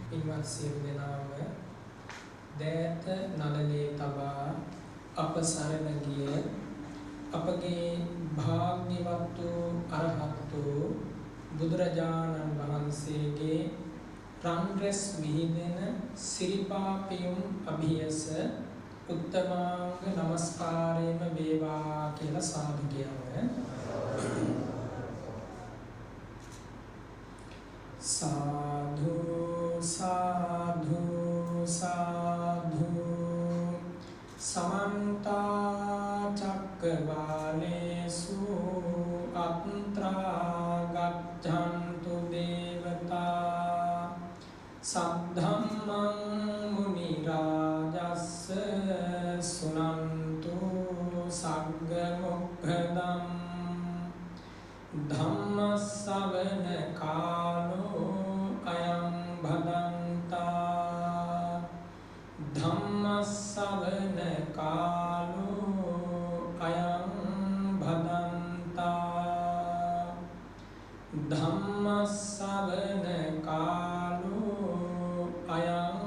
පින්වත් සියලු දෙනාම දෑත නළලේ තබා අප සරණ ගිය අපගේ භාග්‍යවත් වූ අරහත් වූ බුදුරජාණන් වහන්සේගේ රන්රැස් විහිදෙන සිරිපා පියුම් අභියස උත්තමාංග නමස්කාරයම වේවා කියලා සාදු කියනවා. साधु साधु साधु समन्ता चक्रवालेषु अत्रा गच्छन्तु देवता सद्धम्मं मुनिराजस्स सुनन्तु सग्गमुग्धम् धम्मश्रवण कालो अयं भदन्ता धम्मश्रवण कालो अयं भदन्ता धम्मश्रवण कालो अयं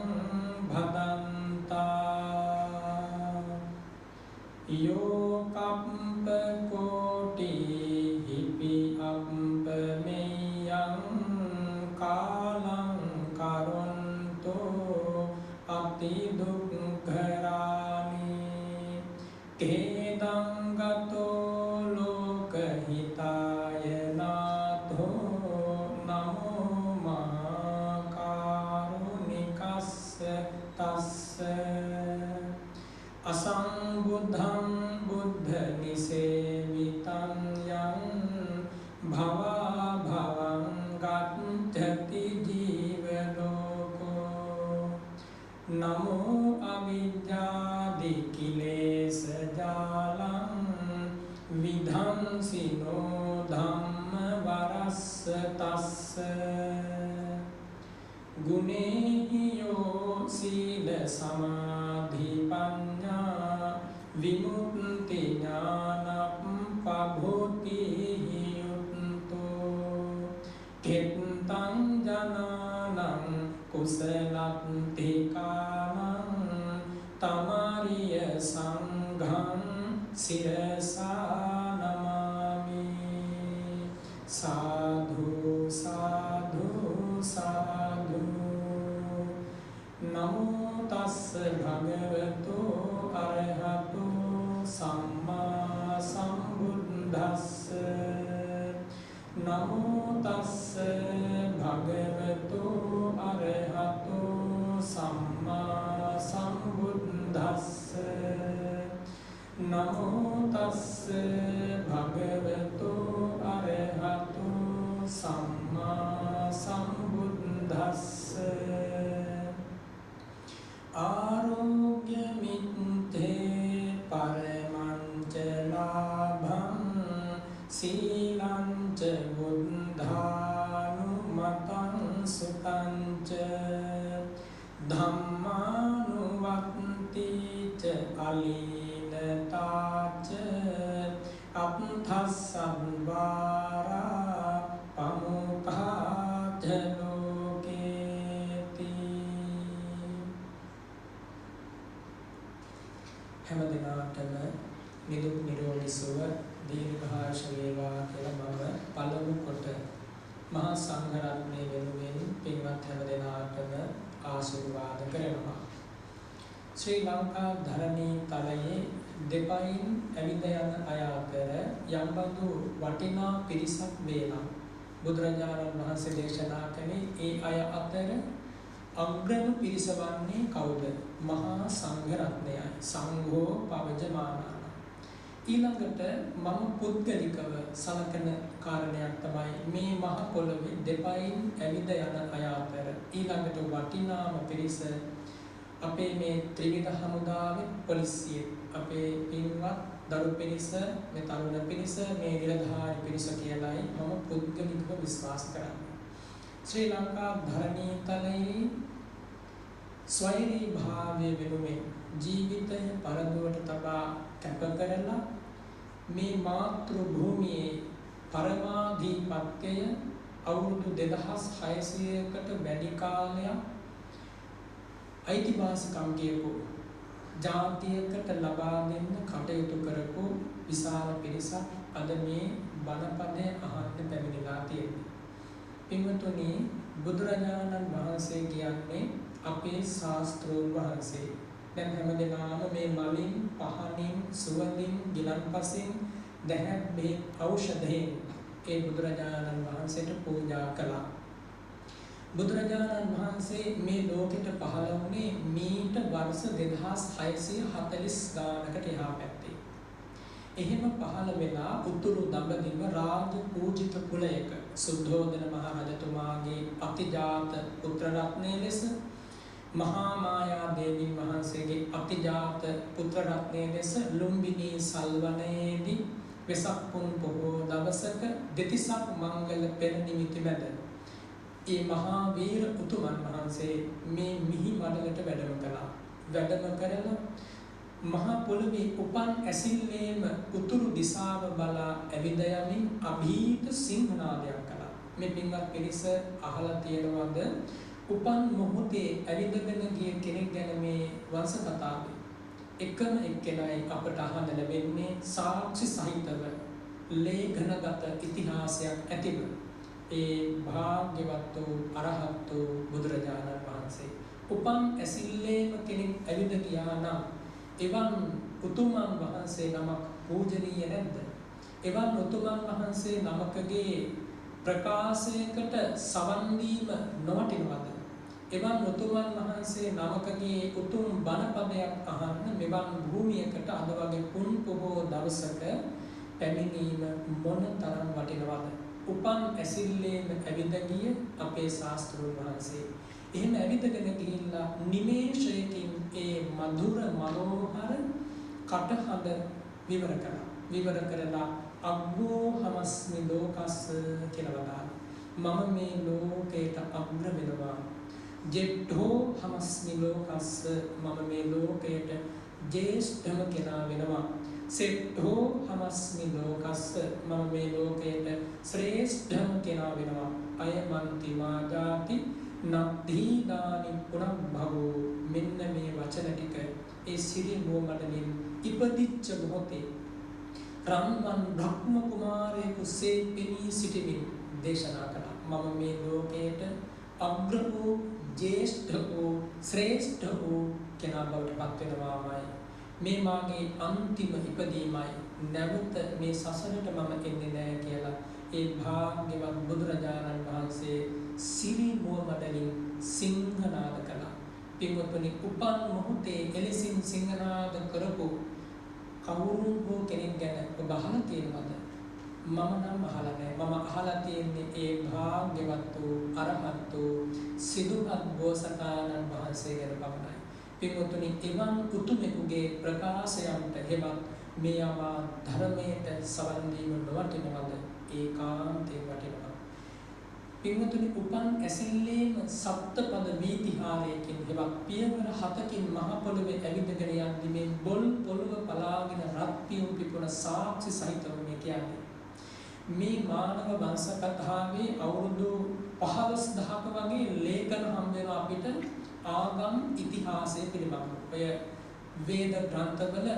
भदन्ता यो कम्पकोटि අපමෙයං කාලං කරොන්තෝ අති දුක්ඛරාමි කේදං ගතෝ ලෝකහිතාය නාථෝ නමෝ මහා කරුණිකස්ස තස්ස අසංබුද්ධං බුද්ධ නිසේවිතං යං භවා භවං ගච්ඡති ජීවලෝකෝ නමෝ අවිජ්ජාදි කිලේශ ජාලං විධංසිනෝ ධම්ම වරස්ස තස්ස ගුණේහි යෝ සීල සමාධි පඤ්ඤා විමුක්ති ඥානප්පභූති කෙත්තං ජනානං කුසලත්තිකානං තමාරිය සංඝං සිරසා නමාමි සාධු සාධු සාධු නමෝ තස්ස භගවතු අරහතු සම්මා සම්බුද්දස්ස නමෝ තස්ස භගවතු අරහතු සම්මා සම්බුද්දස්ස නමෝ තස්ස භගවතු අරහතු සම්මා සම්බුද්දස්ස ආරෝග්‍ය මිත්තේ පරමංච ලාභං සීලංච බුද්ධානුමතං සුතංච ධම්මානුවත්තිච අලීනතාච අත්ථස්සද්වාරා පමුඛාච ලෝකේති හැම දිනකටම නිදුක් නිරෝගී සුව දීර්ඝායුෂ වේවා කියලා මම පළමු කොට මහා සංඝ රත්නයේ වෙනුවෙන් පින්වත් හැම දෙනාටම ආශිර්වාද කරනවා. ශ්‍රී ලංකා ධරණී තලයේ දෙපයින් ඇවිද යන අය අතර යම්බඳු වටිනා පිරිසක් වේනම් බුදුරජාණන් වහන්සේ දේශනා කළේ ඒ අය අතර අග්‍රම පිරිස වන්නේ කවුද? මහා සංඝ රත්නයයි. සංඝෝ පවජමානා. ඊළඟට මම පුද්ගලිකව සලකන කාරණයක් තමයි මේ මහ පොළොවේ දෙපයින් ඇවිද යන අය අතර ඊළඟට වටිනාම පිරිස අපේ මේ ත්‍රිවිධ හමුදාවේ පොලිසිය අපේ පින්වත් දරු පිරිස මේ තරුණ පිරිස මේ නිලධාරී පිරිස කියලායි මම පුද්ගලිකව විශ්වාස කරන්නේ. ශ්‍රී ලංකා ධරණී තලයේ ස්වෛරී භාවයේ වෙනුවෙන් ජීවිතය පරදුවට තබා කැප කරලා මේ මාතෘ භූමියේ පරමාධිපත්‍යය අවුරුදු 2600කට වැඩි කාලයක් අයිතිවාසිකම් කියපු ජාතියකට ලබා දෙන්න කටයුතු කරපු විශාල පිරිසක් අද මේ බණපදය අහන්න පැමිණලා තියෙනවා. පින්වතුනි, බුදුරජාණන් වහන්සේ කියන්නේ අපේ ශාස්ත්‍රෝන් වහන්සේ. දැන් හැමදෙනාම මේ මලින්, පහනින්, සුවඳින්, ගිලන්පසින්, දැහැත් මේ ඖෂධයෙන් ඒ බුදුරජාණන් වහන්සේට පූජා කළා. බුදුරජාණන් වහන්සේ මේ ලෝකෙට පහළ වුණේ මීට වර්ෂ 2640 ගානකට එහා පැත්තේ. එහෙම පහළ වෙලා උතුරු දඹදිව රාජ පූජිත කුලයක සුද්ධෝදන මහ රජතුමාගේ අතිජාත පුත්‍ර රත්නය ලෙස, මහා මායා දේවීන් වහන්සේගේ අතිජාත පුත්‍ර රත්නය ලෙස ලුම්බිනී සල්වනයේදී වෙසක් පුන් පොහෝ දවසක දෙතිසක් මංගල පෙර නිමිති මැද ඒ මහා වීර උතුමන් වහන්සේ මේ මිහි මඩලට වැඩම කළා. වැඩම කරලා මහා පොළොවේ උපන් ඇසිල්ලේම උතුරු දිශාව බලා ඇවිද යමින් අභීත සිංහනාදයක් කළා. මේ පින්වත් පිරිස අහලා තියෙනවද උපන් මොහොතේ ඇවිදගෙන ගිය කෙනෙක් ගැන මේ වංශ කතාවේ? එකම එක්කෙනයි අපට අහන්න ලැබෙන්නේ සාක්ෂි සහිතව ලේඛනගත ඉතිහාසයක් ඇතිව ඒ භාග්‍යවත් වූ අරහත් වූ බුදුරජාණන් වහන්සේ. උපන් ඇසිල්ලේම කෙනෙක් ඇවිද ගියා නම් එවන් උතුමන් වහන්සේ නමක් පූජනීය නැද්ද? එවන් උතුමන් වහන්සේ නමකගේ ප්‍රකාශයකට සවන් දීම නොවටිනවද? එවන් උතුමන් වහන්සේ නමකගේ උතුම් බණපදයක් අහන්න මෙවන් භූමියකට අද වගේ පුන් පොහෝ දවසක පැමිණීම මොන තරම් වටිනවද? උපන් ඇසිල්ලේම ඇවිද ගිය අපේ ශාස්ත්‍රඥ වහන්සේ. එහෙම ඇවිදගෙන ගිහිල්ලා නිමේෂයකින් ඒ මధుර මනෝහර කටහඬ විවර කළා. විවර කරලා අග්ගෝ හමස්මි ලෝකස්ස කියලා වදාළා. මම මේ ලෝකයට අග්‍ර වෙනවා. ජෙට්ඨෝ හමස්මි ලෝකස්ස මම මේ ලෝකයට ජේෂ්ඨම කෙනා වෙනවා. සෙට්ඨෝ හමස්මි ලෝකස්ස මම මේ ලෝකයට ශ්‍රේෂ්ඨම කෙනා වෙනවා. අයමන්ති වාජාති නද්ධීදානි පුනබ්භවෝ. මෙන්න මේ වචන ටික ඒ සිරි මුවමඩලින් ඉපදිච්ච මොහොතේ රන්වන් බ්‍රහ්ම කුමාරයෙකුසේ පෙනී සිටිමින් දේශනා කළා. මම මේ ලෝකයට අග්‍ර වූ, ජේෂ්ඨ වූ, ශ්‍රේෂ්ඨ වූ කෙනා බවට පත් වෙනවාමයි. මේ මාගේ අන්තිම ඉපදීමයි. නැවත මේ සසරට මම එන්නේ නැහැ කියලා ඒ භාග්‍යවත් බුදුරජාණන් වහන්සේ සිරි මුවමඩලින් සිංහනාද කළා. පින්වත්නි, උපන් මොහොතේ එලෙසින් සිංහනාද කරපු කවුරු හෝ කෙනෙක් ගැන ඔබ අහලා තියෙනවද? මම නම් අහලා නැහැ. මම අහලා තියෙන්නේ ඒ භාග්‍යවත් වූ අරහත් වූ සිදුහත් බෝසතාණන් වහන්සේ ගැන පමණයි. පින්වත්නි, එවන් උතුමෙකුගේ ප්‍රකාශයන්ට හෙවත් මේ ආවා ධර්මයට සවන් දීම නොවටිනවද? ඒකාන්තයෙන් වටිනවා. පින්වතුනි, උපන් ඇසිල්ලේම සප්තපද වීතිහාරයකින් හෙවත් පියවර 7කින් මහ පොළොවේ ඇවිදගෙන යද්දී මේ බොල් පොළොව පලාගෙන රත් පියුම් පිපුණ සාක්ෂි සහිතව මේ කියන්නේ. මේ මානව වංශ කතාවේ අවුරුදු 15000ක වගේ ලේඛන හම් වෙනවා අපිට ආගම් ඉතිහාසය පිළිබඳව. ඔය වේද ග්‍රන්ථවල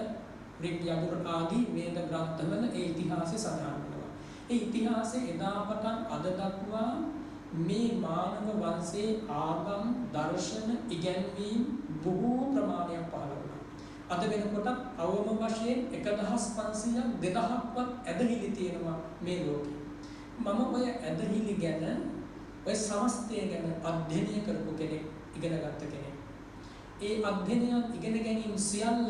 ඍග් යජුර් ආදී වේද ග්‍රන්ථවල ඒ ඉතිහාසය සඳහන් වෙනවා. ඒ ඉතිහාසය එදා පටන් අද දක්වා මේ මානව වංශයේ ආගම්, දර්ශන, ඉගැන්වීම් බොහෝ ප්‍රමාණයක් පහළ වුණා. අද වෙනකොට අවම වශයෙන් 1500ක් 2000ක්වත් ඇදහිලි තියෙනවා මේ ලෝකේ. මම ඔය ඇදහිලි ගැන, ඔය සමස්තය ගැන අධ්‍යයනය කරපු කෙනෙක්, ඉගෙනගත්ත කෙනෙක්. ඒ අධ්‍යයනයන් ඉගෙන ගැනීම සියල්ල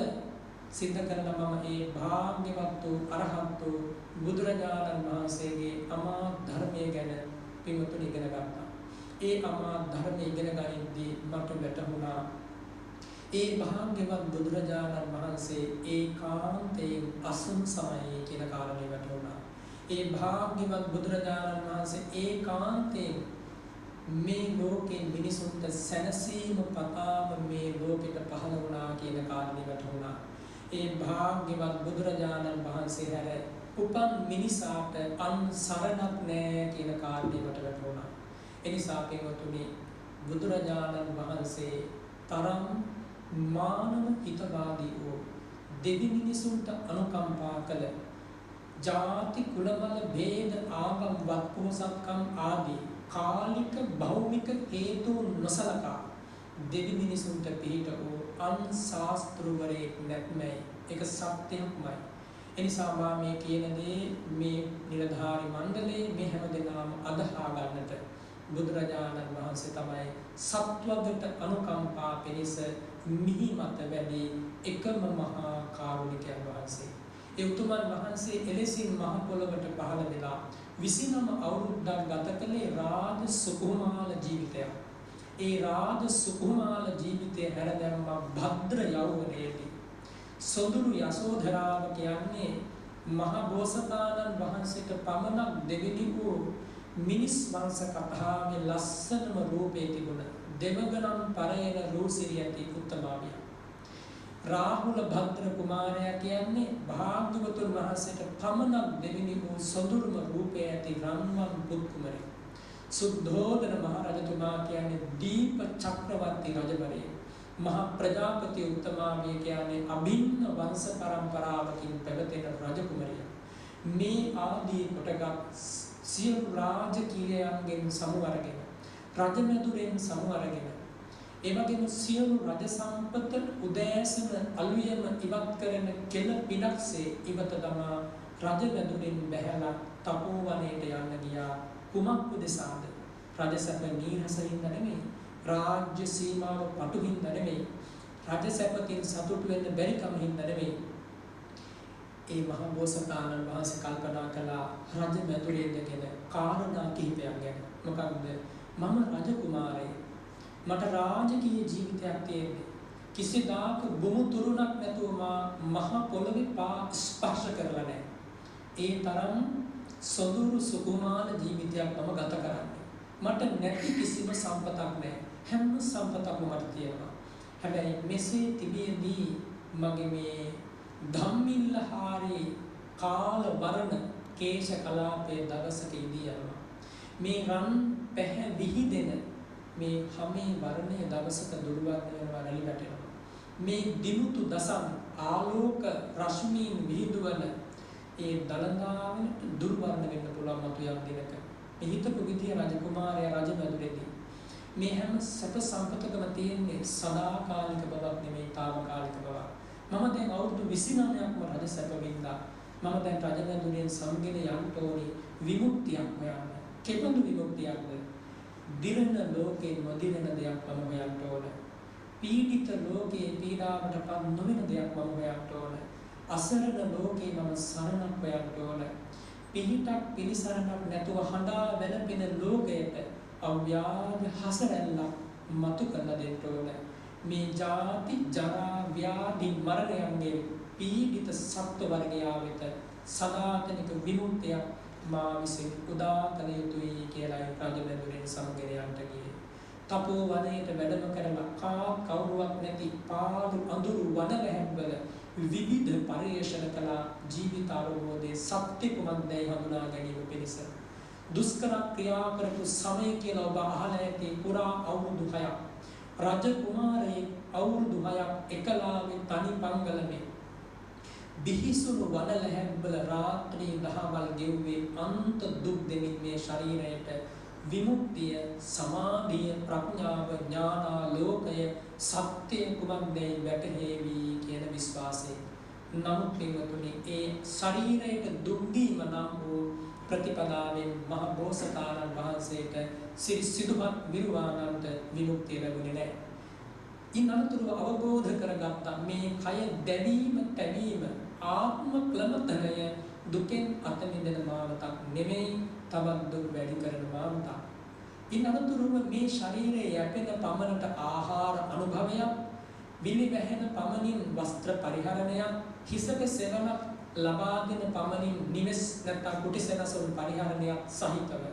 සිද්ධ කරලා මම ඒ භාග්‍යවත් වූ අරහත් වූ බුදුරජාණන් වහන්සේගේ අමා ධර්මය ගැන පින්වතුනි ඉගෙන ගත්තා. ඒ අමා ධර්මය ඉගෙන ගනිද්දී මට වැටහුණා ඒ භාග්‍යවත් බුදුරජාණන් වහන්සේ ඒකාන්තයෙන් අසංසමයි කියන කාරණේ වැටහුණා. ඒ භාග්‍යවත් බුදුරජාණන් වහන්සේ ඒකාන්තයෙන් මේ ලෝකේ මිනිසුන්ට සැනසීම පතාම මේ ලෝකෙට පහළ වුණා කියන කාරණේ වැටහුණා. ඒ භාග්‍යවත් බුදුරජාණන් වහන්සේ හැර උපන් මිනිසාට අන් සරණක් නැහැ කියන කාරණේ මට වැටහුණා. එනිසා පින්වතුනි බුදුරජාණන් වහන්සේ තරම් මානව හිතවාදී වූ දෙවි මිනිසුන්ට අනුකම්පා කළ ජාති කුලබල ભેද ආගම් වත්පොහසත්කම් ආදී කාලික භෞමික හේතු නොසලකා දෙවි මිනිසුන්ට පිහිට වූ අන් ශාස්ත්‍රවරයෙක් නැත්මයි. ඒක සත්‍යමයි. එනිසා මා මේ කියන දේ මේ නිලධාරි මණ්ඩලයේ මේ හැමදෙනාම අදහා ගන්නට බුදුරජාණන් වහන්සේ තමයි සත්වගත අනුකම්පා පිණිස මිහි මත වැඩි එකම මහා කාරුණිකයන් වහන්සේ. ඒ උතුමන් වහන්සේ එලෙසින් මහ පොළොවට පහළ වෙලා 29 අවුරුද්දක් ගත කළේ රාජ සුකුමාල ජීවිතයක්. ඒ රාජ සුකුමාල ජීවිතය හැරදැම්ම භද්‍ර යෞවනයේදී සොඳුරු යසෝධරාව කියන්නේ මහ බෝසතාණන් වහන්සේට පමණක් දෙවිනි වූ මිනිස් වංශ කතාවේ ලස්සනම රූපේ තිබුණ දෙවගණන් පරයන රූසිරිය ඇති උත්තමාවිය. රාහුල භද්‍ර කුමාරයා කියන්නේ භාග්‍යවතුන් වහන්සේට පමණක් දෙවිනි වූ සොඳුරුම රූපේ ඇති රන්වන් පුත් කුමරයෙක්. සුද්ධෝදන මහ රජතුමා කියන්නේ දීප චක්‍රවර්ති රජවරයෙක්. මහා ප්‍රජාපති උත්තමාවිය කියන්නේ අභින්න වංශ පරම්පරාවකින් පැවතෙන රජ කුමරිය. මේ ආදී කොටගත් සියලු රාජකීයයන්ගෙන් සමුවරගෙන රජමැදුරෙන් සමුවරගෙන එවැගේම සියලු රජ සම්පත උදෑසන අලුයම ඉවත් කරන කෙල පිටක්සේ ඉවත දමා රජමැදුරෙන් බැහැලා තපෝවනයට යන්න ගියා. කුමක් උදෙසාද? රජසැප නීරසින්ද නෙමෙයි, රාජ්‍ය සීමාව පටුහින්ද නෙමෙයි, රජසැපකින් සතුටු වෙන්න බැරි කමින්ද නෙමෙයි. ඒ මහ බෝසතාණන් වහන්සේ කල්පනා කළා රජ මැදුරේ ඉඳගෙන කාරණා කිහිපයක් ගැන. මොකක්ද? මම රජ කුමාරයෙක්. මට රාජකීය ජීවිතයක් තියෙන්නේ. කිසිදාක බුමු තුරුණක් නැතුව මහ පොළවේ පා ස්පර්ශ කරලා නැහැ. ඒ තරම් සොඳුරු සුකුමාල ජීවිතයක් මම ගත කරන්නේ. මට නැති කිසිම සම්පතක් නැහැ. හැම සම්පතක්ම මට තියෙනවා. හැබැයි මෙසේ තිබියදී මගේ මේ ධම්මිල්ලහාරී කාල වර්ණ කේශ කලාපයේ දවසක ඉදී යනවා. මේ රන් පැහැ විහිදෙන මේ හැමේ වර්ණයේ දවසක දුර්වර්ණ වෙනවා, රැලි වැටෙනවා. මේ දිමුතු දසම් ආලෝක රශ්මීන් විහිදුවන ඒ දලඳාවලට දුර්වර්ණ වෙන්න පුළුවන් මතු යම් දිනක. මේ හිතපු විදිය රජකුමාරයා රජ මැදුරේදී මේ හැම සැප සම්පතකම තියෙන්නේ සදාකාලික බවක් නෙමෙයි, తాවකාලික බවක්. මම දැන් අවුරුදු 29ක්ම රජ සැප වින්දා. මම දැන් රජමැදුරෙන් සම්ගෙන යන්න ඕනි විමුක්තියක් හොයන්න. කෙබඳු විමුක්තියක්ද? දිරණ ලෝකේ නොදිරණ දෙයක් මම හොයන්න ඕන. පීඩිත ලෝකේ පීඩාවට පත් නොවන දෙයක් මම හොයන්න ඕන. අසරණ ලෝකේ මම සරණක් හොයන්න ඕන. පිහිටක් පිළිසරණක් නැතුව හඬා වැළපෙන ලෝකයට අව්‍යාජ හසරැල්ලක් මතු කරලා දෙන්න ඕන. මේ ජාති ජරා ව්‍යාධි මරණයන්ගේ පීඩිත සත්ව වර්ගයා වෙත සදාතනික විමුක්තියක් මා විසින් උදා කළ යුතුයි කියලා රජමැදුරෙන් සමගෙන යන්නට ගියේ. තපෝ වනයේට වැඩම කරලා කවුරුවක් නැති පාළු අඳුරු වනලැහැබ්බල විවිධ පරිශ්‍රණ කළ ජීවිත අවබෝධයේ සත්‍ය කුමක්දයි හඳුනා ගැනීම පිණිස දුෂ්කර ක්‍රියා කරපු සමය කියලා ඔබ අහලා ඇති පුරා අවුරුදු 6ක් රජ කුමාරයෙක් අවුරුදු 6ක් එකලාවේ තනි පංගලමේ බිහිසුණු වනලැහැබ්බල රාත්‍රී දහවල් ගෙව්වේ අන්ත දුක් දෙමින් මේ ශරීරයට විමුක්තිය, සමාධිය, ප්‍රඥාව, ඥානාලෝකය සත්‍ය කුමක්දයි වැටහෙවි කියන විශ්වාසය. නමුත් පින්වතුනි, ඒ ශරීරයට දුක් දීම නම් වූ ප්‍රතිපදාවෙන් මහ බෝසතාණන් වහන්සේට සිරිසිදුවත් විරුවාණන්ට විමුක්තිය ලැබුණේ නැහැ. ඉන් අනතුරුව අවබෝධ කරගත්ත මේ කය දැවීම, තැවීම, ආත්ම ක්ලමතරය දුකෙන් අත මිදෙන මාවතක් නෙමෙයි, තවත් දුක් වැඩි කරන මාවතක්. ඉන් අනතුරුව මේ ශරීරයේ යැපෙන පමණට ආහාර අනුභවයක්, විලි වැහෙන පමණින් වස්ත්‍ර පරිහරණයක්, හිසක සෙවණක් ලබා දෙන පමණින් නිවෙස් නැත්නම් කුටි සෙනසුන් පරිහරණයක් සහිතව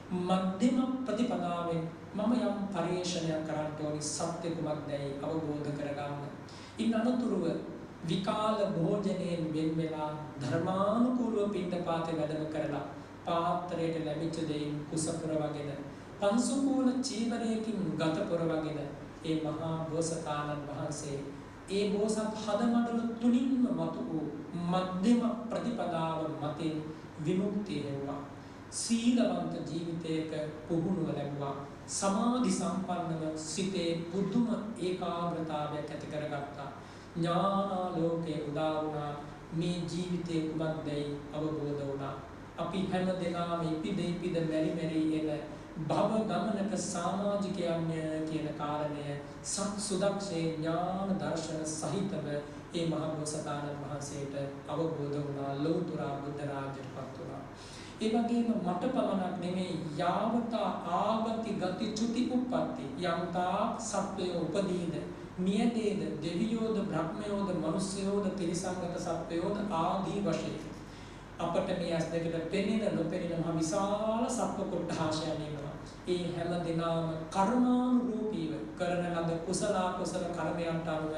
මධ්‍යම ප්‍රතිපදාවෙන් මම යම් පරිශ්‍රණයක් කරන්න ඕනි සත්‍ය කුමක්දයි අවබෝධ කරගන්න. ඉන් අනතුරුව විකාල භෝජනයෙන් වෙන් වෙලා ධර්මානුකූලව පිටපාතේ වැඩම කරලා පාත්‍රයට ලැබිච්ච දෙයින් කුස පුරවගෙන පංසුකූල චීවරයකින් ගත පුරවගෙන ඒ මහා බෝසතාණන් වහන්සේ ඒ බෝසත් හදමඩල තුලින්ම මතු වූ මධ්‍යම ප්‍රතිපදාව මතින් විමුක්තිය ලැබුවා. සීලවන්ත ජීවිතයක පුහුණුව ලැබුවා. සමාධි සම්පන්නව සිතේ පුදුම ඒකාග්‍රතාවයක් ඇති කරගත්තා. ඥානාලෝකයේ උදා වුණා. මේ ජීවිතේ කුමක්දයි අවබෝධ වුණා. අපි හැම දෙනාම ඉපිද මෙරි එන භව ගමනක සමාජිකයන් කියන කාරණය සුදක්ෂේ ඥාන දර්ශන සහිතව ඒ මහ බෝසතාණන් වහන්සේට අවබෝධ වුණා. ලෞතර බුද්ධ රාජ්‍යයටපත් වුණා. ඒ වගේම මට පමණක් නෙමෙයි යාවතා ආගති ගති චුති උප්පත්ති යම්තා සත්වය උපදීද මියදේද දෙවියෝද බ්‍රහ්මයෝද මනුස්සයෝද තිරිසංගත සත්වයෝද ආදී වශයෙන් අපට මේ ඇස් දෙකට පෙනෙන නොපෙනෙන මහ විශාල සත්ව කොට්ඨාශයන් ඉන්නවා. ඒ හැම දිනම කර්මානුරූපීව කරන ලද කුසල කර්මයන්ට අනුව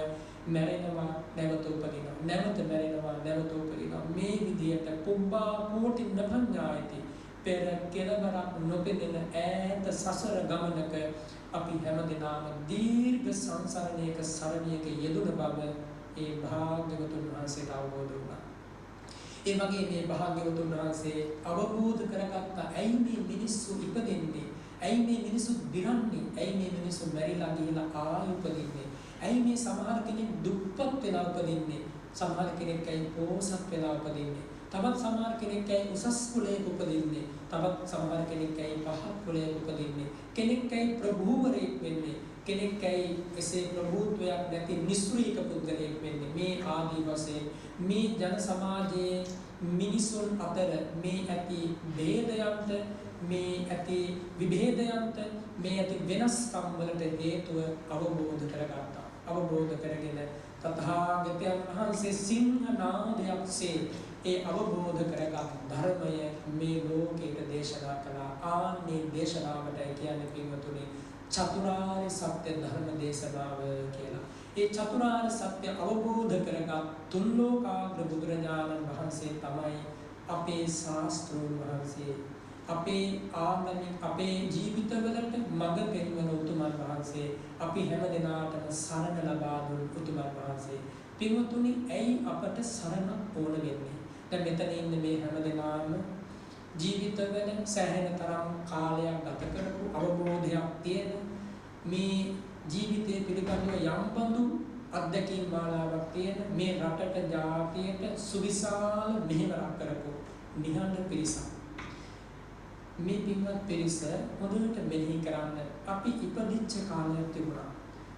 මැරෙනවා නැවත උපදිනවා. නැවත මැරෙනවා නැවත උපදිනවා. මේ විදියට පුබ්බා කෝටි නපඤ්ඤායති පෙර කෙලවරක් නොපෙනෙන ඈත සසර ගමනක අපි හැම දිනම දීර්ඝ සංසරණයක සරණියක යෙදුන බව ඒ භාග්‍යවතුන් වහන්සේට අවබෝධ වුණා. ඒ වගේ මේ භාග්‍යවතුන් වහන්සේ අවබෝධ කරගත්ත ඇයි මේ මිනිස්සු ඉපදෙන්නේ? ඇයි මේ මිනිස්සු දිරන්නේ? ඇයි මේ මිනිස්සු මැරිලා ගිහිලා ආයෙ උපදින්නේ? ඇයි මේ සමහර කෙනෙක් දුක්පත් වෙලා උපදින්නේ? සමහර කෙනෙක් ඇයි පොහොසත් වෙලා උපදින්නේ? තවත් සමහර කෙනෙක් ඇයි උසස් කුලයක උපදින්නේ? තවත් සමහර කෙනෙක් ඇයි පහත් කුලයක උපදින්නේ? කෙනෙක් ඇයි ප්‍රභූවරයෙක් වෙන්නේ? කෙනෙක් ඇයි එසේ ප්‍රභූත්වයක් නැති නිස්සෘයික පුද්ගලයෙක් වෙන්නේ? මේ ආදී වශයෙන් මේ ජන සමාජයේ මිනිසුන් අතර මේ ඇති ભેදයන්ට මේ ඇති විභේදයන්ට මේ ඇති වෙනස්කම් වලට හේතුව අවබෝධ කරගත්තා. අවබෝධ කරගෙන තථාගතයන් වහන්සේ සිංහනාදයක්සේ ඒ අවබෝධ කරගත් ධර්මය මේ ලෝකයට දේශනා කළා. ආන්නේ දේශනාවට කියන්නේ පින්වතුනි චතුරාර්ය සත්‍ය ධර්ම දේශනාව කියලා. ඒ චතුරාර්ය සත්‍ය අවබෝධ කරගත් තුන් ලෝකාග්‍ර බුදුරජාණන් වහන්සේ තමයි අපේ ශාස්ත්‍රූන් වහන්සේ. අපේ ආගමික අපේ ජීවිතවලට මඟ පෙන්වන උතුමන් වහන්සේ. අපි හැම දිනාටම සරණ ලබා දුන් උතුමන් වහන්සේ. පින්වතුනි ඇයි අපට සරණ ඕන වෙන්නේ? දැන් මෙතන ඉන්න මේ හැම දිනාම ජීවිතවල සෑහෙන තරම් කාලයක් ගත කරපු අවබෝධයක් තියෙන මේ ජීවිතයේ පිළිබඳව යම් බඳු අත්දැකීම් මාලාවක් තියෙන මේ රටට ජාතියට සුවිශාල මෙහෙවරක් කරපු නිහඬ පිරිසක්. මේ පින්වත් පිරිස හොඳට මෙහි කරන්න අපි ඉපදිච්ච කාලයක් තිබුණා.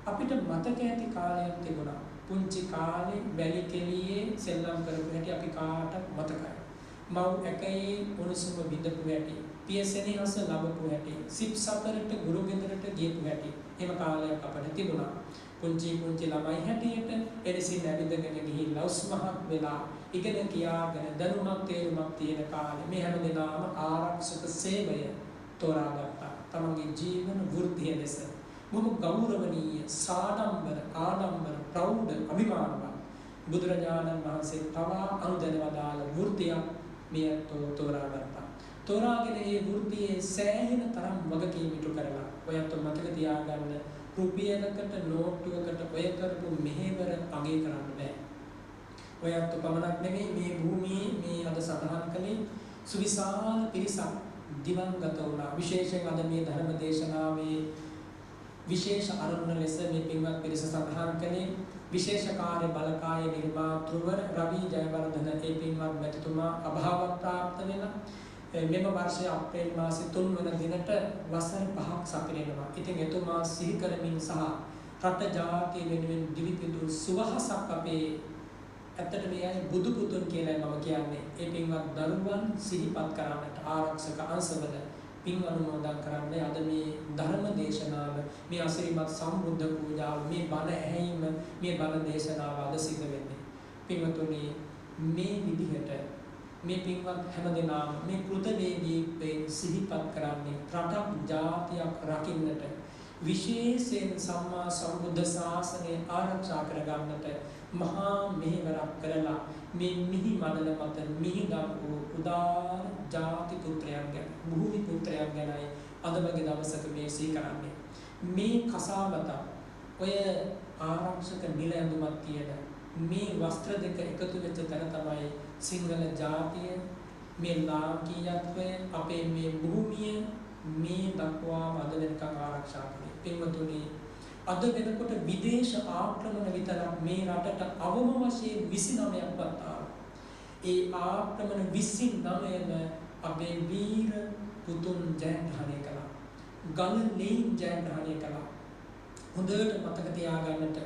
අපිට මතක ඇති කාලයක් තිබුණා. පුංචි කාලේ වැලි කෙලියේ සෙල්ලම් කරපු හැටි අපි කාටත් මතකයි. මව් ඇකේ උණුසුම විඳපු හැටි, පියසෙනෙහස ලැබපු හැටි, සිප් සතරට ගුරු ගෙදරට ගියපු හැටි. එහෙම කාලයක් අපිට තිබුණා. පුංචි ළමයි හැටියට එලෙසින් ඇවිදගෙන ගිහිල්ලා උස්මහත් වෙලා ඉගෙන කියාගෙන දැනුමක් තේරුමක් තියෙන කාලේ මේ හැම දිනම ආරක්ෂක සේවය තෝරාගත්තා. තමන්ගේ ජීවන වෘත්තිය ලෙස බොහොම ගෞරවනීය, සාඩම්බර, ආඩම්බර, ප්‍රෞಢ, අභිමානවත් බුදුරජාණන් වහන්සේ පවා අනුදැනවදාළ වෘත්තියක් මේ තෝරාගත්තා. තෝරාගෙන මේ වෘත්තියේ සෑහෙන තරම් වගකීම් ඉටු කරලා ඔයත් මතක තියාගන්න රුපියලකට නෝට්ටුවකට ඔය කරපු මෙහෙවර අගය කරන්න බෑ. ඔයත් පමණක් නෙමෙයි මේ භූමියේ මේ අද සඳහන් කළේ සුවිශාල පිරිසක් දිවංගත වුණා. විශේෂයෙන් අද මේ ධර්ම දේශනාවේ විශේෂ අරමුණ ලෙස මේ පින්වත් පිරිස සඳහන් කළේ විශේෂ කාර්ය බලකාය නිර්මාතෘවර රවි ජයවර්ධන ඒ පින්වත් මැතිතුමා අභාව ප්‍රාප්ත වෙලා මෙම වර්ෂයේ අප්‍රේල් මාසයේ 3 වන දිනට වසර 5ක් සපිරෙනවා. ඉතින් එතුමා සිහි කරමින් සහ රට ජාතිය වෙනුවෙන් දිවිපිදුරු සුවහසක් අපේ ඇත්තට මේ අය බුදු පුතුන් කියලා මම කියන්නේ. ඒ පින්වත් දරුවන් සිහිපත් කරන්නට ආරක්ෂක අංශවල පින් අනුමෝදන් කරන්නේ අද මේ ධර්ම දේශනාව මේ අසිරිමත් සම්බුද්ධ පූජාව මේ බණ ඇහිීම මේ බණ දේශනාව අද සිද්ධ වෙන්නේ. පින්වතුනි මේ විදිහට මේ පින්වත් හැමදෙනාම මේ කෘතවේදීත්වයෙන් සිහිපත් කරන්නේ රටක් ජාතියක් රකින්නට විශේෂයෙන් සම්මා සම්බුද්ධ ශාසනය ආරක්ෂා කරගන්නට මහා මෙහෙවරක් කරලා මේ මිහි මඩල මත මිහිදම් වූ උදාර ජාති පුත්‍රයන් ගැන භූමි පුත්‍රයන් ගැනයි අද වගේ දවසක මේ සිහි කරන්නේ. මේ කසාවත ඔය ආරක්ෂක නිල ඇඳුමක් තියෙන මේ වස්ත්‍ර දෙක එකතු වෙච්ච තැන තමයි සිංහල ජාතිය මේ ලාංකීයත්වය අපේ මේ භූමිය මේ දක්වාම අද වෙනකන් ආරක්ෂා කරේ. පින්වතුනි අද වෙනකොට විදේශ ආක්‍රමණ විතරක් මේ රටට අවම වශයෙන් 29ක් වත් ආවා. ඒ ආක්‍රමණ 29ම අපේ වීර පුතුන් ජයග්‍රහණය කළා. ගලලෙයින් ජයග්‍රහණය කළා. හොඳට මතක තියාගන්නට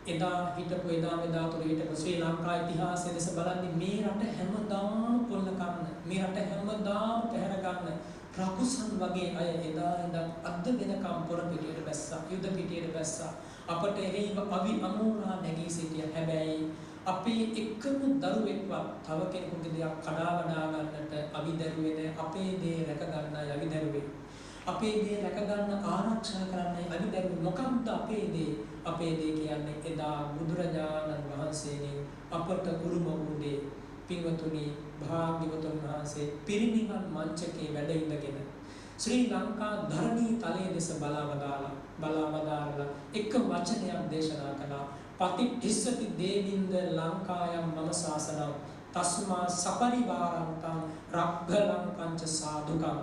එදා හිටපු එදා මෙදා තුර හිටපු ශ්‍රී ලංකා ඉතිහාසය දෙස බලන්නේ මේ රට හැමදාම පොල්ල කන්න මේ රට හැමදාම පැහැර ගන්න රකුසන් වගේ අය එදා ඉඳන් අද වෙනකම් පොර පිටියට බැස්සා යුද පිටියට බැස්සා අපට එරෙහිව අවි අමෝරා නැගී සිටිය. හැබැයි අපේ එකම දරුවෙක්වත් තව කෙනෙකුගේ දෙයක් කඩා වඩා ගන්නට අවිදරුවේ අපේ දේ රැක ගන්නයි අවිදරුවේ. අපේ දේ රැක ගන්න ආරක්ෂා කරන්නයි අවිදරුවේ. මොකක්ද අපේ දේ? අපේ දේ කියන්නේ එදා බුදුරජාණන් වහන්සේගෙන් අපට උරුම වූ දේ. පින්වතුනි භාග්‍යවතුන් වහන්සේ පිරිනිවන් මංචකේ වැඩ ඉඳගෙන ශ්‍රී ලංකා ධර්මී තලයේ දෙස බලවදාලා එක වචනයක් දේශනා කළා. පටිච්චසති දේවින්ද ලංකායම් මම ශාසනං තස්මා සපරිවාරන්තං රග්ගලංකංච සාදුකං.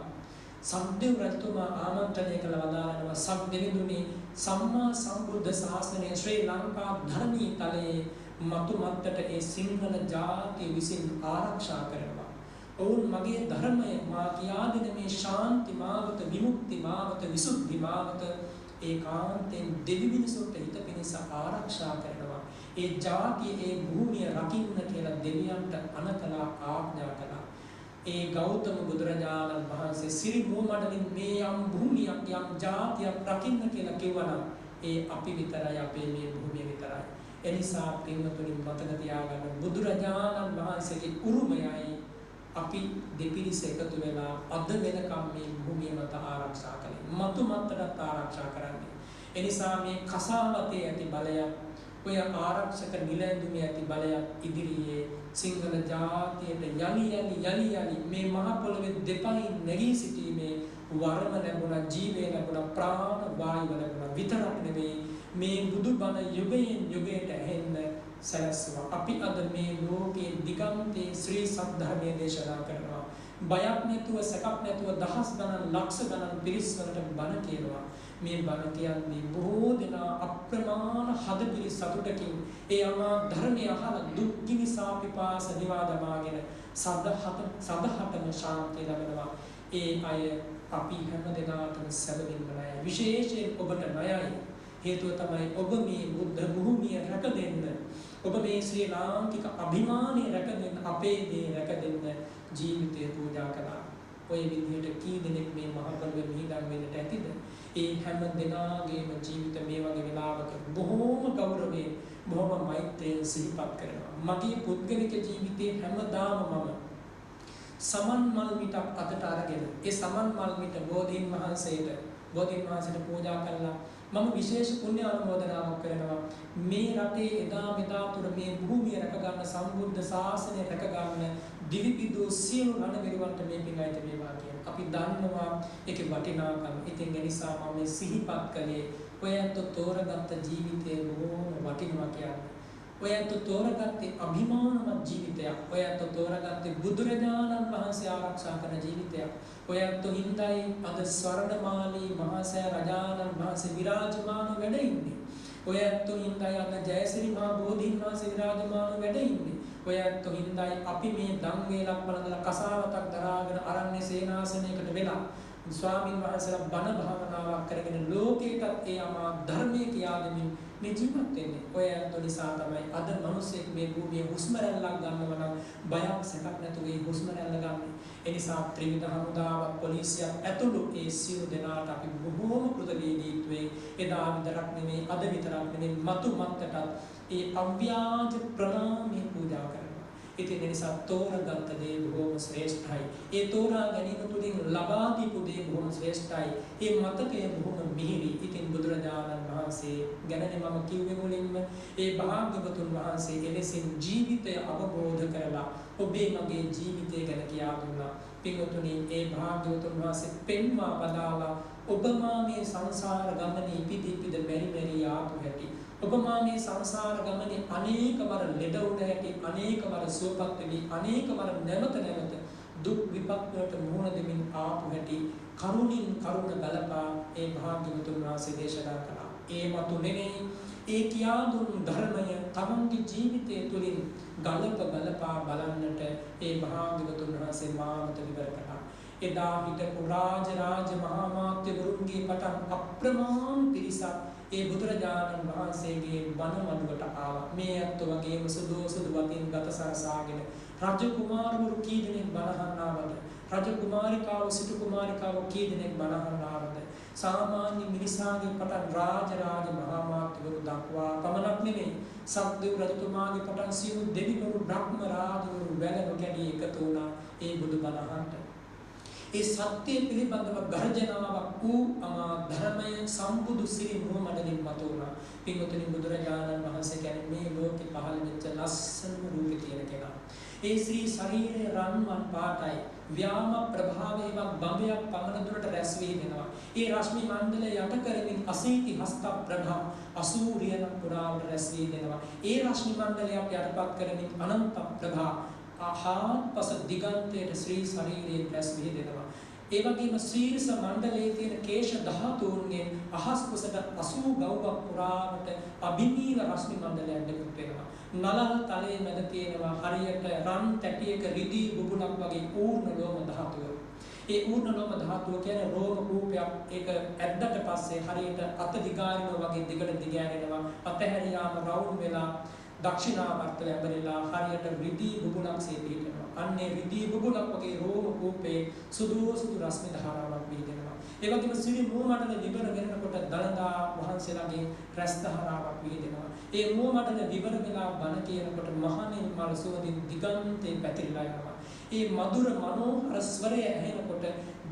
සම්දේව රජතුමා ආමන්ත්‍රණය කළ වදාළනවා සම්දෙවිඳුනි සම්මා සම්බුද්ධ ශාසනය ශ්‍රී ලංකා ධර්මී තලයේ මතු මත්තට ඒ සිංහල ජාතිය විසින් ආරක්ෂා කරනවා. ඔවුන් මගේ ධර්මය මා කියා දෙන මේ ශාන්ති මාවත විමුක්ති මාවත විසුද්ධි මාවත ඒකාන්තයෙන් දෙවි මිනිසුන්ට හිත පිණිස ආරක්ෂා කරනවා. ඒ ජාතිය ඒ භූමිය රකින්න කියලා දෙවියන්ට අනකලා ආඥා කළා. ඒ ගෞතම බුදුරජාණන් වහන්සේ සිරි මුවමඩලින් මේ යම් භූමියක් යම් ජාතියක් රකින්න කියලා කිව්වනම් ඒ අපි විතරයි අපේ මේ භූමිය විතරයි. එනිසා පින්වතුනි මතක තියාගන්න බුදුරජාණන් වහන්සේගේ උරුමයයි අපි දෙපිරිස එකතු වෙලා අද වෙනකම් මේ භූමිය මත ආරක්ෂා කළේ. මතු මත්තට ආරක්ෂා කරන්නේ. එනිසා මේ කසාවතේ ඇති බලයක් ඔය ආරක්ෂක නිලැඳුමේ ඇති බලයක් ඉදිරියේ සිංහල ජාතියට යලි මේ මහ පොළොවේ දෙපයින් නැගී සිටීමේ වරම ලැබුණා ජීවය ලැබුණා ප්‍රාණ වායුව ලැබුණා විතරක් නෙවෙයි මේ බුදුබණ යුගයෙන් යුගයට ඇහෙන්න සැලැස්සුවා. අපි අද මේ ලෝකයේ දිගන්තේ ශ්‍රී සද්ධර්මයේ දේශනා කරනවා. බයක් නැතුව සැකක් නැතුව දහස් ගණන් ලක්ෂ ගණන් පිරිස් වලට බණ කියනවා. මේ බණ කියන්නේ බොහෝ දෙනා අප්‍රමාණ හදපිරි සතුටකින් ඒ අමා ධර්මය අහලා දුක් කිනිසා පිපාස නිවා දමාගෙන සදහටම ශාන්තිය ලැබෙනවා. ඒ අය අපි හැම දෙනාටම සැලවෙන්න ණයයි. විශේෂයෙන් ඔබට ණයයි. හේතුව තමයි ඔබ මේ බුද්ධ භූමිය රැක දෙන්න. ඔබ මේ ශ්‍රී ලාංකික අභිමානය රැක දෙන්න, අපේ දේ රැක දෙන්න ජීවිතය පූජා කළා. ඔය විදිහට කී දෙනෙක් මේ මහ පොළොවේ මිහිදන් වෙන්නට ඇතිද? ඒ හැම දෙනාගේම ජීවිත මේ වගේ වෙලාවක බොහෝම ගෞරවයෙන් බොහොම මෛත්‍රියෙන් සිහිපත් කරනවා. මගේ පුද්ගලික ජීවිතේ හැමදාම මම සමන් මල් මිටක් අතට අරගෙන ඒ සමන් මල් මිට බෝධීන් වහන්සේට පූජා කළා. මම විශේෂ පුණ්‍ය අනුමෝදනාවක් කරනවා. මේ රටේ එදා මෙදා තුර මේ භූමිය රැක ගන්න සම්බුද්ධ ශාසනය රැක ගන්න දිවිපිදු සියලු රණවිරුවන්ට මේ පින් අයිති වේවා කියන. අපි දන්නවා ඒකේ වටිනාකම. ඉතින් ඒ නිසා මම මේ සිහිපත් කළේ ඔයත් තෝරගත්ත ජීවිතේ බොහොම වටිනවා කියන්නේ. ඔයත් තෝරගත්තේ අභිමානවත් ජීවිතයක්. ඔයත් තෝරගත්තේ බුදුරජාණන් වහන්සේ ආරක්ෂා කරන ජීවිතයක්. ඔයත් හින්දායි අද ස්වර්ණමාලී මහා සෑ රජාණන් වහන්සේ විරාජමාන වැඩ ඉන්නේ. ඔයත් හින්දායි අද ජයසිරි මහා බෝධීන් වහන්සේ විරාජමාන වැඩ ඉන්නේ. ඔයත් හින්දායි අපි මේ ධම් වේලක් බලනදලා කසාවතක් දරාගෙන අරන්නේ සේනාසනයකට වෙලා ස්වාමීන් වහන්සේලා බණ භාවනාවක් කරගෙන ලෝකයටත් ඒ අමා ධර්මයේ කියා දෙමින් මේ ජීවත් වෙන්නේ. ඔය ඇත්ත නිසා තමයි අද මිනිස්සෙක් මේ භූමියේ හුස්ම රැල්ලක් ගන්නවා නම් බයක් සැකක් නැතුව ඒ හුස්ම රැල්ල ගන්න. ඒ නිසා ත්‍රිවිධ හමුදාවක් පොලිසියක් ඇතුළු ඒ සියලු දෙනාට අපි බොහෝම කෘතඥතාවයෙන් එදා විතරක් නෙමෙයි අද විතරක් නෙමෙයි මතු මත්තටත් ඒ අව්‍යාජ ප්‍රණාමය පූජා කරනවා. ඉතින් ඒ නිසා තෝරගත්ත දේ බොහොම ශ්‍රේෂ්ඨයි. ඒ තෝරා ගැනීම තුළින් ලබා දීපු දේ බොහොම ශ්‍රේෂ්ඨයි. විශිෂ්ටයි. මේ මතකය බොහොම මිහිරි. ඉතින් බුදුරජාණන් වහන්සේ ගැනනේ මම කිව්වේ මුලින්ම මේ භාග්‍යවතුන් වහන්සේ එලෙසින් ජීවිතය අවබෝධ කරලා ඔබේ මගේ ජීවිතය ගැන කියා දුන්නා. පින්වතුනි මේ භාග්‍යවතුන් වහන්සේ පෙන්වා බදාලා ඔබ මේ සංසාර ගමනේ ඉපිද මෙරි ආපු හැටි ඔබ මේ සංසාර ගමනේ අනේකවර ලෙඩ වුණ හැටි අනේකවර සුවපත් වෙවි අනේකවර නැවත දුක් විපත් වලට මුහුණ දෙමින් ආපු හැටි කරුණින් කරුණ බලපා ඒ භාග්‍යවතුන් වහන්සේ දේශනා කළා. ඒ මතු නෙමෙයි ඒ කියා දුන් ධර්මය තමන්ගේ ජීවිතය තුළින් ගලපා බලන්නට ඒ භාග්‍යවතුන් වහන්සේ මාවත විවර කළා. එදා හිටපු රාජ මහා මාත්‍යවරුන්ගේ පටන් අප්‍රමාණ පිරිසක් ඒ බුදුරජාණන් වහන්සේගේ බණ මඩුවට ආවා. මේ අත්ව වගේම සුදු වතින් ගත සරසාගෙන රජ කුමාරවරු කී දෙනෙක් බණ අහන්න ආවද? රජ කුමාරිකාව සිටු කුමාරිකාව කී දෙනෙක් බණ අහන්න ආවද? සාමාන්‍ය මිනිසාගේ පටන් රාජ මහා මාත්‍යවරු දක්වා පමණක් නෙමෙයි සක්දේව රජතුමාගේ පටන් සියලු දෙවිවරු බ්‍රහ්ම රාජවරු වැළඳ කැඩී එකතු වුණා ඒ බුදු බණ අහන්න. ඒ සත්‍ය පිළිබඳව ගර්ජනාවක් වූ ධර්මය සම්බුදු සිරි මුවමඩලින් මතුවුණා. පින්වතුනි බුදුරජාණන් වහන්සේ කියන්නේ මේ ලෝකේ පහළ වෙච්ච ලස්සනම රූපේ තියෙන කෙනා. ඒ ශ්‍රී ශරීරයේ රන්වන් පාටයි ව්‍යාම ප්‍රභාවයෙන් බඹයක් පමණ දුරට රැස් වී දෙනවා. ඒ රශ්මි මණ්ඩලය යට කරමින් අසීති හස්ත ප්‍රභා අසූරියන පුරාවට රැස් වී දෙනවා. ඒ රශ්මි මණ්ඩලයක් යටපත් කරමින් අනන්ත ප්‍රභා ආහාපස දිගන්තයේ ශ්‍රී ශරීරයෙන් රැස් වී දෙනවා. ඒ වගේම ශීර්ෂ මණ්ඩලයේ තියෙන කේශ ධාතුන්ගෙන් අහස් කුසට 80 ගව්වක් පුරාවට අභිනීල රශ්මි මණ්ඩලයක් දෙකුත් වෙනවා. නලල් තලයේ මැද තියෙනවා හරියට රන් තැටියක රිදී බුබුලක් වගේ ඌර්ණ ලෝම ධාතුව. ඒ ඌර්ණ ලෝම ධාතුව කියන්නේ රෝම කූපයක්. ඒක ඇද්දට පස්සේ හරියට අත දිගාරිනවා වගේ දිගට දිගෑරෙනවා. අතහැරියාම රවුම් වෙලා දක්ෂිනාවර්ත ලැබෙලා හරියට රිදී බුබුලක් සේපීනවා. අන්නේ රිදී බුබුලක් වගේ රෝම කූපේ සුදු රශ්මි ධාරාවක් වීදෙනවා. ඒ වගේම සිරි මුවමඩල විවර වෙනකොට දලදා වහන්සේලාගේ රැස් ධාරාවක් වීදෙනවා. ඒ මුවමඩල විවර වෙලා බණ කියනකොට මහණෙනි මල් සුවඳින් දිගන්තේ පැතිරලා යනවා. ඒ මధుර මනෝහර ස්වරය ඇහෙනකොට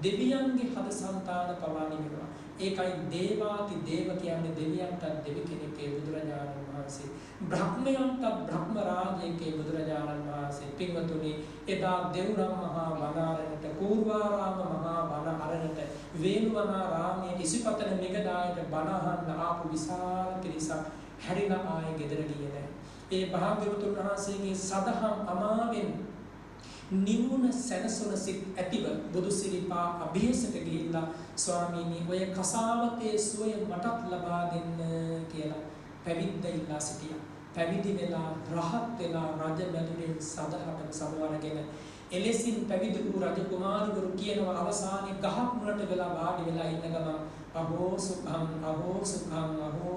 දෙවියන්ගේ හද సంతාන පවා නිවෙනවා. ඒකයි දේවාති දේව කියන්නේ දෙවියන්ට දෙවි කෙනෙක් ඒ බුදුරජාණන් වහන්සේ. බ්‍රහ්මයන්ට බ්‍රහ්ම රාජයේ බුදුරජාණන් වහන්සේ. පින්වතුනි එදා දෙව්රම් මහා වනාරණට කූර්වාරාම මහා වන අරණට වේළුවනාරාමයේ ඉසිපතන මෙගදායට බණ අහන්න ආපු විශාල පිරිසක් හැරිලා ආයේ ගෙදර ගියේ නැහැ. ඒ භාග්‍යවතුන් වහන්සේගේ සදහම් අමාවෙන් නිවුන සැනසුන සිත් ඇතිව බුදු සිරිපා අභියසට ගිහිල්ලා ස්වාමීනි ඔය කසාවතේ සුවය මටත් ලබා දෙන්න කියලා පැවිද්ද ඉල්ලා සිටියා. පැවිදි වෙලා රහත් වෙලා රජ මැදුරෙන් සදහටම සමවරගෙන එලෙසින් පැවිදි වූ රජ කුමාරවරු කියනවා අවසානයේ ගහක් මුලට වෙලා වාඩි වෙලා ඉන්න ගමන් අහෝ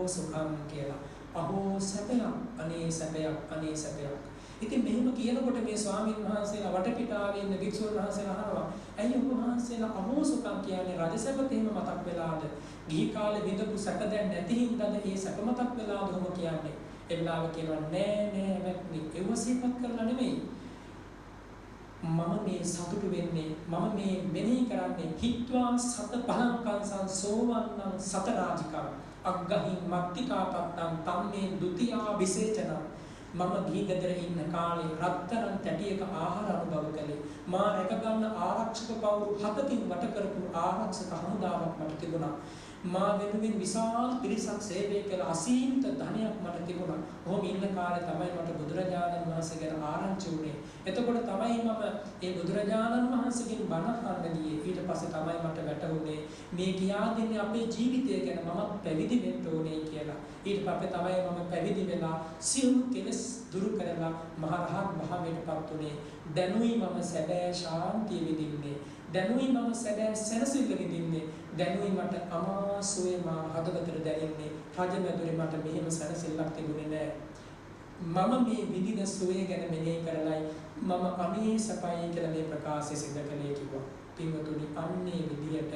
සුඛං කියලා. අහෝ සැපයක් අනේ සැපයක්. ඉතින් මෙහෙම කියනකොට මේ ස්වාමීන් වහන්සේලා වටපිටාවේ ඉන්න භික්ෂුන් වහන්සේලා අහනවා ඇයි ඔබ වහන්සේලා අමෝසුකම් කියන්නේ රජසැපත එහෙම මතක් වෙලාද? ගිහි කාලේ විඳපු සැප දැන් නැති හින්දාද ඒ සැප මතක් වෙලාද ඔහොම කියන්නේ? ඒ වෙලාව කියනවා නෑ වැක්නි ඒව සිහිපත් කරලා නෙමෙයි. මම මේ සතුටු වෙන්නේ මම මේ මෙනෙහි කරන්නේ හිත්වා සත පහංකංසං සෝවන්නං සතරාජිකං අග්ගහින් මත්තිකාපත්තං තම්මේ ဒ ුතියා විසේචනං. මම ගිහිගෙදර ඉන්න කාලේ රත්තරන් තැටියක ආහාර අනුභව කළේ. මා රැක ගන්න ආරක්ෂක පවුරු 7කින් වට කරපු ආරක්ෂක හමුදාවක් මට තිබුණා. මා වෙනුවෙන් විශාල පිරිසක් සේවය කළ අසීමිත ධනයක් මට තිබුණා. ඔහොම ඉන්න කාලේ තමයි මට බුදුරජාණන් වහන්සේ ගැන ආරංචි වුණේ. එතකොට තමයි මම ඒ බුදුරජාණන් වහන්සේගෙන් බණ අහන්න ගියේ. ඊට පස්සේ තමයි මට වැටහුනේ මේ කියා දෙන්නේ අපේ ජීවිතය ගැන මම පැවිදි වෙන්න ඕනේ කියලා. ඊට පස්සේ තමයි මම පැවිදි වෙලා සියලු කෙලෙස් දුරු කරලා මහරහත් භාවයටපත් උනේ. දැනුයි මම සැබෑ ශාන්තිය විඳින්නේ. දැනුයි මම සැබෑ සැනසෙල්ල විඳින්නේ. දැනුයි මට අමාසුවේ මා හදවතට දැනෙන්නේ. රජමැදුරේ මට මෙහෙම සැනසෙල්ලක් තිබුණේ නැහැ. මම මේ විඳින සුවේ ගැන මෙනෙහි කරලයි මම අනේ සපයි කියලා මේ ප්‍රකාශය සිදු කළේ කිව්වා. පින්වතුනි අන්නේ විදියට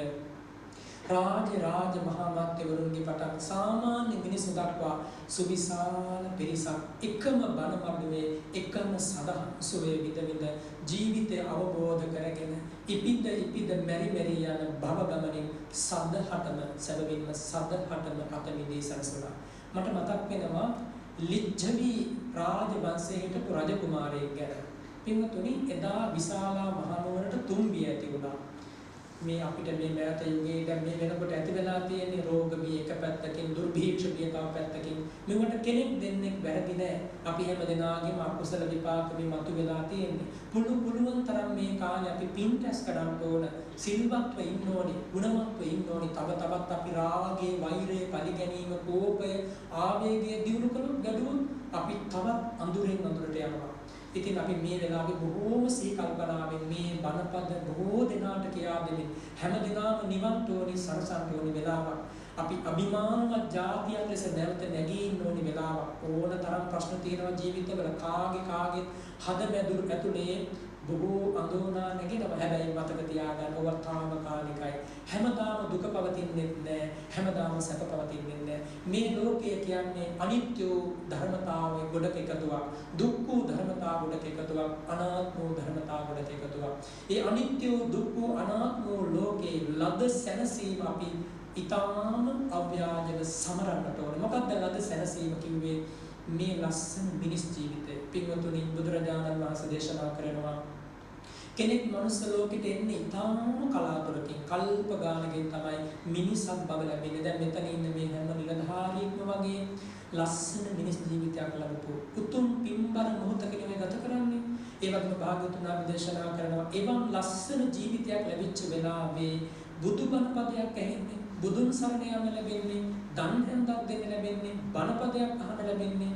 රාජ මහාමාත්‍යවරුන්ගේ පටන් සාමාන්‍ය මිනිසු දක්වා සුවිශාල පිරිසක් එකම බණ මඩුවේ එකම සදහන් සුවේ විඳ ජීවිතය අවබෝධ කරගෙන ඉපිද මෙරි යන භව ගමනින් සදහටම සැබවින්ම සදහටම අත මිදී සරසුණා. මට මතක් වෙනවා ලිච්ඡවි රාජ වංශයේ හිටපු රජ කුමාරයෙක් ගැන. පින්වතුනි එදා විශාලා මහනුවරට තුම්බිය ඇති වුණා. මේ අපිට මේ මෑත යුගයේ දැන් මේ වෙනකොට ඇති වෙලා තියෙන රෝග බිය එක පැත්තකින් දුර්භීක්ෂ බිය තව පැත්තකින් මෙවට කෙනෙක් දෙන්නෙක් වැරදි නෑ. අපි හැම දෙනාගේම අකුසල විපාක මේ මතු වෙලා තියෙන්නේ. පුළුවන් තරම් මේ කාලේ අපි පින් රැස් කරන්න ඕන, සිල්වත්ව ඉන්න ඕනේ, ගුණවත්ව ඉන්න ඕනේ. තවත් අපි රාගයේ, වෛරයේ, පරිගැනීම, කෝපය, ආවේගය දියුණු කළොත් ගැඩුවොත් අපි තවත් අඳුරෙන් අඳුරට යනවා. ඉතින් අපි මේ වෙලාවේ බොහෝම සිහි කල්පනාවෙන් මේ බණපද බොහෝ දෙනාට කියා දෙමින් හැම දිනම නිවන් තෝරි සරසන්න ඕනි වෙලාවක්. අපි අභිමානවත් ජාතියක් ලෙස නැවත නැගී ඉන්න ඕනි වෙලාවක්. ඕන තරම් ප්‍රශ්න තියෙනවා ජීවිතවල කාගේ හද මැදුරු ඇතුලේ බොහෝ අඳෝනා නැගෙනවා. හැබැයි මතක තියාගන්න ඕවා තාමකාලිකයි. හැමදාම දුක පවතින්නේ නැහැ. හැමදාම සැප පවතින්නේ නැහැ. මේ ලෝකය කියන්නේ අනිත්‍ය ධර්මතාවයේ ගොඩක එකතුවක්. දුක්ඛ ධර්මතාව ගොඩක එකතුවක්. අනාත්ම ධර්මතාව ගොඩක එකතුවක්. ඒ අනිත්‍ය දුක්ඛ අනාත්ම ලෝකේ ලද සැනසීම අපි ඊටාම අව්‍යාජව සමරන්නට ඕනේ. මොකක්ද ලද සැනසීම කිව්වේ? මේ ලස්සන මිනිස් ජීවිතය. පින්වතුනි බුදුරජාණන් වහන්සේ දේශනා කරනවා කෙනෙක් මනුස්ස ලෝකෙට එන්නේ ඉතාම කලාතුරකින් කල්ප ගානකින් තමයි මිනිසක් බව ලැබෙන්නේ. දැන් මෙතන ඉන්න මේ හැම නිලධාරියෙක්ම වගේ ලස්සන මිනිස් ජීවිතයක් ලැබපු උතුම් පින්බර මොහොතක නෙවෙයි ගත කරන්නේ. ඒ වගේම භාග්‍යවතුන් වහන්සේ දේශනා කරනවා එවන් ලස්සන ජීවිතයක් ලැබිච්ච වෙලාවේ බුදුබණ පදයක් ඇහෙන්නේ, බුදුන් සරණ යන්න ලැබෙන්නේ, දන් හැන්දක් දෙන්න ලැබෙන්නේ, බණ පදයක් අහන්න ලැබෙන්නේ.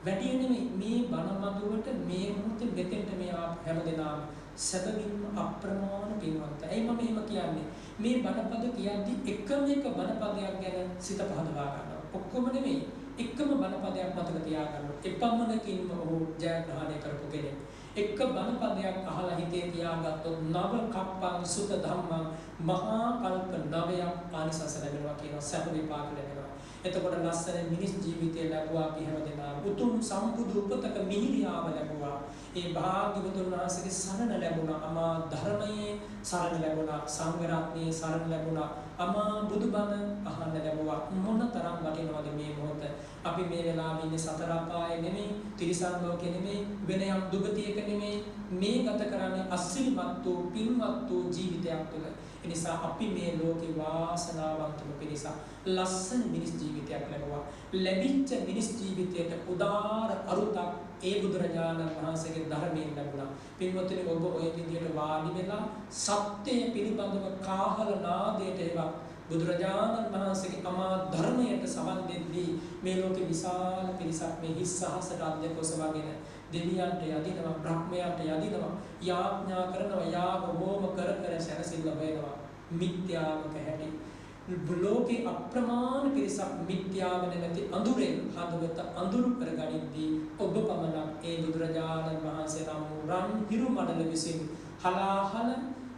වැඩි නෙමෙයි මේ බණ මදුවට මේ මොහොතේ මෙතෙන්ට මේ හැමදෙනාම සැබවින්ම අප්‍රමාණ පින්වන්ත. එයි මම එහෙම කියන්නේ. මේ බණපද කියද්දි එකම එක බණපදයක් ගැන සිත පහදවා ගන්නවා. ඔක්කොම නෙමෙයි. එකම බණපදයක් මතක තියාගන්න. එපමණකින්ම ඔහු ජයග්‍රහණය කරපු කෙනෙක්. එක බණපදයක් අහලා හිතේ තියාගත්තොත් නව කප්පං සුත ධම්මං මහා කල්ප නවයක් ආනිසංස ලැබෙනවා කියන සැප විපාක ලැබෙනවා. එතකොට ලස්සන මිනිස් ජීවිතය ලැබුවා අපි හැමදෙනාම. උතුම් සම්බුදු උපතක මිහිරියාව ලැබුවා. ඒ භාග්‍යවතුන් වහන්සේගේ සරණ ලැබුණා. අමා ධර්මයේ සරණ ලැබුණා. සංඝ රත්නයේ සරණ ලැබුණා. අමා බුදුබණ අහන්න ලැබුවා. මොනතරම් වටිනවද මේ මොහොත. අපි මේ වෙලාවේ ඉන්නේ සතර අපායේ නෙමෙයි, තිරිසන් ලෝකේ නෙමෙයි, වෙන යම් දුගතියක නෙමෙයි. මේ ගත කරන්නේ අසිරිමත් වූ පින්වත් වූ ජීවිතයක් තුළ. එනිසා අපි මේ ලෝකේ වාසනාවන්තම පිරිස ලස්සන මිනිස් ජීවිතයක් ලැබුවා. ලැබිච්ච මිනිස් ජීවිතයට උදාර අරුතක් ඒ බුදුරජාණන් වහන්සේගේ ධර්මයෙන් ලැබුණා. පින්වත්නි ඔබ ඔය විදියට වාඩි වෙලා සත්‍යය පිළිබඳව කාහල නාදයට එවා බුදුරජාණන් වහන්සේගේ අමා ධර්මයට සවන් දෙද්දී මේ ලෝකේ විශාල පිරිසක් මේ හිස් සහසට අධ්‍යක ඔසවගෙන දෙවියන්ට යදිනවා, බ්‍රහ්මයන්ට යදිනවා, යාඥා කරනවා, යාග හෝම කර සැනසෙල්ල හොයනවා. මිත්‍යාවක හැටි ලෝකේ අප්‍රමාණ පිරිසක් මිත්‍යාව නැති අඳුරෙන් හදවත අඳුරු කරගනිද්දී ඔබ පමණක් ඒ බුදුරජාණන් වහන්සේ නම් රන් හිරු මඩල විසින් හලාහල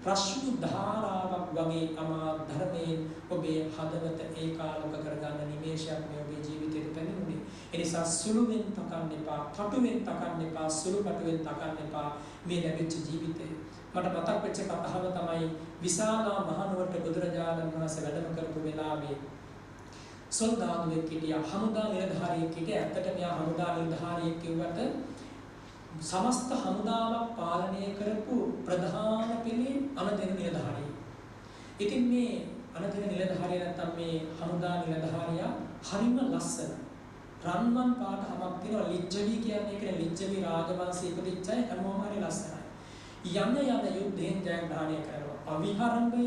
රශ්මි ධාරාවක් වගේ අමා ධර්මයෙන් ඔබේ හදවත ඒකාලෝක කරගන්න නිමේෂයක් මේ ඔබේ ජීවිතයට පැමිණුනේ. එනිසා සුළුවෙන් තකන්න එපා, කටුවෙන් තකන්න එපා, සුළු කටුවෙන් තකන්න එපා මේ ලැබිච්ච ජීවිතය. මට මතක් වෙච්ච කතාව තමයි විශාලා මහනුවරට බුදුරජාණන් වහන්සේ වැඩම කරපු වෙලාවේ සොල්දාදුවෙක් හිටියා, හමුදා නිලධාරියෙක් හිටියා. ඇත්තට මෙයා හමුදා නිලධාරියෙක් කිව්වට සමස්ත හමුදාවක් පාලනය කරපු ප්‍රධාන පිළි අනදෙන නිලධාරියෙක්. ඉතින් මේ අනදෙන නිලධාරියා නැත්තම් මේ හමුදා නිලධාරියා හරිම ලස්සන. රන්මන් පාට හමක් තියෙනවා. ලිච්ඡවි කියන්නේ ඒකනේ ලිච්ඡවි රාජවංශයේ ඉපදිච්ච අය හැමෝම හරි ලස්සනයි. යන යුද්ධයෙන් ජයග්‍රහණය කරනවා. අවිහරම්භය,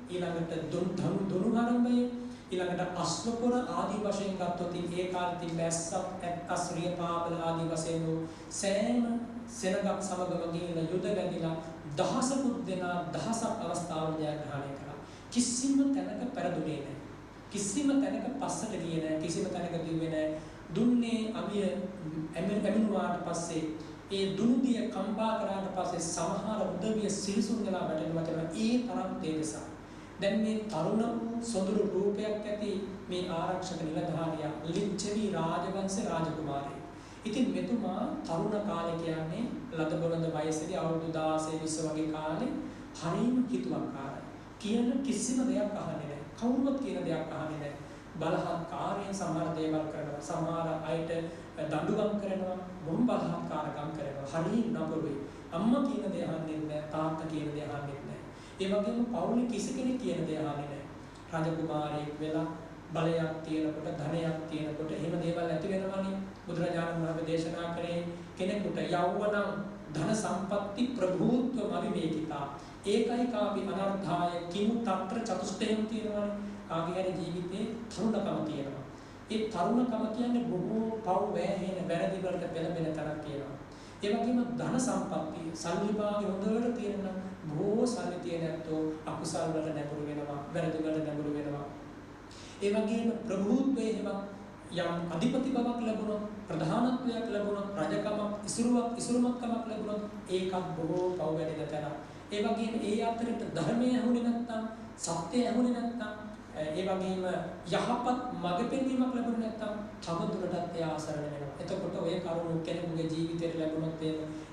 ඊළඟට දුනුහරම්භය, ඊළඟට අශ්වපුර ආදී වශයෙන් ගත්තොත් ඒ කාලේ තිබ්බ ඇස්සත් ඇත්ස්රිය පාවල ආදී වශයෙන් සෑම සෙනගක් සමගම ගිහින් යුද වැදිලා දහසකුත් දෙනා දහසක් අවස්ථාවල ජයග්‍රහණය කළා. කිසිම තැනක පෙරදුනේ නැහැ. කිසිම තැනක පස්සට ගියේ නැහැ. කිසිම තැනක දිව්වේ නැහැ. දුන්නේ අවිය ඇමිනුවාට පස්සේ ඒ දුනුදිය කම්පා කරාට පස්සේ සමහර උදවිය සිල්සුන් වෙලා වැටෙනවා. ඒ තරම් තේජසක්. දැන් මේ තරුණ වූ සොඳුරු රූපයක් ඇති මේ ආරක්ෂක නිලධාරියා ලිච්ඡවි රාජවංශ රාජකුමාරයෙක්. ඉතින් මෙතුමා තරුණ කාලේ කියන්නේ ලද බොළඳ වයසේදී අවුරුදු 16 20 වගේ කාලේ හරිම හිතුවක්කාරයි. කියන කිසිම දෙයක් අහන්නේ නැහැ. කවුරුවත් කියන දෙයක් අහන්නේ නැහැ. බලහත්කාරයෙන් සමහර දේවල් කරනවා. සමහර අයට දඬුවම් කරනවා. බොහොම බලහත්කාරකම් කරනවා. හරිම නපුරුයි. අම්මා කියන දේ අහන්නේ නැහැ. තාත්තා කියන දේ අහන්නේ නැහැ. ඒ වගේම පවුලේ කිසි කෙනෙක් කියන දේ අහන්නේ නැහැ. රජකුමාරයෙක් වෙලා බලයක් තියෙනකොට ධනයක් තියෙනකොට එහෙම දේවල් ඇති වෙනවනේ. බුදුරජාණන් වහන්සේ දේශනා කරේ කෙනෙකුට යෞවනං ධන සම්පatti ප්‍රභූත්ව අවිවේකිතා ඒකයි කාපි අනර්ථාය කිමු తත්‍ර චතුස්තයන් තියෙනවනේ. කාගේ හරි ජීවිතේ තරුණකම තියෙනවා. ඒ තරුණකම කියන්නේ බොහෝ පව් වැහෙන වැරදි වලට පෙළඹෙන තරක් තියෙනවා. ඒ වගේම ධන සම්පatti සල්ලි භාගය හොඳට තියෙන බොහෝ සල්ලි තියෙන ඇත්තෝ අකුසල් වලට නැඹුරු වෙනවා, වැරදි වලට නැඹුරු වෙනවා. ඒ වගේම ප්‍රභූත්වයේ යම් අධිපති බවක් ලැබුණොත්, ප්‍රධානත්වයක් ලැබුණොත්, රජකමක්, ඉසුරුමත්කමක් ලැබුණොත් ඒකත් බොහෝ පව් වැඩෙන තැන. ඒ වගේම ඒ අතරට ධර්මය ඇහුනේ නැත්නම්, සත්‍යය ඇහුනේ නැත්නම්, ඒ වගේම යහපත් මඟ පෙන්වීමක් ලැබුණේ නැත්නම් තවදුරටත් එයා අසරණ වෙනවා. එතකොට ඔය කරුණු කෙනෙකුගේ ජීවිතේට ලැබුණොත්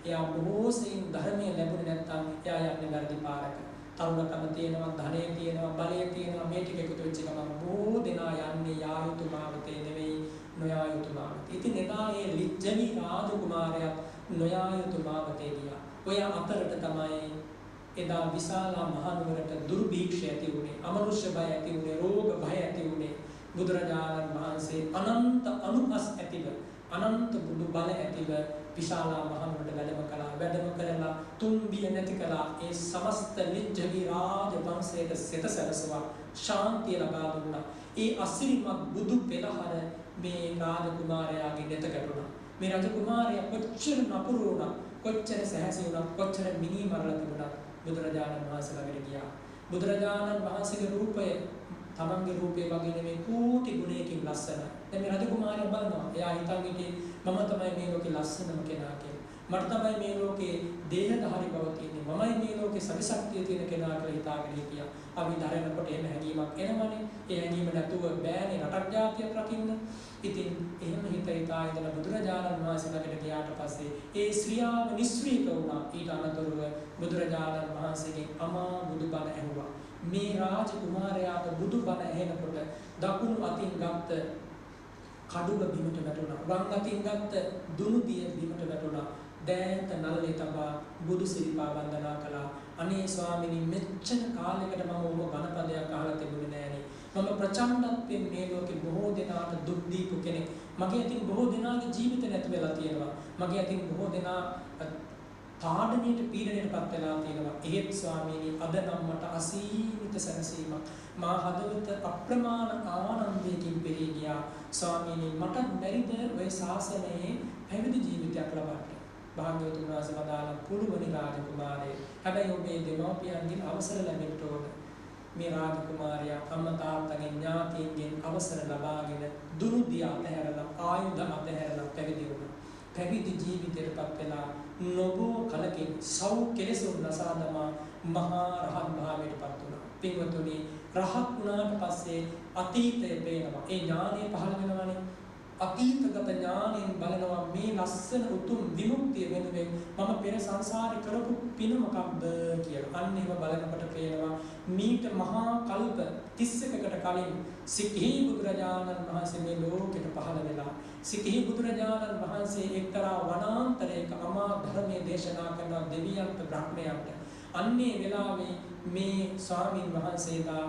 එයා බොහෝ සෙයින් ධර්මය ලැබුණේ නැත්නම් එයා යන්නේ වැරදි පාරක. තරුණකම තියෙනවා, ධනය තියෙනවා, බලය තියෙනවා, මේ ටික එකතු වෙච්ච ගමන් බොහෝ දෙනා යන්නේ යා යුතු මාවතේ නෙවෙයි නොයා යුතු මාවතේ. ඉතින් එදා මේ ලිච්ඡවි රාජකුමාරයා නොයා යුතු මාවතේ ගියා. ඔය අතරට තමයි එදා විශාලා මහනුවරට දුර්භීක්ෂය ඇති වුණේ, අමනුෂ්‍ය බය ඇති වුණේ, රෝග භය ඇති වුණේ. බුදුරජාණන් වහන්සේ අනන්ත අනුපස් ඇතිව, අනන්ත බුදු බල ඇතිව විශාලා මහනුවරට වැඩම කළා. වැඩම කරලා තුන් බිය නැති කළා. ඒ සමස්ත ලිච්ඡවි රාජ වංශයට සිත සැලසුවා, ශාන්තිය ලබා දුන්නා. ඒ අසිරිමත් බුදු පෙළහර මේ රාජකුමාරයාගේ නෙත ගැටුණා. මේ රාජකුමාරයා කොච්චර නපුරු වුණා, කොච්චර සැහැසි වුණා, කොච්චර මිනී මරලා තිබුණා බුදුරජාණන් වහන්සේ ළඟට ගියා. බුදුරජාණන් වහන්සේගේ රූපය තමන්ගේ රූපේ වගේ නෙමෙයි කෝටි ගුණයකින් ලස්සනයි. දැන් මේ රජකුමාරයා බලනවා. එයා හිතන් හිටියේ මම තමයි මේ ලෝකේ ලස්සනම කෙනා කියලා. මට තමයි මේ ලෝකේ දේහධාරී බව තියෙන්නේ. මමයි මේ ලෝකේ සවිශක්තිය තියෙන කෙනා කියලා හිතාගෙන හිටියා. අපි දරනකොට එහෙම හැඟීමක් එනවනේ. ඒ හැඟීම නැතුව බෑනේ රටක් ජාතියක් රකින්න. ඉතින් එහෙම හිතා ඉඳලා බුදුරජාණන් වහන්සේ ළඟට ගියාට පස්සේ ඒ ශ්‍රියාව නිස්වීක වුණා. ඊට අනතුරුව බුදුරජාණන් වහන්සේගෙන් අමා බුදුබණ ඇහුවා. මේ රාජකුමාරයාට බුදුබණ ඇහෙනකොට දකුණු අතින් ගත්ත කඩුව බිමට වැටුණා. වම් අතින් ගත්ත දුනු දිය බිමට වැටුණා. දෑත නළලේ තබා බුදු සිරිපා වන්දනා කළා. අනේ ස්වාමීනි මෙච්චර කාලයකට මම ඔබ බණපදයක් අහලා තිබුණේ නෑනේ. මම ප්‍රචණ්ඩත්වයෙන් මේ ලෝකේ බොහෝ දෙනාට දුක් දීපු කෙනෙක්. මගේ අතින් බොහෝ දෙනාගේ ජීවිත නැති වෙලා තියෙනවා. මගේ අතින් බොහෝ දෙනා තාඩනයට පීඩනයටපත් වෙලා තියෙනවා. ඒත් ස්වාමීනි අද නම් මට අසීමිත සැනසීමක්, මා හදවත අප්‍රමාණ ආනන්දයෙන් පිරී ගියා. ස්වාමීනි මට බැරිද ඔය ශාසනයේ පැවිදි ජීවිතයක් ලබන්න? භාග්‍යවතුන් වහන්සේ වදාළා පුළුවනි රාජකුමාරේ. හැබැයි ඔබේ දෙමව්පියන්ගෙන් අවසර ලැබෙන්න ඕන. මේ රාජකුමාරයා අම්මා තාත්තගෙන් ඥාතීන්ගෙන් අවසර ලබාගෙන දුරු දිය අතහැරලා ආයුධ අතහැරලා පැවිදි වුණා. පැවිදි ජීවිතයටපත් වෙලා නොබෝ කලකින් සව් කෙලෙසුන් නසා දමා මහා රහත් භාවයටපත් වුණා. පින්වතුනි රහත් වුණාට පස්සේ අතීතය පේනවා. ඒ ඥානය පහළ වෙනවානේ. අතීතගත ඥාණයෙන් බලනවා මේ ලස්සන උතුම් විමුක්තිය වෙනුවෙන් මම පෙර සංසාරේ කරපු පින මොකක්ද කියලා. අන්න ඒව බලනකොට පේනවා මීට මහා කල්ප 31කට කලින් සික්හි බුදුරජාණන් වහන්සේ මේ ලෝකෙට පහළ වෙලා සික්හි බුදුරජාණන් වහන්සේ එක්තරා වනාන්තරයක අමා ධර්මයේ දේශනා කරන දෙවියන්ට බ්‍රහ්මයන්ට අන්නේ වෙලාවේ මේ ස්වාමීන් වහන්සේලා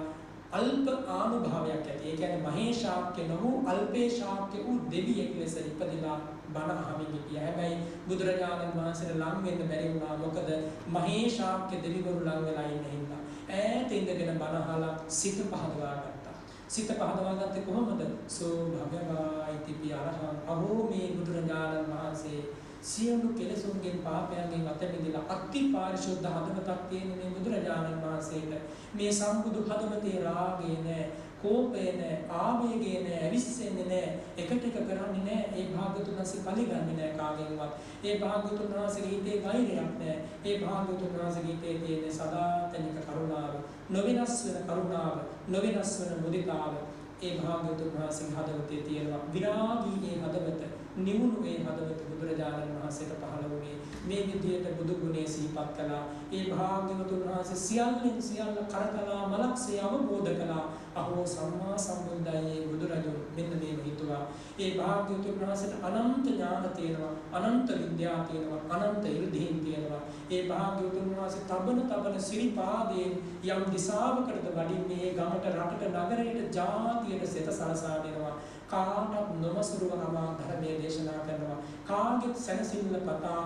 අල්ප ආනුභාවයක් ඇති. ඒ කියන්නේ මහේශාක්‍ය නොවූ අල්පේශාක්‍ය වූ දෙවියෙක් ලෙස ඉපදිලා බණ අහමින් හිටියා. හැබැයි බුදුරජාණන් වහන්සේට ලං වෙන්න බැරි වුණා. මොකද මහේශාක්‍ය දෙවිවරු ලං වෙලා ඉන්න හින්දා. ඈත ඉඳගෙන බණ අහලා සිත පහදවා ගත්තා. සිත පහදවා ගත්තේ කොහොමද? සෝ භගවා ඉතිපි අරහං. අහෝ මේ බුදුරජාණන් වහන්සේ සියලු කෙලෙසුන්ගෙන් පාපයන්ගෙන් අත මිදලා අති පාරිශුද්ධ හදවතක් තියෙන මේ බුදුරජාණන් වහන්සේට මේ සම්බුදු හදවතේ රාගය නැහැ, කෝපය නැහැ, ආවේගය නැහැ, අවිස්සෙන්නේ නැහැ, එකට එක කරන්නේ නැහැ. ඒ භාග්‍යවතුන් වහන්සේ පරිගන්නේ නැහැ කාගෙන්වත්. ඒ භාග්‍යවතුන් වහන්සේගේ හිතේ වෛරයක් නැහැ. ඒ භාග්‍යවතුන් වහන්සේගේ හිතේ තියෙන සදාතනික කරුණාව, නොවෙනස් වෙන කරුණාව, නොවෙනස් වෙන මුදිතාව. ඒ භාග්‍යවතුන් වහන්සේගේ හදවතේ තියෙනවා විරාගී ඒ හදවත, නිවුණු ඒ හදවත බුදුරජාණන් වහන්සේට පහළ වුණේ මේ විදියට බුදු ගුණේ සිහිපත් කළා. ඒ භාග්‍යවතුන් වහන්සේ සියල්ලෙන් සියල්ල කරකලා මලක්සේ අවබෝධ කළා. අහෝ සම්මා සම්බුද්දයි බුදුරජුන් මෙන්න මේව හිතුවා. ඒ භාග්‍යවතුන් වහන්සේට අනන්ත ඥාන තියෙනවා, අනන්ත විද්‍යාව තියෙනවා, අනන්ත ඉර්ධීන් තියෙනවා. ඒ භාග්‍යවතුන් වහන්සේ තබන සිරිපාදයෙන් යම් දිශාවකටද වඩින්නේ ගමට, රටට, නගරයට, ජාතියට සෙත සලසා දෙනවා. කාටත් නොමසුරුව අමා ධර්මයේ දේශනා කරනවා. කාගෙත් සැනසෙල්ල පතා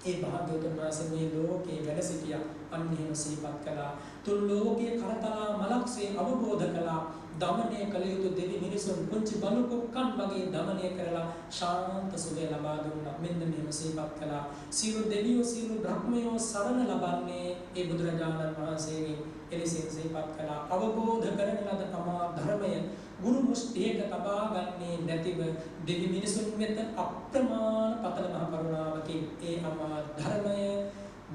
ඒ භාග්‍යවතුන් වහන්සේ මේ ලෝකේ වැඩ සිටියා. අන්න එහෙම සිහිපත් කළා. තුන් ලෝකයේ කරතලා මලක්සේ අවබෝධ කළා. දමනය කළ යුතු දෙවි මිනිසුන් පුංචි බලු කුක්කන් වගේ දමනය කරලා ශාන්ත සුවය ලබා දුන්නා. මෙන්න මෙහෙම සිහිපත් කළා. සියලු දෙවියෝ සියලු බ්‍රහ්මයෝ සරණ ලබන්නේ ඒ බුදුරජාණන් වහන්සේගෙන්. එලෙසින් සිහිපත් කළා. අවබෝධ කරන ලද තමා ධර්මය ගුරු මුස්තියක තබා ගන්නේ නැතිව දෙවි මිනිසුන් වෙත අප්‍රමාණ පතන මහ කරුණාවකින් ඒ අමා ධර්මය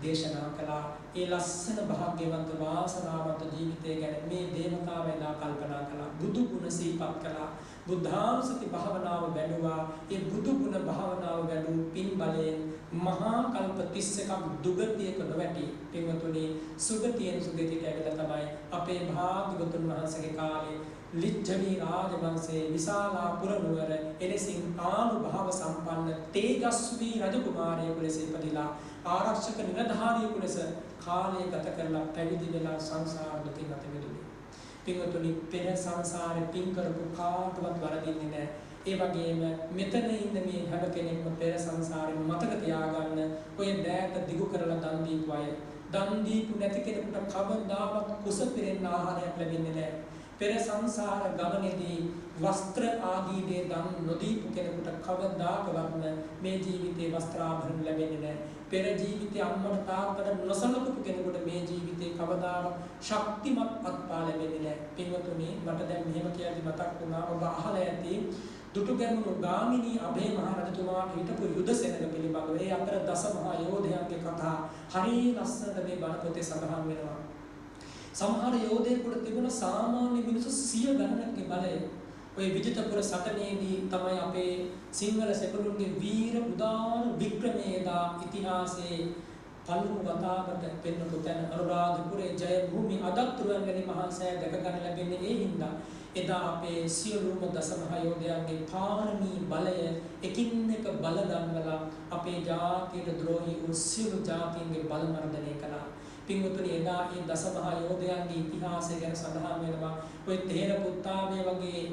දේශනා කළා. ඒ ලස්සන භාග්‍යවන්ත වාසනාවන්ත ජීවිතය ගැන මේ දේවතාවයලා කල්පනා කළා. බුදු ගුණ සිහිපත් කළා. බුද්ධානුස්සති භාවනාව වැඩුවා. ඒ බුදු ගුණ භාවනාව වැඩු පින් බලයෙන් මහා කල්ප 31ක් දුගතියක නොවැටි පින්වතුනි සුගතියෙන් සුගතියට ඇවිල්ලා තමයි අපේ භාග්‍යවතුන් වහන්සේගේ කාලේ ලිච්ඡවි රාජවංශයේ විශාලාපුර නුවර එලෙසින් ආනුභාව සම්පන්න තේජස්වී රජකුමාරයෙකු ලෙස ඉපදිලා ආරක්ෂක නිලධාරියෙකු ලෙස කාලය ගත කරලා පැවිදි වෙලා සංසාර දුකින් අත මිදුනේ. පින්වතුනි පෙර සංසාරේ පින් කරපු කාටවත් වරදින්නේ නැහැ. ඒ වගේම මෙතන ඉන්න මේ හැම කෙනෙක්ම පෙර සංසාරේ මතක තියාගන්න ඔය දෑත දිගු කරලා දන් දීපු අය. දන් දීපු නැති කෙනෙකුට කවදාවත් කුස පිරෙන්න ආහාරයක් ලැබෙන්නේ නැහැ. පෙර සංසාර ගමනේදී වස්ත්‍ර ආදී දේ දන් නොදීපු කෙනෙකුට කවදාකවත්ම මේ ජීවිතේ වස්ත්‍ර ආභරණ ලැබෙන්නේ නැහැ. පෙර ජීවිතේ අම්මට තාත්තට නොසලකපු කෙනෙකුට මේ ජීවිතේ කවදාවත් ශක්තිමත් අත්පා ලැබෙන්නේ නැහැ. පින්වතුනි මට දැන් මෙහෙම කියද්දි මතක් වුණා ඔබ අහලා ඇති දුටුගැමුණු ගාමිණී අභය මහ රජතුමාට හිටපු යුද සෙනඟ පිළිබඳව ඒ අතර දස මහා යෝධයන්ගේ කතා හරිය ලස්සනට මේ බණ පොතේ සඳහන් වෙනවා. සමහර යෝධයෙකුට තිබුණ සාමාන්‍ය මිනිස්සු 100 ගණනකගේ බලය. ඔය විජිතපුර සටනේදී තමයි අපේ සිංහල සෙබළුන්ගේ වීර උදාන වික්‍රමයේදා ඉතිහාසයේ පළමු වතාවට පෙන්වපු තැන අනුරාධපුරේ ජය භූමි අදත්රුවන් වැනි මහා සෑය දැක ගන්න ලැබෙන්නේ ඒ හින්දා. එදා අපේ සියලුම දසමහ යෝධයන්ගේ පාරමී බලය එකින් එක බල ගන්නලා අපේ ජාතියට ද්‍රෝහී වූ සියලු ජාතීන්ගේ බල මර්ධනය කළා. පින්වතුනි එදා මේ දසමහා යෝධයන්ගේ ඉතිහාසය ගැන සඳහන් වෙනවා. ඔය තේර පුත්තාමේ වගේ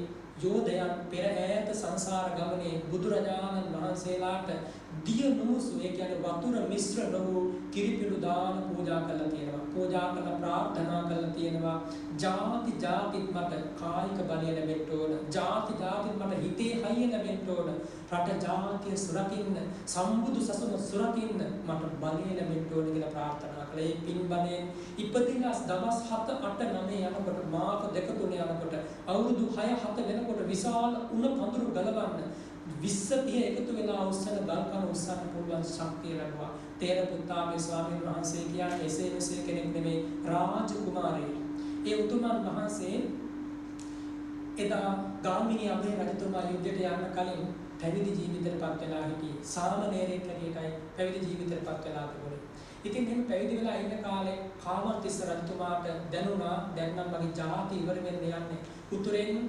යෝධයන් පෙර ඈත සංසාර ගමනේ බුදුරජාණන් වහන්සේලාට දිය නුසු ඒ කියන්නේ වතුර මිශ්‍ර නොවු කිරිපිඩු දාන පූජා කළා තියෙනවා. පූජා කළ ප්‍රාර්ථනා කළා තියෙනවා. ජාති ජාතිත් මට කායික බලය ලැබෙන්න ඕන. ජාති ජාතිත් මට හිතේ හයිය ලැබෙන්න ඕන. රට ජාතිය සුරකින්න, සම්බුදු සසුන සුරකින්න මට බලය ලැබෙන්න ඕන කියලා ප්‍රාර්ථනා කළා. ඒ පින් බලයෙන් ඉපදිලා දවස් 7 8 9 යනකොට මාස 2 3 යනකොට අවුරුදු 6 7 වෙනකොට විශාල උණ පඳුරු ගලවන්න 20 එකතු වෙලා උස්සන ගල්කන උස්සන්න පුළුවන් ශක්තිය ලැබුවා. තේර පුත්තාමේ ස්වාමීන් වහන්සේ කියන්නේ එසේ මෙසේ කෙනෙක් නෙමෙයි රාජකුමාරයෙක්. ඒ උතුමන් වහන්සේ එදා ගාමිණී අභය රජතුමා යුද්ධයට යන්න කලින් පැවිදි ජීවිතයටපත් වෙලා හිටියේ. සාමණේරයෙක් හැටියටයි පැවිදි ජීවිතයටපත් වෙලා තිබුණේ. ඉතින් එහෙම පැවිදි වෙලා ඉන්න කාලේ කාමන්තිස්ස රජතුමාට දැනුණා දැන් නම් මගේ ජාති ඉවර වෙන්න යන්නේ. උතුරෙන්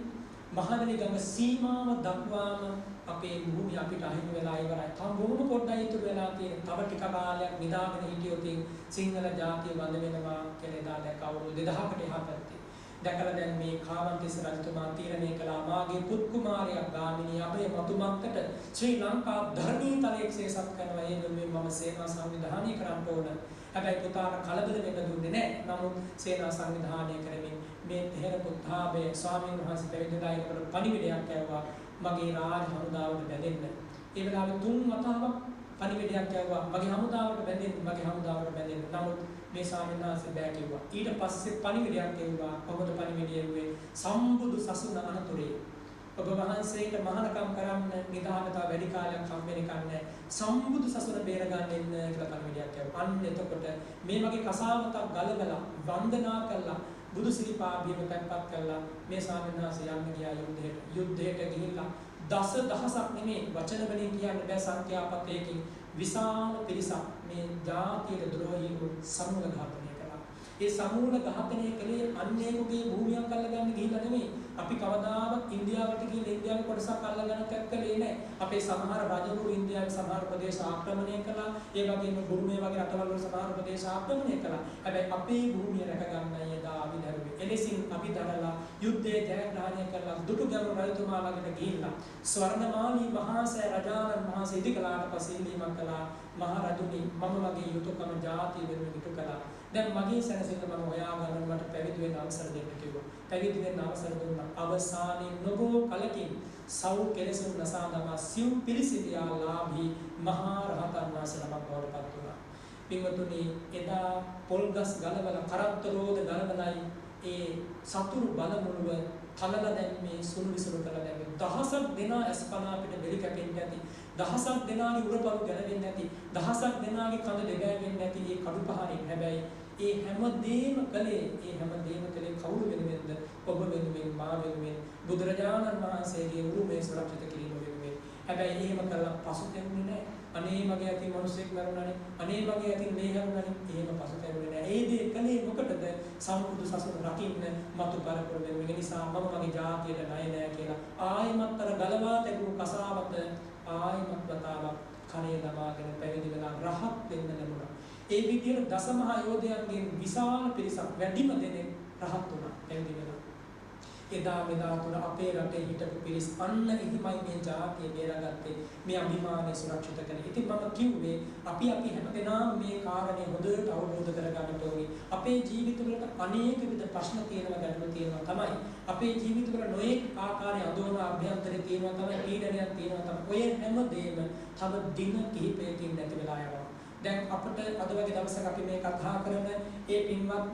මහවැලිගම සීමාව දක්වාම අපේ භූමිය අපිට අහිමි වෙලා ඉවරයි. තව බොහොම පොඩ්ඩයි ඉතුරු වෙලා තියෙන්නේ. තව ටික කාලයක් නිදාගෙන හිටියොත් සිංහල ජාතිය වඳ වෙනවා කියලා එදා දැක අවුරුදු 2000කට එහා පැත්තේ. දැකලා දැන් මේ කාමන්තිස්ස රජතුමා තීරණය කළා මාගේ පුත් කුමාරයා ගාමිණී අභය මතුමක්කට ශ්‍රී ලංකා ධර්මීතලයේ සේසත් කරනවා. ඒ වෙනුවෙන් මම සේනා සංවිධානය කරන්න ඕන. හැබැයි පුතාට කලබල වෙන්න දුන්නේ නැහැ. නමුත් සේනා සංවිධානය කරමින් මේ තෙහෙර පුත්තාබේ ස්වාමීන් වහන්සේ පැවිදිලා ඉන්නකොට පණිවිඩයක් ඇව්වා මගේ රාජ හමුදාවට බැඳෙන්න. ඒ වෙලාවේ 3 වතාවක් පණිවිඩයක් යවුවා. මගේ හමුදාවට බැඳෙන්න. නමුත් මේ ස්වාමීන් වහන්සේ බෑ කිව්වා. ඊට පස්සේ පණිවිඩයක් එවුවා. කොහොමද පණිවිඩය එව්වේ? සම්බුදු සසුන අනතුරේ ඔබ වහන්සේට මහානකම් කරන්න නිදාගත වැඩි කාලයක් හම්බෙන්නේ නැහැ. සම්බුදු සසුන බේර ගන්න එන්න කියලා පණිවිඩයක් යවුවා. අන්න එතකොට මේ වගේ කසාවතක් ගලවලා වන්දනා කළා බුදු සිරිපා බිම තැන්පත් කළා මේ ස්වාමීන් වහන්සේ යන්න ගියා යුද්ධයට ගිහිල්ලා දසදහසක් නෙමෙයි වචන වලින් කියන්න බෑ සංඛ්‍යාපතයකින් විශාල පිරිසක් මේ ජාතියේ ද්‍රෝහීව සමූල ඝාතනය කළා. ඒ සමූල ඝාතනය කළේ අන්‍යයෙකුගේ භූමියක් අල්ලගන්න ගිහිල්ලා නෙමෙයි. අපි කවදාවත් ඉන්දියාවට ගිහින් ඉන්දියාවේ කොටසක් අල්ලගන්න කැක්කලේ නැහැ. අපේ සමහර රජවරු ඉන්දියාවේ සමහර ප්‍රදේශ ආක්‍රමණය කළා. ඒ වගේම බුරුමේ වගේ රටවල් වල සමහර ප්‍රදේශ ආක්‍රමණය කළා. හැබැයි අපේ භූමිය රැකගන්නයි එදා අපි දරුවේ. එලෙසින් අපි දරලා යුද්ධයේ ජයග්‍රහණය කළා. දුටුගැමුණු රජතුමා ළඟට ගිහිල්ලා ස්වර්ණමාලී මහාසය රජාණන් වහන්සේ ඉදිකලාට පස්සේ ඉල්ලීමක් කළා. මහ රජුනි මම මගේ යුතුයකම ජාතිය වෙනුවෙන් ඉටු කළා. දැන් මගේ සැනසෙල්ල මම හොයාගන්න මට පැවිදි වෙන්න අවසර දෙන්න කිව්වා. පැවිදි වෙන්න අවසර දුන්නා. අවසානයේ නොබෝ කලකින් සව් කෙලෙසුන් නසා දමා සිව් පිරිසිදියාලාභී මහා රහතන් වහන්සේ නමක් බවට පත් වුණා. පින්වතුනි එදා පොල්ගස් ගලවලා කරත්තලෝද ගලවලයි ඒ සතුරු බලමුළුව තලලා දැම්මේ සුළු විසුළු කරලා දැම්මේ දහසක් දෙනා අස්පනා පිට බෙලි කැපෙන්නේ නැති දහසක් දෙනාගේ උරපළු ගැලවෙන්නේ නැති දහසක් දෙනාගේ කඳ දෙගෑවෙන්නේ නැති ඒ කඩු පහරින් හැබැයි ඒ හැමදේම කලේ කවුරු වෙනුවෙන්ද ඔබ වෙනුවෙන් මා වෙනුවෙන් බුදුරජාණන් වහන්සේගේ උරුමය සුරක්ෂිත කිරීම වෙනුවෙන් හැබැයි එහෙම කරලා පසුතැවෙන්නේ නැහැ අනේ මගේ අතින් මිනිස්සෙක් මරුණානේ අනේ මගේ අතින් මේ හැරුණානේ එහෙම පසුතැවෙන්නේ නැහැ ඒ දේ කලේ මොකටද සම්බුදු සසුන රකින්න මතු පරපුර වෙනුවෙන් නිසා මම මගේ ජාතියට ණය නැහැ කියලා ආයිමත් අර ගලවා තිබුණු කසාවත ආයිමත් වතාවක් කණේ දමාගෙන පැවිදි වෙලා රහත් වෙන්න ලැබුණා ඒ විදිහට දසමහා යෝධයන්ගෙන් විශාල පිරිසක් වැඩිම දෙනෙක් රහත් වුණා පැවිදි වෙලා එදා මෙදා තුන අපේ රටේ හිටපු පිරිස් අන්න එහිමයි මේ ජාතිය බේරාගත්තේ මේ අභිමානය සුරක්ෂිත කරගෙන. ඉතින් මම කිව්වේ අපි හැමදෙනාම මේ කාරණේ හොඳට අවබෝධ කරගන්න ඕනේ. අපේ ජීවිතවලට අනේක විද ප්‍රශ්න තියෙනවා ගැටලු තියෙනවා තමයි. අපේ ජීවිතවල නොඑක ආකාරයේ අදෝන අභ්‍යන්තරේ තියෙනවා තමයි පීඩනයක් තියෙනවා තමයි. ඔය හැමදේම තව දින කිහිපයකින් නැති වෙලා යනවා. දැන් අපිට අද වගේ දවසක අපි මේ කතා කරන ඒ පින්වත්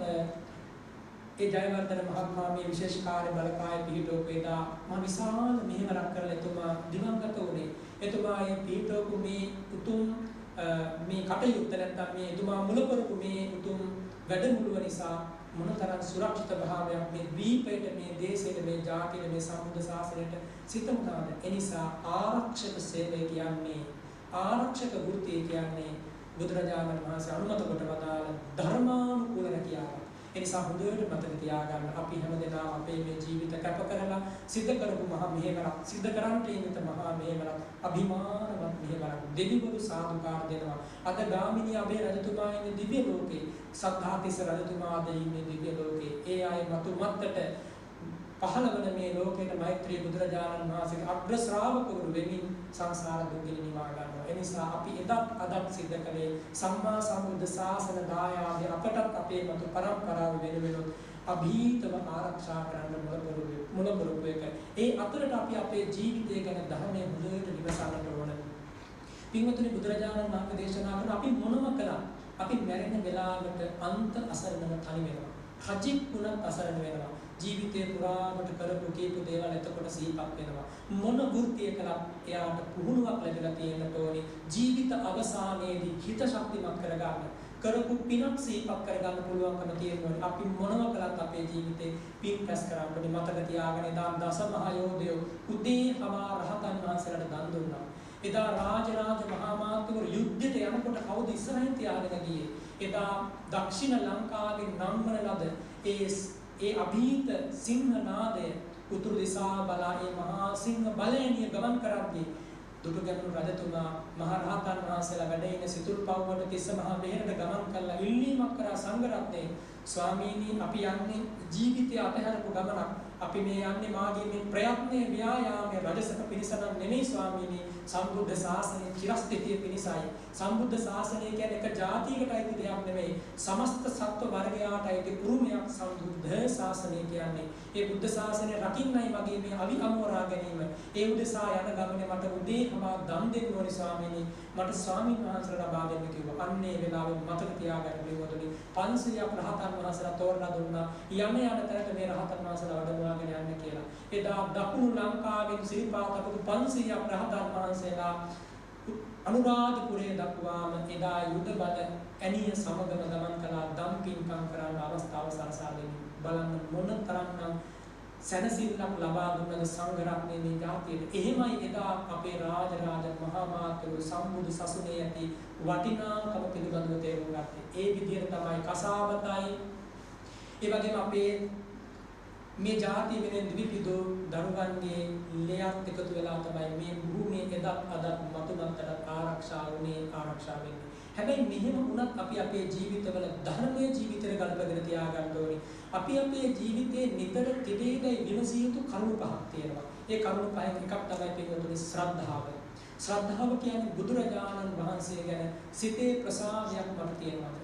ඒ ජයවර්ධන මහත්මයා මේ විශේෂ කාර්ය බලකාය පිහිටෝපු එදා මා විශාල මෙහෙවරක් කරලා එතුමා දිවංගත වුණේ. එතුමා මේ පිහිටෝපු මේ උතුම් මේ කටයුත්ත නැත්නම් මේ එතුමා මුල කරපු මේ උතුම් වැඩමුළුව නිසා මොනතරම් සුරක්ෂිත භාවයක් මේ දීපයට මේ දේශයට මේ ජාතියට මේ සම්බුද්ධ ශාසනයට සිතමුදාද. ඒ නිසා ආරක්ෂක සේවය කියන්නේ ආරක්ෂක වෘත්තිය කියන්නේ බුදුරජාණන් වහන්සේ අනුමත කොට වදාළ ධර්මානුකූල රැකියාව. ඒ නිසා හොඳට මතක තියාගන්න අපි හැමදෙනාම අපේ මේ ජීවිත කැප කරලා සිද්ධ කරපු මහා මෙහෙවරක් සිද්ධ කරන්නට ඉන්න මහා මෙහෙවරක් අභිමානවත් මෙහෙවරක් දෙවිවරු සාදුකාර දෙනවා අද ගාමිණී අබේ රජතුමා ඉන්නේ දිව්‍ය ලෝකේ සද්ධාතිස්ස රජතුමා අද ඉන්නේ දිව්‍ය ලෝකේ ඒ අය මතු මත්තට පහළවන මේ ලෝකයට මෛත්‍රී බුදුරජාණන් වහන්සේගේ අග්‍ර ශ්‍රාවකවරු වෙමින් සංසාර දුක්ගිනි නිවා ගන්නවා. ඒ නිසා අපි අදත් සිද්ධ කළේ සම්මා සම්බුද්ධ ශාසන දායාද අපටත් අපේ මතු පරම්පරාව වෙනුවෙන් අභීතව ආරක්ෂා කරන්න මුලපොරොත්තු එක. ඒ අතරට අපි අපේ ජීවිතය ගැන ධර්මයේ හොඳට විමසන්නට ඕන. පින්වතුනි බුදුරජාණන් වහන්සේ දේශනා කරන අපි මොනම කළා අපි මැරෙන වෙලාවට අන්ත අසරණව තනි වෙනවා. හජික් වුණත් අසරණ වෙනවා. ජීවිතේ පුරාමට කරපු කීප දේවල් එතකොට සිහිපත් වෙනවා මොන වෘත්තිය කළත් එයාට පුහුණුවක් ලැබිලා තියෙන්න ඕනේ ජීවිත අවසානයේදී හිත ශක්තිමත් කරගන්න කරපු පිනක් සිහිපත් කරගන්න පුළුවන්කම තියෙනවා අපි මොනව කළත් අපේ ජීවිතේ පින් රැස් කරන්න ඕනේ මතක තියාගන්න එදා දසමහා යෝධයෝ උදේ හවා රහතන් වහන්සේලාට දන් දුන්නා එදා රාජරාජ මහා මාත්‍යවරු යුද්ධයට යනකොට කවුද ඉස්සරහින් තියාගෙන ගියේ එදා දක්ෂිණ ලංකාවේ නම් වන ලද ඒ අභීත සිංහනාදය උතුරු දිසා බලා ඒ මහා සිංහ බලයනිය ගමන් කරද්දී දුටුගැමුණු රජතුමා මහ රහතන් වහන්සේලා වැඩ ඉන සිතුල්පව්වට තිස්ස මහා මෙහෙරට ගමන් කළා ඉල්ලීමක් කරා සංඝ රත්නයේ ස්වාමීනි අපි යන්නේ ජීවිතය අතහැරපු ගමනක් අපි මේ යන්නේ මාගේ මේ ප්‍රයත්නයේ ව්‍යායාමයේ රජසක පිණිසනම් නෙමෙයි ස්වාමීනි. සම්බුද්ධ ශාසනයේ චිරස්ථිතිය පිණිසයි. සම්බුද්ධ ශාසනය කියන්නේ එක ජාතියකට අයිති දෙයක් නෙමෙයි. සමස්ත සත්ව වර්ගයාට අයිති උරුමයක් සම්බුද්ධ ශාසනය කියන්නේ. ඒ බුද්ධ ශාසනය රකින්නයි මගේ මේ අවි අමෝරා ගැනීම. ඒ උදෙසා යන ගමනේ මට උදේම දන් දෙන්න ඕනි ස්වාමීනි. මට ස්වාමීන් වහන්සේලා ලබා දෙන්න කිව්වා. අන්නේ වෙලාවෙ මතක තියාගන්න පිළිවෙතුනි 500ක් රහතන් වහන්සේලා තෝරලා දුන්නා. යන තැනට මේ රහතන් වහන්සේලා වඩවාගෙන යන්න කියලා. එදා දකුණු ලංකාවෙන් සිරිපාත අපු 500ක් රහතන් වහන්සේලා අනුරාධපුරයේ දක්වාම එදා යුද බල ඇණිය සමගම ගමන් කළා. දම් පින්කම් කරන්න අවස්ථාව සලසා දෙන්නේ. බලන්න මොන තරම්නම් සැනසෙල්ලක් ලබා දුන්නද සංඝ රත්නයේ මේ ජාතියට. එහෙමයි එදා අපේ රාජරාජ මහා මාතෘ සම්බුදු සසුනේ ඇති වටිනාකම පිළිබඳව තේරුම් ගත්තේ. ඒ විදිහට තමයි කසාවතයි. ඒ වගේම අපේ මේ ජාතිය වෙන දිවිපිදු දරුවන්ගේ ලෙයත් එකතු වෙලා තමයි මේ භූමිය එදත් අදත් මතුමන්තරත් ආරක්ෂා වුණේ ආරක්ෂා වෙන්නේ. හැබැයි මෙහෙම වුණත් අපි අපේ ජීවිතවල ධර්මයේ ජීවිතේ ගල්පගෙන තියාගන්න ඕනේ. අපි අපේ ජීවිතේ නිතර තිබෙන්නේ විමසිය යුතු කරුණු පහක් තියෙනවා. ඒ කරුණු පහෙන් එකක් තමයි පිටුතුනි ශ්‍රද්ධාව. ශ්‍රද්ධාව කියන්නේ බුදුරජාණන් වහන්සේ ගැන සිතේ ප්‍රසාදයක් මට තියෙනවද?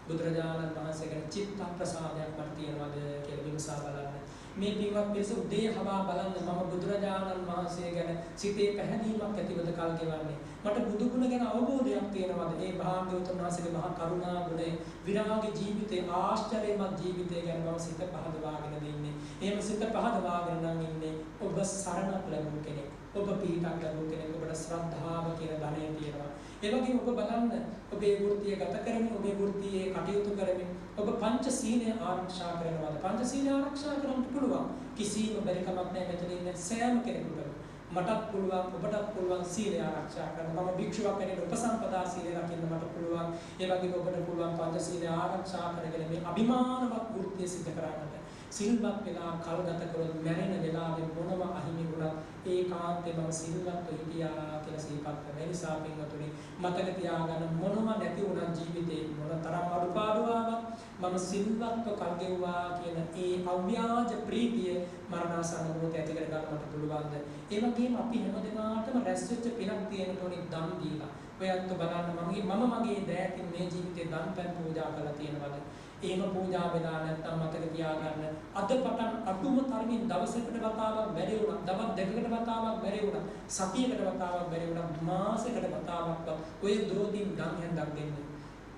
බුදුරජාණන් වහන්සේ ගැන චිත්ත ප්‍රසාදයක් මට තියෙනවද කියලා විමසා බලන්න. මේ පින්වත් පිරිස උදේ හවා බලන්න මම බුදුරජාණන් වහන්සේ ගැන සිතේ පැහැදීමක් ඇතිවද කල් ගෙවන්නේ. මට බුදු ගුණ ගැන අවබෝධයක් තියෙනවද? ඒ භාග්‍යවතුන් වහන්සේගේ මහා කරුණා ගුණය, විරාග ජීවිතේ, ආශ්චර්යමත් ජීවිතය ගැන මම සිත පහදවාගෙන ඉන්නේ. එහෙම සිත පහදවාගෙන නම් ඉන්නේ ඔබ සරණක් ලැබුණු කෙනෙක්. ඔබ පිහිටක් ලැබුණු කෙනෙක්. ඔබට ශ්‍රද්ධාව කියන ධනය තියෙනවා. ඒ වගේම ඔබ බලන්න ඔබේ වෘත්තිය ගත කරමින් ඔබේ වෘත්තියේ කටයුතු කරමින් ඔබ පංචශීලය ආරක්ෂා කරනවාද? පංචශීලය ආරක්ෂා කරන්න පුළුවන්. කිසිම බැරි කමක් නැහැ මෙතන ඉන්න සෑම කෙනෙකුටම. මටත් පුළුවන් ඔබටත් පුළුවන් සීලය ආරක්ෂා කරන්න. මම භික්ෂුවක් වෙන්නේ උපසම්පදා සීලය රකින්න මට පුළුවන්. ඒ වගේම ඔබට පුළුවන් පංචශීලය ආරක්ෂා කරගෙන මේ අභිමානවත් වෘත්තිය සිදු කරගන්නට. සිල්වත් වෙලා කල් ගත කරොත් මැරෙන වෙලාවේ මොනම අහිමි වුණත් ඒකාන්තයෙන්ම සිල්වත් හිටියා කියලා සිහිපත් කරන නිසා පින්වතුනි මතක තියාගන්න මොනම නැති වුණත් ජීවිතේ මොන තරම් අඩුපාඩුවක් මම සිල්වත්ව කල් ගෙවුවා කියන ඒ අව්‍යාජ ප්‍රීතිය මරණාසන්න මොහොතේ ඇති කර ගන්න මට පුළුවන්ද? ඒ වගේම අපි හැමදෙනාටම රැස් වෙච්ච පිනක් තියෙන තෝනි දන් දීලා. ඔයත් බලන්න මම මගේ දෑතින් මේ ජීවිතේ දන් පැන් පූජා කරලා තියෙනවද? එහෙම පූජා වෙලා නැත්නම් මතක තියාගන්න අද පටන් අඩුම තරමින් දවසකට වතාවක් බැරි වුණා, දවස් දෙකකට වතාවක් බැරි වුණා, සතියකට වතාවක් බැරි වුණා, මාසයකට වතාවක් ඔය දෝදින් දන් හැන්දක් දෙන්න.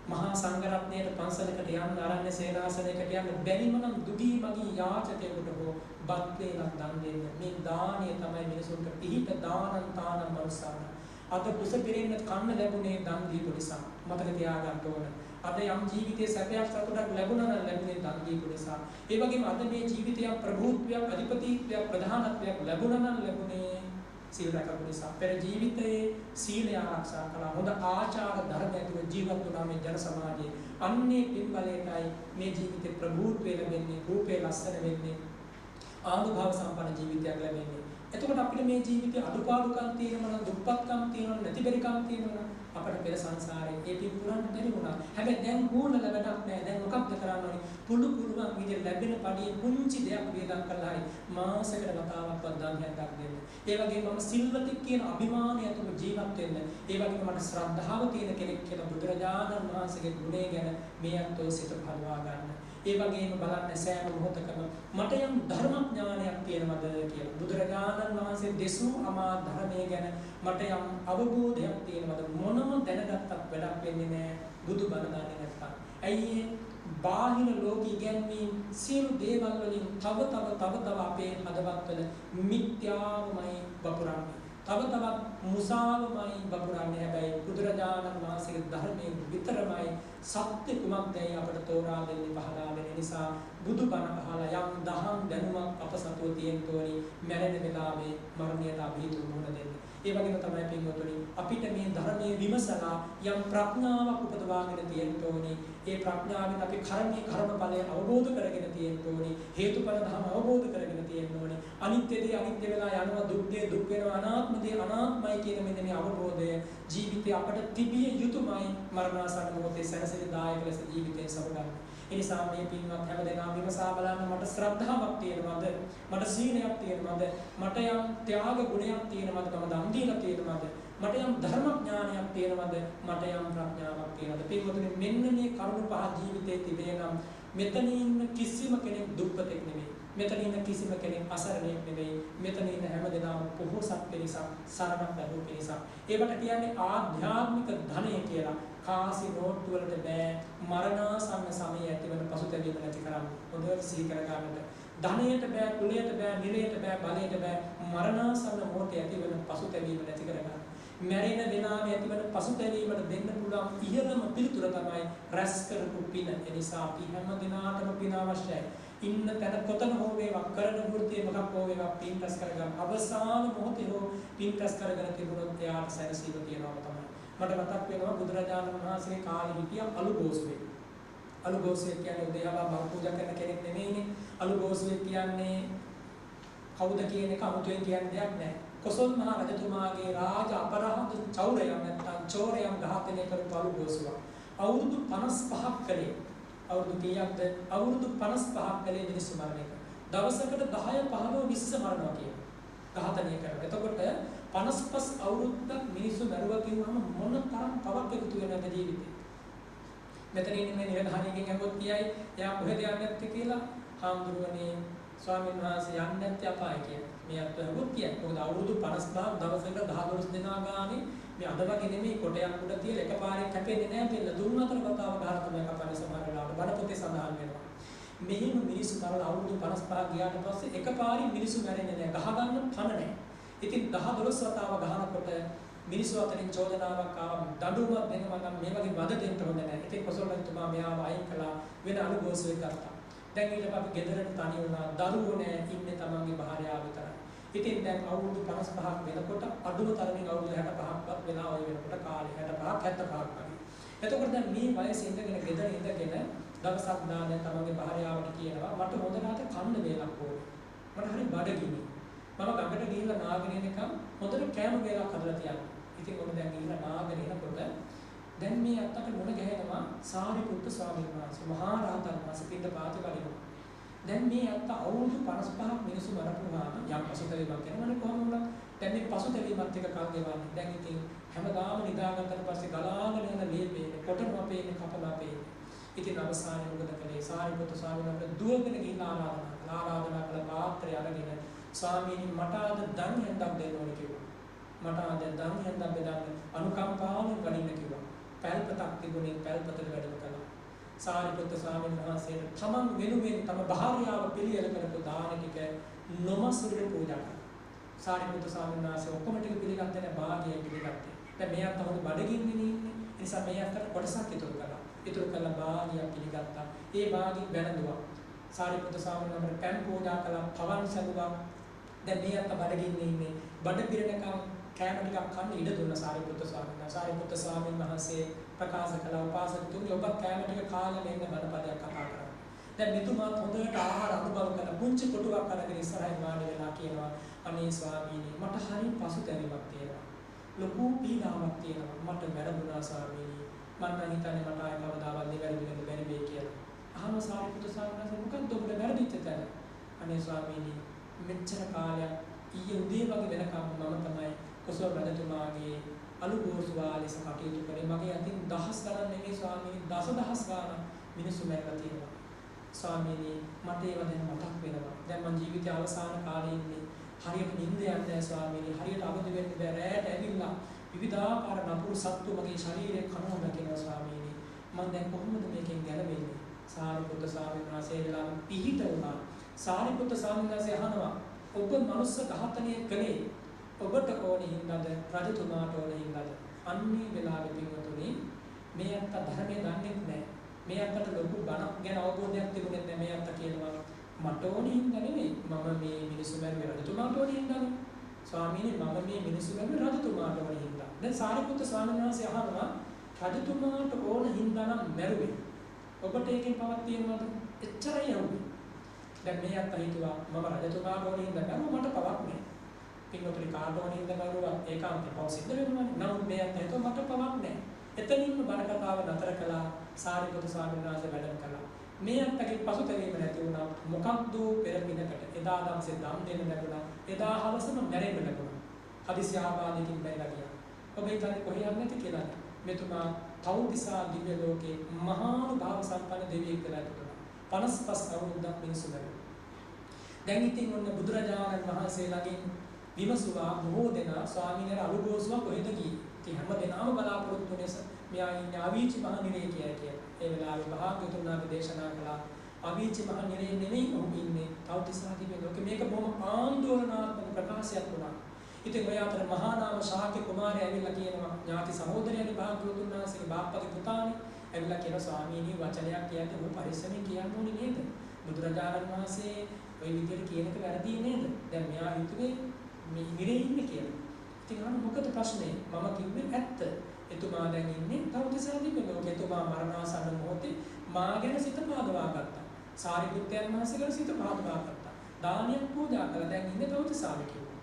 මහා සංඝරත්නයේ පන්සලකට යන්න ආරණ්‍ය සේනාසනයකට යන්න බැරිම නම් දුගී මගී යාචකයෙකුට හෝ බත් වේලක් දන් දෙන්න. මේ දානය තමයි මිනිසුන්ට පිහිට දානං තානං මනුස්සාන. අද කුස පිරෙන්න කන්න ලැබුණේ දන් දීපු නිසා. මතක තියාගන්න ඕන. අද යම් ජීවිතයේ සැපයක් සතුටක් ලැබුණා නම් ලැබුණේ දන් දීපු නිසා. ඒ වගේම අද මේ ජීවිතයේ ප්‍රභූත්වයක්, අධිපතිත්වයක්, ප්‍රධානත්වයක් ලැබුණා නම් ලැබුණේ සීල රැකපු නිසා. පෙර ජීවිතයේ සීලය ආරක්ෂා කළා. හොඳ ආචාර ධර්ම ඇතුව ජීවත් වුණා මේ ජන සමාජයේ. අන්නේ පින් බලයටයි මේ ජීවිතේ ප්‍රභූත්වය ලැබෙන්නේ, රූපේ ලස්සන වෙන්නේ, ආනුභාව සම්පන්න ජීවිතයක් ලැබෙන්නේ. එතකොට අපිට මේ ජීවිතේ අඩුපාඩුකම් තියෙනවා නම්, දුප්පත්කම් තියෙනවා, නැතිබරිකම් තියෙනවා නම් අපිට පෙර සංසාරේ ඒ පින් පුරන්න බැරි වුණා. හැබැයි දැන් ඕන ලැබෙන්නක් නැහැ. දැන් මොකක්ද කරන්න ඕනේ? පුළුවන් විදිහට ලැබෙන පඩියේ පුංචි දෙයක් වේදම් කරලා හරි මාසයකට වතාවක්වත් දන් හැන්දක් දෙන්න. ඒ වගේම මම සිල්වතෙක් කියන අභිමානය ඇතුළු ජීවත් වෙන්න. ඒ වගේම මට ශ්‍රද්ධාව තියෙන කෙනෙක් කියලා බුදුරජාණන් වහන්සේගේ ගුණය ගැන මේ අත්ෝ සිත පහදවා ගන්න. ඒ වගේම බලන්න සෑම මොහොතකම මට යම් ධර්මඥානයක් තියෙනවද කියලා. බුදුරජාණන් වහන්සේ දෙසූ අමා ධර්මයේ ගැන මට යම් අවබෝධයක් තියෙනවද? මොනම දැනගත්තත් වැඩක් වෙන්නේ නැහැ බුදුබණ දන්නේ නැත්නම්. ඇයි බාහිර ලෝක ඉගැන්වීම් සියලු දේවල් වලින් තව අපේ හදවත්වල මිත්‍යාවමයි වපුරන්නේ. තව තවත් මුසාවමයි වපුරන්නේ. හැබැයි බුදුරජාණන් වහන්සේගේ ධර්මයේ විතරමයි සත්‍ය කුමක්දයි අපට තෝරා දෙන්නේ පහදා දෙන නිසා බුදුබණ අහලා යම් දහම් දැනුමක් අප සතුව තියෙන්න ඕනි. මැරෙන වෙලාවේ මරණයට අභීතු වුණ දෙන්න. ඒ වගේම තමයි පින්වතුනි අපිට මේ ධර්මයේ විමසලා යම් ප්‍රඥාවක් උපදවාගෙන තියෙන්න ඕනි. ඒ ප්‍රඥාවෙන් අපි කර්මඵලය අවබෝධ කරගෙන තියෙන්න ඕනි. හේතුඵල ධර්ම අවබෝධ කරගෙන තියෙන්න ඕනි. අනිත්‍ය දේ අනිත්‍ය වෙලා යනවා, දුක් දේ දුක් වෙනවා, අනාත්ම දේ අනාත්මයි කියන මෙන්න මේ අවබෝධය ජීවිතේ අපට තිබිය යුතුමයි. මරණාසන්න මොහොතේ සැනසෙලිදායක ලෙස ජීවිතේ සමගන්න. ඒ නිසා මේ පින්වත් හැමදෙනාම විමසා බලන්න මට ශ්‍රද්ධාවක් තියෙනවද? මට සීලයක් තියෙනවද? මට යම් ත්‍යාග ගුණයක් තියෙනවද? මම දන් දීලා තියෙනවද? මට යම් ධර්මඥානයක් තියෙනවද? මට යම් ප්‍රඥාවක් තියෙනවද? පින්වතුනි මෙන්න මේ කරුණු පහ ජීවිතේ තිබේ නම් මෙතන ඉන්න කිසිම කෙනෙක් දුප්පතෙක් නෙමෙයි. මෙතන ඉන්න කිසිම කෙනෙක් අසරණෙක් නෙමෙයි. මෙතන ඉන්න හැමදෙනාම පොහොසත් පිරිසක්, සරණක් ලැබූ පිරිසක්. ඒවට කියන්නේ ආධ්‍යාත්මික ධනය කියලා. කාසි නෝට්ටු වලට බෑ මරණාසන්න සමයේ ඇතිවන පසුතැවීම නැති කරන්න. හොඳට සිහි කරගන්නට. ධනයට බෑ, කුලයට බෑ, නිලයට බෑ, බලයට බෑ මරණාසන්න මොහොතේ ඇතිවන පසුතැවීම නැති කරගන්න. මැරෙන වෙලාවේ ඇතිවන පසුතැවීමට දෙන්න පුළුවන් ඉහළම පිළිතුර තමයි රැස් කරපු පින. ඒ නිසා අපි හැම දිනාටම පින අවශ්‍යයි. ඉන්න තැන කොතන හෝ වේවා කරන වෘත්තිය මොකක් හෝ වේවා පින් රැස් කරගන්න. අවසාන මොහොතේ හෝ පින් රැස් කරගෙන තිබුණොත් එයාට සැනසීම තියෙනවා තමයි. මට මතක් වෙනවා බුදුරජාණන් වහන්සේගේ කාලේ හිටිය අලුගෝසුවේ. අලුගෝසුවේ කියන්නේ උදේහවා බව පූජා කරන කෙනෙක් නෙමෙයිනේ. අලුගෝසුවේ කියන්නේ කවුද කියන එක අමුතුවෙන් කියන්න දෙයක් නැහැ. කොසල් මහ රජතුමාගේ රාජ අපරාධ චෞරයන් නැත්නම් චෝරයන් ඝාතනය කරපු අලුගෝසුව. අවුරුදු 55ක් කලේ. අවුරුදු කීයක්ද? අවුරුදු 55ක් කලේ මිනිස්සු මරණය කරා. දවසකට 10 15 20 මරනවා කියනවා. ඝාතනය කරා. එතකොට 55 අවුරුද්දක් මිනිස්සු මරුවා කියනවම මොන තරම් පවක් එකතු වෙනවද ජීවිතේ. මෙතන ඉන්නේ මේ නිලධාරියෙක්ගෙන් අහුවොත් කියයි එයා කොහෙද යන්නේ නැත්තේ කියලා. හාමුදුරුවනේ ස්වාමීන් වහන්සේ යන්නේ නැත්තේ අපාය කියලා. මේ අත් අහුවොත් කියයි. මොකද අවුරුදු 55 දවසකට 10 දෙනා ගානේ මේ අද වගේ නෙමෙයි කොටයක් උඩ තියලා එකපාරේ කැපෙන්නේ නැහැ කියලා දුන්නතර කතාව ගහලා තමයි කපන්නේ සමහර වෙලාවට බණ පොතේ සඳහන් වෙනවා. මෙහිම මිනිස්සු මරලා අවුරුදු 55 ගියාට පස්සේ එකපාරින් මිනිස්සු මැරෙන්නේ නැහැ. ගහ ගන්න පණ නැහැ. ඉතින් 10-12 වතාව ගහනකොට මිනිස්සු අතරින් චෝදනාවක් ආවා දඬුවමක් දෙනවා නම් මේ වගේ වද දෙන්න හොඳ නැහැ. ඉතින් කොසල් රජතුමා මෙයාව අයින් කළා වෙන අනුගෝසුවෙක් ගත්තා. දැන් ඊට පස්සේ ගෙදරට තනි වුණා. දරුවෝ නැහැ ඉන්නේ තමන්ගේ භාර්යාව විතරයි. ඉතින් දැන් අවුරුදු 55ක් වෙනකොට අඩුම තරමින් අවුරුදු 65ක්වත් වෙලා ඔය වෙනකොට කාලේ 65ක් 75ක් වගේ. එතකොට දැන් මේ වයසේ ඉඳගෙන ගෙදර ඉඳගෙන දවසක් දාන තමන්ගේ භාර්යාවට කියනවා මට හොඳ නැත කන්න වේලක් ඕනේ. මට හරි බඩගිනි. මම ගඟට ගිහිල්ලා නාගෙන එනකම් හොඳට කෑම වේලක් හදලා තියන්න. ඉතින් ඔන්න දැන් ගිහිල්ලා නාගෙන එනකොට දැන් මේ අත්තට මුණ ගැහෙනවා සාරිපුත්ත ස්වාමීන් වහන්සේ මහා රහතන් වහන්සේ පිට පාති වඩිනවා. දැන් මේ අත්ත අවුරුදු 55ක් මිනිස්සු මරපුවාම යම් පසුතැවීමක් එනවනේ කොහොම වුණත් දැන් මේ පසුතැවීමත් එක්ක කල් ගෙවන්නේ. දැන් ඉතින් හැමදාම නිදාගත්තට පස්සේ ගලාගෙන යන ලේ පේන්නේ කොටනවා පේන්නේ කපලා පේන්නේ. ඉතින් අවසානයේ මොකද කළේ සාරිපුත්ත ස්වාමීන් වහන්සේ දුවගෙන ගිහිල්ලා ආරාධනා කළ පාත්‍රය අරගෙන ස්වාමීනි මට අද ධන් හන්දක් දෙන්න ඕනේ කිව්වා. මට අද ධන් හන්දක් බෙදන්න අනුකම්පාවෙන් වඩින්න කිව්වා. පැල්පතක් තිබුණේ පැල්පතට වැඩම කළා. සාරිපුත්ත ස්වාමීන් වහන්සේට තමන් වෙනුවෙන් තම භාර්යාව පිළියෙල කරපු දාන ටික නොමසුරට පූජා කළා. සාරිපුත්ත ස්වාමීන් වහන්සේ ඔක්කොම ටික පිළිගත්තේ නැහැ භාගයෙන් පිළිගත්තේ. දැන් මේ අත හොඳ බඩගින්නේ ඉන්නේ. ඒ නිසා මේ අතට කොටසක් ඉතුරු කළා. ඉතුරු කළා භාගයක් පිළිගත්තා. ඒ භාගෙ බැලඳුවා. සාරිපුත්ත ස්වාමීන් වහන්සේ පෑන් පූජා කළා, පවන් සැදුවා. දැන් මේ අත බඩගින්නේ ඉන්නේ. බඩ පිරෙනකම් කෑම ටිකක් කන්න ඉඩ දුන්න සාරිපුත්ත ස්වාමීන් වහන්සේ. සාරිපුත්ත ස්වාමීන් වහන්සේ ප්‍රකාශ කළා උපාසකතුන්ගේ ඔබ කෑම ටික කාලා මෙන්න බණපදයක් කතා කරා. දැන් මෙතුමාත් හොඳට ආහාර අනුභව කරලා පුංචි කොටුවක් අරගෙන ඉස්සරහින් වාඩි වෙලා කියනවා අනේ ස්වාමීනි මට හරිය පසුතැවීමක් තියෙනවා. ලොකු පීඩාවක් තියෙනවා. මට වැරදුනා ස්වාමීනි. මම හිතන්නේ මට ආයෙ කවදාවත් නිවැරදි වෙන්න බැරි වෙයි කියලා. අහම සාරිපුත්ත ස්වාමීන් වහන්සේ මොකක්ද ඔබට වැරදිච්ච තැන? අනේ ස්වාමීනි මෙච්චර කාලයක් ඊයේ උදේ වගේ වෙනකම් මම තමයි කොසල් රජතුමාගේ අලුගෝසුවා ලෙස කටයුතු කරේ. මගේ අතින් දහස් ගණන් නෙමෙයි ස්වාමීනි දසදහස් ගණන් මිනිස්සු මැරලා තියෙනවා. ස්වාමීනි මට ඒව දැන් මතක් වෙනවා. දැන් මං ජීවිතයේ අවසාන කාලේ ඉන්නේ. හරියට නිින්ද යන්නේ නැහැ ස්වාමීනි. හරියට අවදි වෙන්න බැහැ. රැයට ඇවිල්ලා විවිධාකාර නපුරු සත්තු මගේ ශරීරයේ කනවා දකිනවා ස්වාමීනි. මං දැන් කොහොමද මේකෙන් ගැලවෙන්නේ? සාරිපුත්ත ස්වාමීන් වහන්සේ වෙලාව පිහිට වුණා. සාරිපුත්ත ස්වාමීන් වහන්සේ අහනවා ඔබ මනුස්ස ඝාතනය කළේ ඔබට ඕනේ හින්දාද රජතුමාට ඕනේ හින්දාද? අන්නේ වෙලාවෙ පින්වතුනි මේ අත්ත ධර්මයේ දන්නේ නැහැ. මේ අත්තට ලොකු බණක් ගැන අවබෝධයක් තිබුණේ නැහැ. මේ අත්ත කියනවා මට ඕනේ හින්දා නෙමෙයි. මම මේ මිනිස්සු මැරුවේ රජතුමාට ඕනේ හින්දානේ. ස්වාමීනි මම මේ මිනිස්සු මැරුවේ රජතුමාට ඕනේ හින්දා. දැන් සාරිපුත්ත ස්වාමීන් වහන්සේ අහනවා රජතුමාට ඕන හින්දා නම් මැරුවේ. ඔබට ඒකෙන් පවක් තියනවද? එච්චරයි යන්නේ. දැන් මේ අත්ත හිතුවා මම රජතුමාට ඕනේ හින්දා මැරුවා මට පවක් නැහැ. පින්වතුනි කාට ඕනේ හින්දා මැරුවා ඒකාන්තයෙන් පව සිද්ධ වෙනවනේ. නමුත් මේ අත්ත හිතුවා මට පවක් නැහැ. එතනින්ම බණ කතාව නතර කළා. සාරිපුත්ත ස්වාමීන් වහන්සේ වැඩම කළා. මේ අත්තගේ පසුතැවීම නැති වුණා. මොකක්ද පෙර පිනකට එදා දවසේ දම් දෙන්න ලැබුණා. එදා හවසම මැරෙන්න ලැබුණා. හදිසි ආබාධයකින් බැලලා ගියා. ඔබ හිතන්නේ කොහේ යන්නේ නැති කියලා. මෙතුමා තවුතිසා දිව්‍ය ලෝකේ මහා භාව සම්පන්න දෙවියෙක් කියලා හිතුණා. 55 අවුරුද්දක් මිනිස්සු ලැබුණා. දැන් ඉතින් ඔන්න බුදුරජාණන් වහන්සේ ළඟින් විමසුවා බොහෝ දෙනා ස්වාමීන් වහන්සේ අනුගෝසුවා කොහෙද ගියේ? ඉතින් හැම දෙනාම බලාපොරොත්තු වෙනස මෙයා ඉන්නේ අවීචි මහ නිරේ කියලා. ඒ වෙලාවේ භාග්‍යවතුන් වහන්සේ දේශනා කළා අවීචි මහ නිරේ නෙමෙයි ඔහු ඉන්නේ තවුතිසා දිව්‍ය ලෝකේ. මේක බොහොම ආందోලනාත්මක ප්‍රකාශයක් වුණා. ඉතින් ඔය අතර මහා නාම ශාක්‍ය කුමාරයා ඇවිල්ලා කියනවා ඥාති සහෝදරයනි භාග්‍යවතුන් වහන්සේගේ බාප්පගේ පුතානේ ඇවිල්ලා කියන ස්වාමීනි වචනයක් කියන්නේ ඔබ පරිස්සමෙන් කියන්න ඕනේ නේද? බුදුරජාණන් වහන්සේ ওই විදිහට කියන එක වැරදි නේද? දැන් මෙයා හිතුවේ මේ නිරේ ඉන්නේ කියලා. ඉතින් අන්න මොකද ප්‍රශ්නේ? මම කිව්වේ ඇත්ත. එතුමා දැන් ඉන්නේ තවුතිසා දිව්‍ය ලෝකේ. එතුමා මරණාසන්න මොහොතේ මා ගැන සිත පහදවා ගත්තා. සාරිපුත්‍රයන් වහන්සේ ගැන සිත පහදවා ගත්තා. දානයක් පූජා කළා. දැන් ඉන්නේ තවුතිසාවේ කිව්වා.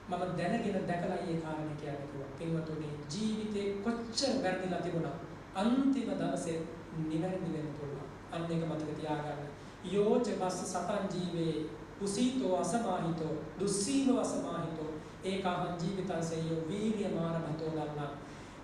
මම දැනගෙන දැකලා මේ කාරණේ කියන්නේ කිව්වා. පින්වතුනි ජීවිතේ කොච්චර වැරදිලා තිබුණා. අන්තිම දවසේ නිවැරදි වෙන්න පුළුවන්. අන්න ඒක මතක තියාගන්න. යෝච වස්ස සතං ජීවේ කුසීතෝ අසමාහිතෝ දුස්සීලෝ අසමාහිතෝ ඒකාහං ජීවිතං සෙය්‍යෝ වීර්යමාන භතෝ ගන්නා.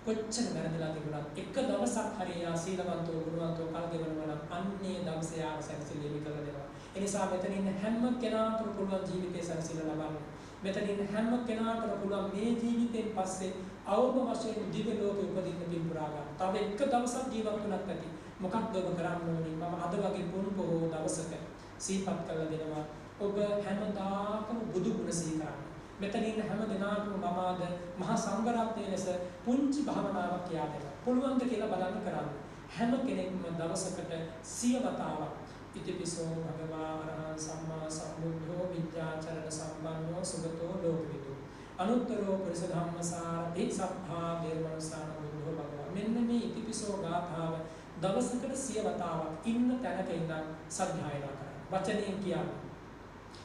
කොච්චර වැරදිලා තිබුණා. එක දවසක් හරි යා සීලවන්තෝ ගුණවන්තෝ කල් ගෙවනවා නම් අන්නේ දවසේ ආව සැනසෙල්ලෙමි කරලා දෙනවා. ඒ නිසා මෙතන ඉන්න හැම කෙනාටම පුළුවන් ජීවිතේ සැනසෙල්ල ලබන්න. මෙතන ඉන්න හැම කෙනාටම පුළුවන් මේ ජීවිතෙන් පස්සේ අවම වශයෙන් දිව්‍ය ලෝකෙ උපදින්න පින් පුරා ගන්න. තව එක දවසක් ජීවත් වුණත් ඇති. මොකක්ද ඔබ කරන්න ඕනේ? මම අද වගේ පුණු පොහෝ දවසක සීපත් කරලා දෙනවා. ඔබ හැමදාකම බුදු ගුණ සිහි කරන්න. මෙතන ඉන්න හැම දෙනාටම මම අද මහා සංඝරත්නයේ ලෙස පුංචි භාවනාවක් කියා දෙනවා. පුළුවන් ද කියලා බලන්න කරන්න. හැම කෙනෙක්ම දවසකට 100 වතාවක් ඉතිපිසෝ භගවා අරහං සම්මා සම්බුද්ධෝ විද්‍යාචරණ සම්පන්නෝ සුගතෝ ලෝකවිදු අනුත්තරෝ පුරිස ධම්මසාරති සබ්භා දේවමනසාන බුද්ධෝ භගවා. මෙන්න මේ ඉතිපිසෝ ගාථාව දවසකට 100 වතාවක් ඉන්න තැනක ඉඳන් සද්ධායනා කරන්න. වචනයෙන් කියන්නේ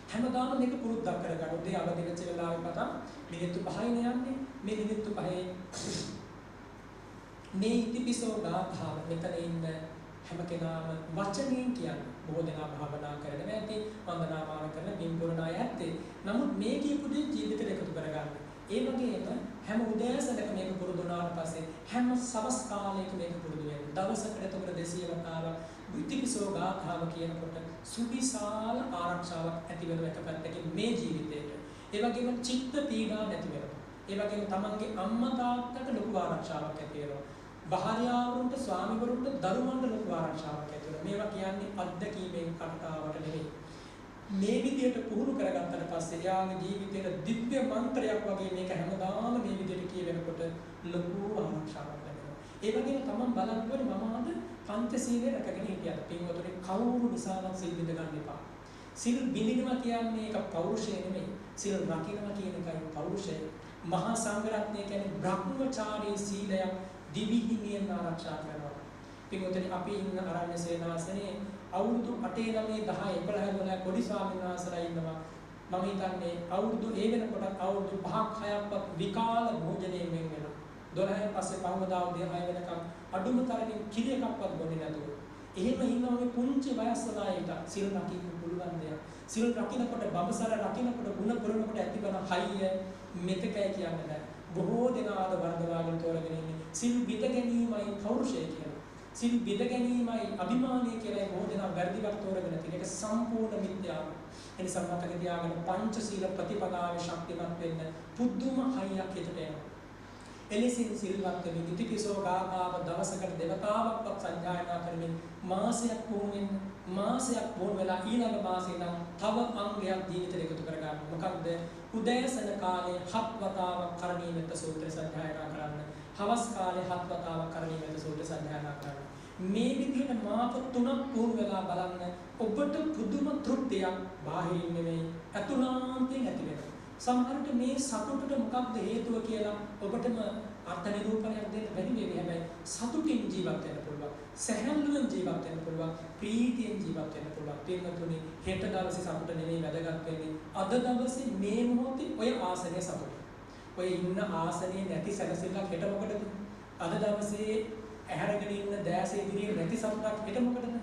හැමදාම මේක පුරුද්දක් කරගන්න. උදේ අවදි වෙච්ච වෙලාවෙ පටන් මිනිත්තු 5යින යන්නේ. මේ මිනිත්තු 5 මේ ඉතිපිසෝ ගාථාව මෙතන ඉන්න හැම කෙනාම වචනයෙන් කියන්නේ. බොහෝ දෙනා භාවනා කරගෙන ඇති, වන්දනාමාන කරන බිම් පුරණ අය ඇත්තේ. නමුත් මේ කියපු දේ ජීවිතේට එකතු කරගන්න. ඒ වගේම හැම උදෑසනක මේක පුරුදු වුණාට පස්සේ හැම සවස් කාලයක මේක පුරුදු වෙන්න. දවසකට එතකොට 200 වතාවක් ඉතිපිසෝ ගාථාව කියනකොට සුවිශාල ආරක්ෂාවක් ඇති වෙන එක පැත්තකින් මේ ජීවිතේට. ඒ වගේම චිත්ත පීඩා නැති වෙනවා. ඒ වගේම තමන්ගේ අම්මා තාත්තට ලොකු ආරක්ෂාවක් ඇති වෙනවා. භාර්යාවරුන්ට ස්වාමිවරුන්ට දරුවන්ට ලොකු ආරක්ෂාවක් ඇති වෙනවා. මේවා කියන්නේ අත්දැකීමෙන් කටාවට නෙවෙයි. මේ විදියට පුහුණු කරගත්තට පස්සේ යාගේ ජීවිතේට දිව්‍ය මන්ත්‍රයක් වගේ මේක හැමදාම මේ විදියට කියවෙනකොට ලොකු ආරක්ෂාවක් ලැබෙනවා. ඒ වගේම තමන් බලන්න ඕනේ මම අද පංචශීලය රැකගෙන හිටියද? පින්වතුනි කවුරු නිසාවත් සිල් බිඳ ගන්න එපා. සිල් බිඳිනවා කියන්නේ ඒක පෞරුෂය නෙමෙයි. සිල් රකින්නවා කියන එකයි පෞරුෂය. මහා සංඝරත්නය කියන්නේ බ්‍රහ්මචාරී සීලයක් දිවිහිමියෙන් ආරක්ෂා කරනවා. පින්වතුනි අපි ඉන්න ආරණ්‍ය සේනාසනේ අවුරුදු 8 9 10 11 12 පොඩි ස්වාමීන් වහන්සේලා ඉන්නවා. මම හිතන්නේ අවුරුදු ඒ වෙනකොට අවුරුදු 5ක් 6ක්වත් විකාල භෝජනයෙන් වෙන් වෙනවා. 12න් පස්සේ පහවදා උදේ 6 වෙනකම් අඩුම තරමින් කිරි එකක්වත් බොන්නේ නැතුව. එහෙම ඉන්නවා මේ පුංචි වයස්වල අයට සිල් රකින්න පුළුවන් දෙයක්. සිල් රකින්නකොට බඹසර රකින්නකොට ගුණ පුරනකොට ඇතිවන හයිය මෙතකයි කියන්නේ නැහැ. බොහෝ දෙනා අද වර්ධවාගෙන තෝරගෙන ඉන්නේ සිල් බිඳ ගැනීමයි පෞරුෂය කියලා. සිල් බිඳ ගැනීමයි අභිමානය කියලා බොහෝ දෙනා වැරදිවට තෝරගෙන තියෙන එක සම්පූර්ණ මිත්‍යාව. එනිසා මතක තියාගන්න පංචශීල ප්‍රතිපදාවේ ශක්තිමත් වෙන්න පුදුම හයියක් හිතට එනවා. එලෙසින් සිල්වත් වෙමින් ඉතිපිසෝ ගාථාව දවසකට දෙවතාවක්වත් සජ්ජායනා කරමින් මාසයක් වුණෙන් මාසයක් වුණ වෙලා ඊළඟ මාසේ නම් තව අංගයක් ජීවිතේට එකතු කරගන්න. මොකක්ද? උදෑසන කාලේ 7 වතාවක් කරණීයමෙත්ත සූත්‍රය සජ්ජායනා කරන්න. හවස් කාලේ 7 වතාවක් කරණීයමෙත්ත සූත්‍රය සජ්ජායනා කරන්න. මේ විදිහට මාස 3ක් වුණ වෙලා බලන්න ඔබට පුදුම තෘප්තියක් බාහිරින් නෙමෙයි අතුලාන්තයෙන් ඇති වෙනවා. සමහරට මේ සතුටට මොකක්ද හේතුව කියලා ඔබටම අර්ථ නිරූපණයක් දෙන්න බැරි වෙයි. හැබැයි සතුටින් ජීවත් වෙන්න පුළුවන්. සැහැල්ලුවෙන් ජීවත් වෙන්න පුළුවන්. ප්‍රීතියෙන් ජීවත් වෙන්න පුළුවන්. පින්වතුනි හෙට දවසේ සතුට නෙමෙයි වැදගත් වෙන්නේ. අද දවසේ මේ මොහොතේ ඔය ආසනයේ සතුට. ඔය ඉන්න ආසනයේ නැති සැනසෙල්ලක් හෙට මොකටද? අද දවසේ ඇහැරගෙන ඉන්න දැසේ ඉදිරියේ නැති සතුටක් හෙට මොකටද?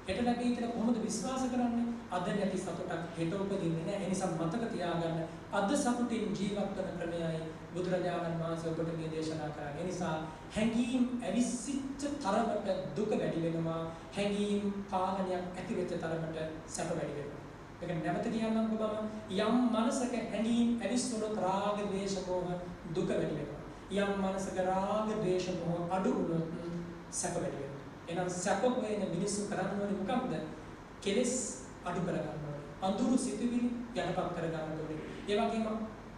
හෙට ලැබෙයි කියලා කොහොමද විශ්වාස කරන්නේ? අද නැති සතුටක් හෙට උපදින්නේ නැහැ. ඒ නිසා මතක තියාගන්න අද සතුටින් ජීවත් වෙන ක්‍රමයයි බුදුරජාණන් වහන්සේ ඔබට මේ දේශනා කරන්නේ. ඒ නිසා හැඟීම් ඇවිස්සිච්ච තරමට දුක වැඩි වෙනවා. හැඟීම් පාලනයක් ඇති වෙච්ච තරමට සැප වැඩි වෙනවා. මේක නැවත කියන්නම්කෝ මම. යම් මනසක හැඟීම් ඇවිස්සුනොත් රාග, ද්වේෂ, මෝහ දුක වැඩි වෙනවා. යම් මනසක රාග, ද්වේෂ, මෝහ අඩු වුණොත් සැප වැඩි වෙනවා. එහෙනම් සැප හොයන මිනිස්සු කරන්න ඕනේ මොකක්ද? කෙලෙස් අඩු කර ගන්න ඕනේ. අඳුරු සිතුවිලි යටපත් කර ගන්න ඕනේ. ඒ වගේම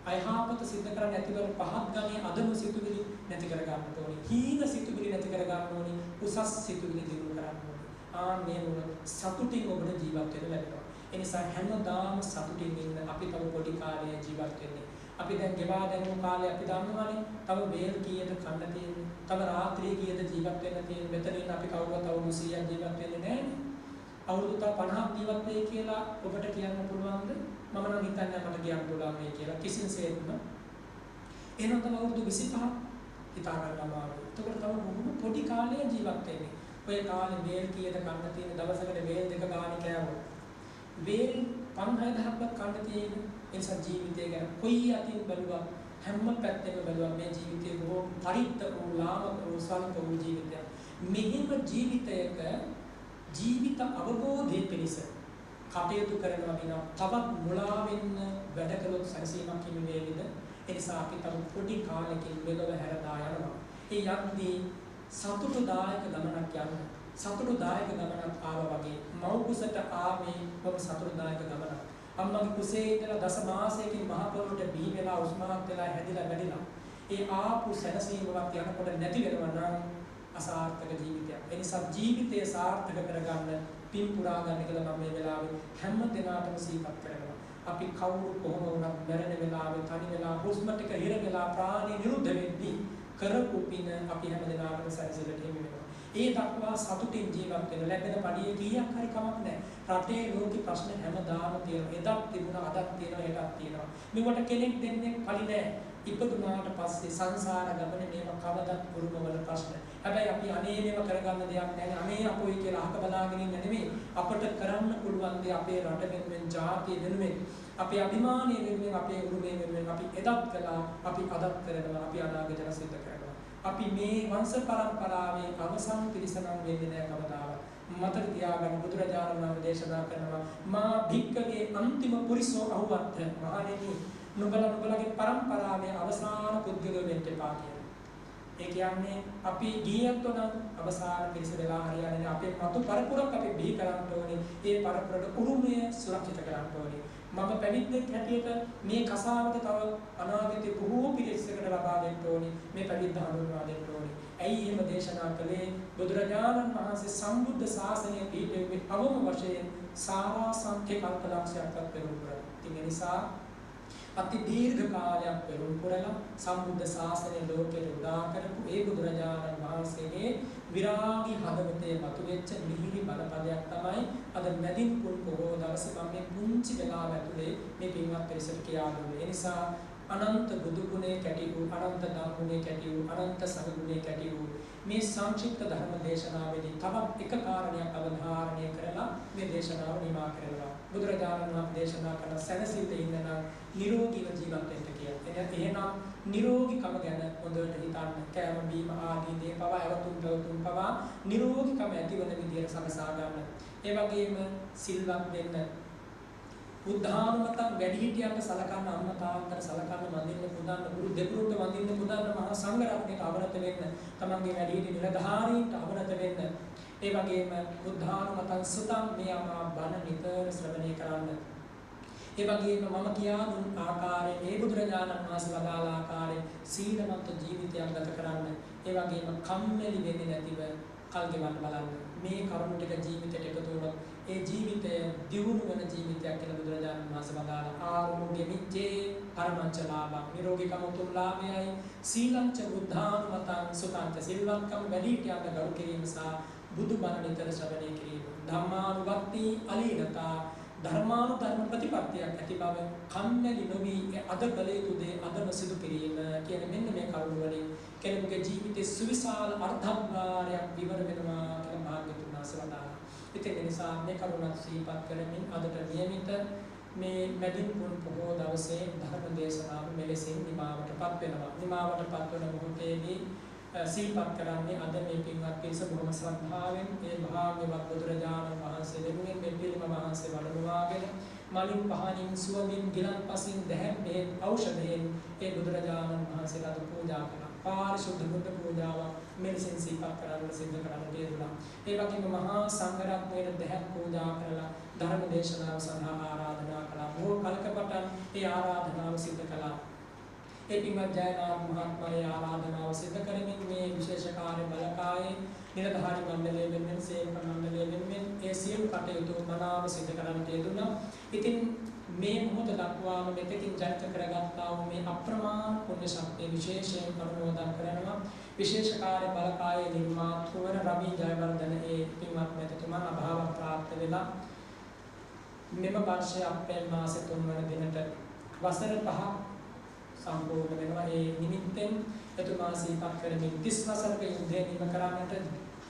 අයහපත සිද්ධ කරන්නේ නැතිවර පහත් ගමේ අදමු සිතුවිලි නැති කර ගන්න ඕනේ. හීන සිතුවිලි නැති කර ගන්න ඕනේ. උසස් සිතුවිලි දිනු කරන්න ඕනේ. මේ මොන සතුටින් ඔබට ජීවත් වෙන්න ලැබෙනවා. ඒ නිසා හැමදාම සතුටින් ඉන්න අපි තව පොඩි කාලේ ජීවත් වෙන්නේ. අපි දැන් ගෙවා දැමු කාලේ අපි දන්නවනේ. තව වේල් කීයද කන්න තියෙන්නේ. තව රාත්‍රියේ කීයද ජීවත් වෙන්න තියෙන්නේ. මෙතනින් අපි කවුරුත් අවුරුදු 100ක් ජීවත් වෙන්නේ නැහැ. අවුරුදු 50ක් ජීවත් වෙයි කියලා ඔබට කියන්න පුළුවන්ද? මම නම් හිතන්නේ මට කියන්න පුළුවන් මේ කියලා කිසිසේත්ම. එහෙනම් තව අවුරුදු 25ක් හිතා ගන්න අමාරුයි. එතකොට තව බොහොම පොඩි කාලයක් ජීවත් වෙන්නේ. ඔය කාලේ වේල් කීයද කන්න තියෙන දවසකට වේල් දෙක ගානේ කෑවොත්. වේල් 5000ක්වත් කන්න තියෙන නිසා ජීවිතය ගැන කොයි අතින් බැලුවා හැම පැත්තෙම බැලුවා මේ ජීවිතේ බොහෝ පරිත්ත වූ ලාමක වූ සල්ප වූ ජීවිතයක්. මෙහිම ජීවිතයක ජීවිත අවබෝධයේ පිණිස කටයුතු කරනවා විනා තවත් මුලා වෙන්න වැඩ කළොත් සැනසීමක් හිමි වේවිද? ඒ නිසා අපි තව පොඩි කාලෙකින් මෙලොව හැරදා යනවා. ඒ යද්දී සතුටුදායක ගමනක් යන්න. සතුටුදායක ගමනක් ආවා වගේ මව් කුසට ආවේ බොහොම සතුටුදායක ගමනක්. අම්මගේ කුසේ ඉඳලා දස මාසයකින් මහ පොළොවට බිහි වෙලා උස්මහත් වෙලා හැදිලා වැඩිලා. ඒ ආපු සැනසීමවත් යනකොට නැති වෙනවා නම් අසාර්ථක ජීවිතයක්. ඒ නිසා ජීවිතය සාර්ථක කරගන්න පින් පුරා ගන්න කියලා මම මේ වෙලාවේ හැම දිනකටම සිහිපත් කරනවා. අපි කවුරු කොහොම වුණත් මැරෙන වෙලාවේ තනි වෙලා හුස්ම ටික හිර වෙලා ප්‍රාණය නිරුද්ධ වෙද්දී කරපු පින අපි හැම දිනකටම සැරසෙලට හිමි වෙනවා. ඒ දක්වා සතුටින් ජීවත් වෙන ලැබෙන පඩියේ කීයක් හරි කමක් නැහැ. රටේ ලෝකේ ප්‍රශ්න හැමදාම තියෙනවා. එදත් තිබුණා, අදත් තියෙනවා, හෙටත් තියෙනවා. මේවට කෙනෙක් දෙන්නේ කලි නැහැ. ඉපදුනාට පස්සේ සංසාර ගමනේ මේව කවදත් පුරුමවල ප්‍රශ්න. හැබැයි අපි අනේ මේව කරගන්න දෙයක් නැහැ. අනේ අපොයි කියලා අහක බලාගෙන ඉන්න නෙමෙයි. අපට කරන්න පුළුවන් දේ අපේ රට වෙනුවෙන්, ජාතිය වෙනුවෙන්, අපේ අභිමානය වෙනුවෙන්, අපේ උරුමය වෙනුවෙන් අපි එදත් කළා, අපි අදත් කරනවා, අපි අනාගතයට සිද්ධ කරනවා. අපි මේ වංශ පරම්පරාවේ අවසන් පිරිසනම් වෙන්නේ නැහැ කවදාවත්. මතක තියාගන්න බුදුරජාණන් වහන්සේ දේශනා කරනවා මා භික්කවේ අන්තිම පුරිසෝ අහුවත් මහණෙනි නුඹලගේ පරම්පරාවේ අවසාන පුද්ගලයෝ වෙන්න එපා කියලා. ඒ කියන්නේ අපි ගියත් උනන් අවසාන පිරිස වෙලා හරියන්නේ අපේ මතු පරපුරක් අපි බිහි කරන්න ඕනේ. ඒ පරපුරට උරුමය සුරක්ෂිත කරන්න ඕනේ. මම පැවිද්දෙක් හැටියට මේ කසාවත තව අනාගතේ බොහෝ පිරිසකට ලබා දෙන්න ඕනේ. මේ පැවිද්ද හඳුන්වා දෙන්න ඕනේ. ඇයි එහෙම දේශනා කළේ? බුදුරජාණන් වහන්සේ සම්බුද්ධ ශාසනය පිළිපෙන්නේ අවම වශයෙන් සාරාංශක කල්පලක්ෂයක්වත් පෙරම් කරා. ඒ නිසා අති දීර්ඝ කාලයක් පෙරම් කරලා සම්බුද්ධ ශාසනය ලෝකෙට උදා කරපු ඒ බුදුරජාණන් වහන්සේගේ විරාගී හදවතේ මතුවෙච්ච මිහිරි බලපදයක් තමයි අද මැදින් පුන් පොහොව දවසේ මම මේ පුංචි වෙලාව ඇතුලේ මේ පින්වත් පිරිසට කියා දුන්නේ. ඒ නිසා අනන්ත බුදු ගුණේ කැටි වූ, අනන්ත ධම්ම ගුණේ කැටි වූ, අනන්ත සංඝ ගුණේ කැටි වූ මේ සංක්ෂිප්ත ධර්ම දේශනාවේදී තවත් එක කාරණයක් අවධාරණය කරලා මේ දේශනාව නිමා කරනවා. බුදුරජාණන් වහන්සේ දේශනා කරන සැනසෙල්ල ඉන්න නම් නිරෝගීව ජීවත් වෙන්න කියලා. එහෙනම් නිරෝගීකම ගැන හොඳට හිතන්න. කෑම බීම ආදී දේ පවා අවතුම් ප්‍රවතුම් පවා නිරෝගීකම ඇතිවන විදියට සලසා ගන්න. ඒ වගේම සිල්වත් වෙන්න. බුද්ධානුමතං වැඩිහිටියන්ට සලකන්න, අම්මා තාත්තට සලකන්න, වඳින්න පුදන්න, ගුරු දෙගුරුන්ට වඳින්න පුදන්න, මහා සංඝ රත්නයට අවනත වෙන්න, තමන්ගේ වැඩිහිටි නිලධාරීන්ට අවනත වෙන්න. ඒ වගේම බුද්ධානුමතං සුතං මෙයමා බණ නිතර ශ්‍රවණය කරන්න. ඒ වගේම මම කියා දුන් ආකාරයේ මේ බුදුරජාණන් වහන්සේ වදාළ ආකාරයේ සීලවන්ත ජීවිතයක් ගත කරන්න. ඒ වගේම කම්මැලි වෙන්නේ නැතිව කල් ගෙවන්න බලන්න. මේ කරුණු ටික ජීවිතයට එකතු වුණොත් ඒ ජීවිතය දියුණු වෙන ජීවිතයක් කියලා බුදුරජාණන් වහන්සේ වදාළ ආරෝග්‍ය මිච්ඡේ පරමංච ලාභං නිරෝගීකම උතුම්ලාභයයි සීලංච බුද්ධානුමතං සුතංච සිල්වත්කම වැඩිහිටියන්ට ගරු කිරීම සහ බුදුබණ නිතර ශ්‍රවණය කිරීම ධම්මානුභක්ති අලීනතා ධර්මානුධර්ම ප්‍රතිපත්තියක් ඇති බව කම්මැලි නොවි අද කළ යුතු දේ අදම සිදු කිරීම කියන මෙන්න මේ කරුණ වලින් කෙනෙකුගේ ජීවිතයේ සුවිශාල අර්ථභාරයක් විවර වෙනවා කියලා භාග්‍යවතුන් වහන්සේ වදාළා. ඉතින් ඒ නිසා මේ කරුණත් සිහිපත් කරමින් අදට නියමිත මේ මැදින් පුන් පොහොය දවසේ ධර්ම දේශනාව මෙලෙසින් නිමාවටපත් වෙනවා. නිමාවටපත් වන මොහොතේදී සිහිපත් කරන්නේ අද මේ පින්වත් පිරිස බොහොම ශ්‍රද්ධාවෙන් මේ භාග්‍යවත් බුදුරජාණන් වහන්සේ දෙවියන් මේ පිළිම වහන්සේ වඩනවාගෙන මලින් පහනින් සුවඳින් ගිලන්පසින් දැහැන් මේ ඖෂධයෙන් ඒ බුදුරජාණන් වහන්සේලාට පූජා කළා. පාරිශුද්ධ බුද්ධ පූජාවක් මෙලෙසින් සිහිපත් කරන්න සිද්ධ කරන්න තියෙනවා. ඒ වගේම මහා සංඝරත්නයට දැහැන් පූජා කරලා ධර්ම දේශනාව සඳහා ආරාධනා කළා. බොහෝ කලකපටන් ඒ ආරාධනාව සිද්ධ කළා. ඒ පින්වත් ජයනාථ මහත්මයාගේ ආරාධනාව සිද්ධ කරමින් මේ විශේෂ කාර්ය බලකායේ නිලධාරී මණ්ඩලය වෙනුවෙන් සේවක මණ්ඩලය වෙනුවෙන් ඒ සියලු කටයුතු මනාව සිද්ධ කරන්න යෙදුණා. ඉතින් මේ මොහොත දක්වාම මෙතකින් ජනිත කරගත්තා වූ මේ අප්‍රමාණ පුණ්‍ය ශක්තිය විශේෂයෙන් අනුමෝදන් කරනවා. විශේෂ කාර්ය බලකායේ නිර්මාතෘවර රවි ජයවර්ධන ඒ පින්වත් මෙතුමන් අභාව ප්‍රාප්ත වෙලා මෙම වර්ෂයේ අප්‍රේල් මාසේ 3 වන දිනට වසර 5ක් සම්පූර්ණ වෙනවා. ඒ නිමිත්තෙන් එතුමා සිහිපත් කරමින් 30 වසරක යුද්ධය නිම කරන්නට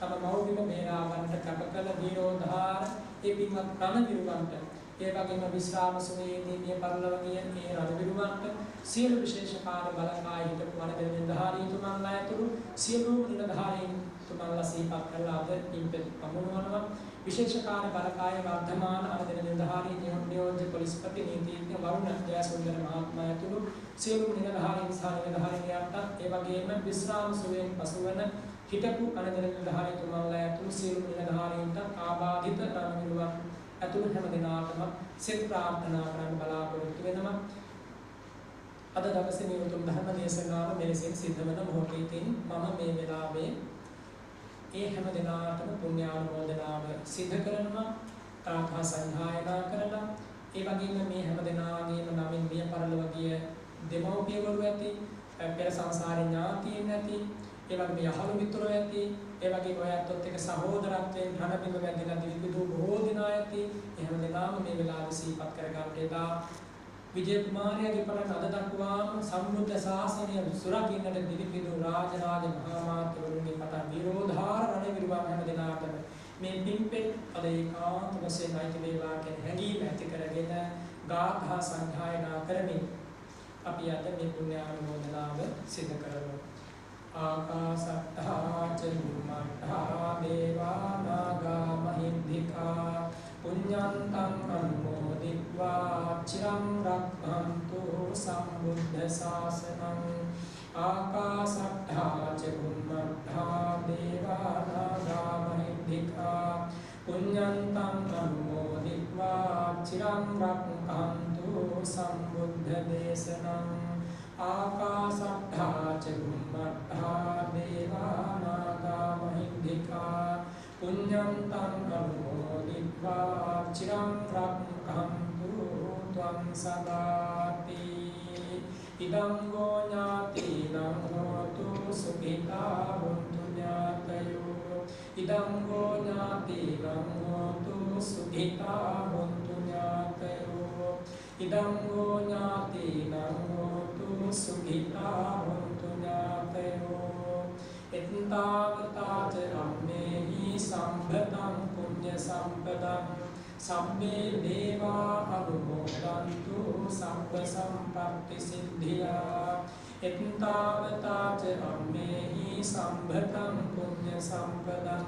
තම මව්බිම බේරා ගන්නට කැප කළ දීරෝධාර ඒ පින්වත් රණවිරුවන්ට ඒ වගේම විශ්‍රාම සුවේදී මිය පරලොවගිය ඒ රණවිරුවන්ට සියලු විශේෂ කාර්ය බලකාය හිටපු වනදෙන නිලධාරීතුමන්ලා ඇතුළු සියලු නිලධාරීන් තුමන්ලා සිහිපත් කරලා අද පින්පෙත් පමුණුවනවා. විශේෂ කාර්ය බලකාය වර්ධමාන අනදෙන නිලධාරී නියෝජ්‍ය පොලිස්පති නීතිඥ වරුණ ජයසුන්දර මහත්මයා ඇතුළු සියලු නිලධාරීන් සහ නිලධාරීන්ට ඒ වගේම විශ්‍රාම සුවයෙන් පසුවන හිටපු අනදෙන නිලධාරීතුමන්ලා ඇතුළු සියලු නිලධාරීන්ට ආබාධිත රණවිරුවන් ඇතුළු හැම දිනාටම සෙත් ප්‍රාර්ථනා කරන්න බලාපොරොත්තු වෙනවා. අද දවසේ මේ උතුම් ධර්ම දේශනාව මෙලෙසින් සිද්ධ වෙන මොහොතේදී මම මේ වෙලාවේ ඒ හැම දිනාටම පුණ්‍යානුමෝදනාව සිද්ධ කරනවා. තාඨා සංඝායනා කරලා ඒ වගේම මේ හැම දිනාගේම නමින් මිය පරලොව ගිය දෙමව්පියවරු ඇති, පෙර සංසාරේ ඥාතීන් ඇති, ඒ වගේම යහළු මිත්‍රයෝ ඇති, ඒ වගේම ඔයත්ොත් එක්ක සහෝදරත්වයෙන් රණබිඳ වැදිලා දිවිදු බොහෝ දිනා ඇති. එහෙම දෙනාම මේ වෙලාවේ සිහිපත් කරගන්න එදා විජය කුමාරයාගේ පටන් අද දක්වාම සම්බුද්ධ ශාසනය සුරකින්නට දිවිදු රාජරාජ මහා මාත්‍යවරුන්ගේ පටන් විරෝධාර රණවිරුවන් හැම දෙනාටම මේ පින්පෙත් අද ඒකාන්ත වශයෙන් අයිති වේවා කියන හැඟීම ඇති කරගෙන ගාථා සංඝායනා කරමින් අපි අද මේ පුණ්‍යානුමෝදනාව සිදු කරමු. ආකාසට්ඨා ච බුම්මට්ඨා දේවා නාග මහින්దికා පුඤ්ඤන්තං අනුමෝදිत्वा චිරං රක්ඛන්තු සම්බුද්ධ ශාසනං. ආකාසට්ඨා ච බුම්මට්ඨා දේවා නාග මහින්దికා පුඤ්ඤන්තං අනුමෝදිत्वा චිරං රක්ඛන්තු සම්බුද්ධ දේශනං. ආකාසට්ඨා ච බුම්මට්ඨා දේවා නාග මහින්దికා පුඤ්ඤන්තං අනුමෝදිत्वा චිරං රක්ඛන්තු ත්වං සදාති. ඉදං ගෝ ඥාතිනං හෝතු සුඛිතා හොන්තු ඥාතයෝ. ඉදං ගෝ ඥාතිනං හෝතු සුඛිතා හොන්තු ඥාතයෝ. ඉදං ගෝ ඥාතිනං හෝතු සුඛිතා හොන්තු ඥාතයෝ. එත්තාවතා ච අම්මේහි සම්භතං පුඤ්ඤ සම්පදං සම්මේ දේවා අනුමෝදන්තු සම්ප සම්පත්ති සිද්ධියා. එත්තාවතා ච අම්මේහි සම්භතං පුඤ්ඤ සම්පදං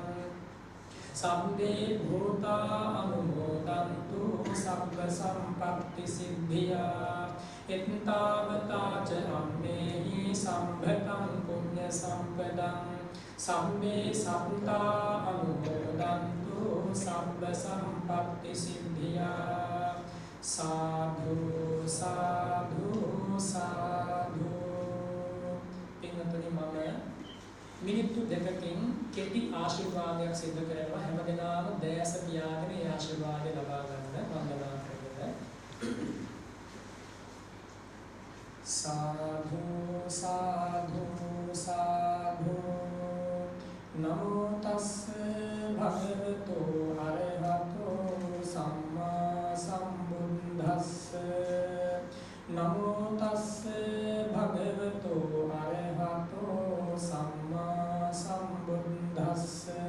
සම්මේ භූතා අනුමෝදන්තු සම්ප සම්පත්ති සිද්ධියා. එත්තාවතා ච අම්මේහි සම්භතං පුඤ්ඤ සම්පදං සම්මේ සත්තා අනුමෝදන්තු සම්ප සම්පත්ති සිද්ධියා. සාධු සාධු සාධු. පින්වත්නි මම මිනිත්තු දෙකකින් කෙටි ආශිර්වාදයක් සිදු කරනවා. හැමදෙනාම දැස පියාගෙන ඒ ආශිර්වාදය ලබා ගන්න වන්දනා කරගන්න. साधु साधु साधु नमो तस्से भगवतो अरहतो सम्मा सम्बुद्धस्से. नमो तस्से भगवतो अरहतो सम्मा सम्बुद्धस्से.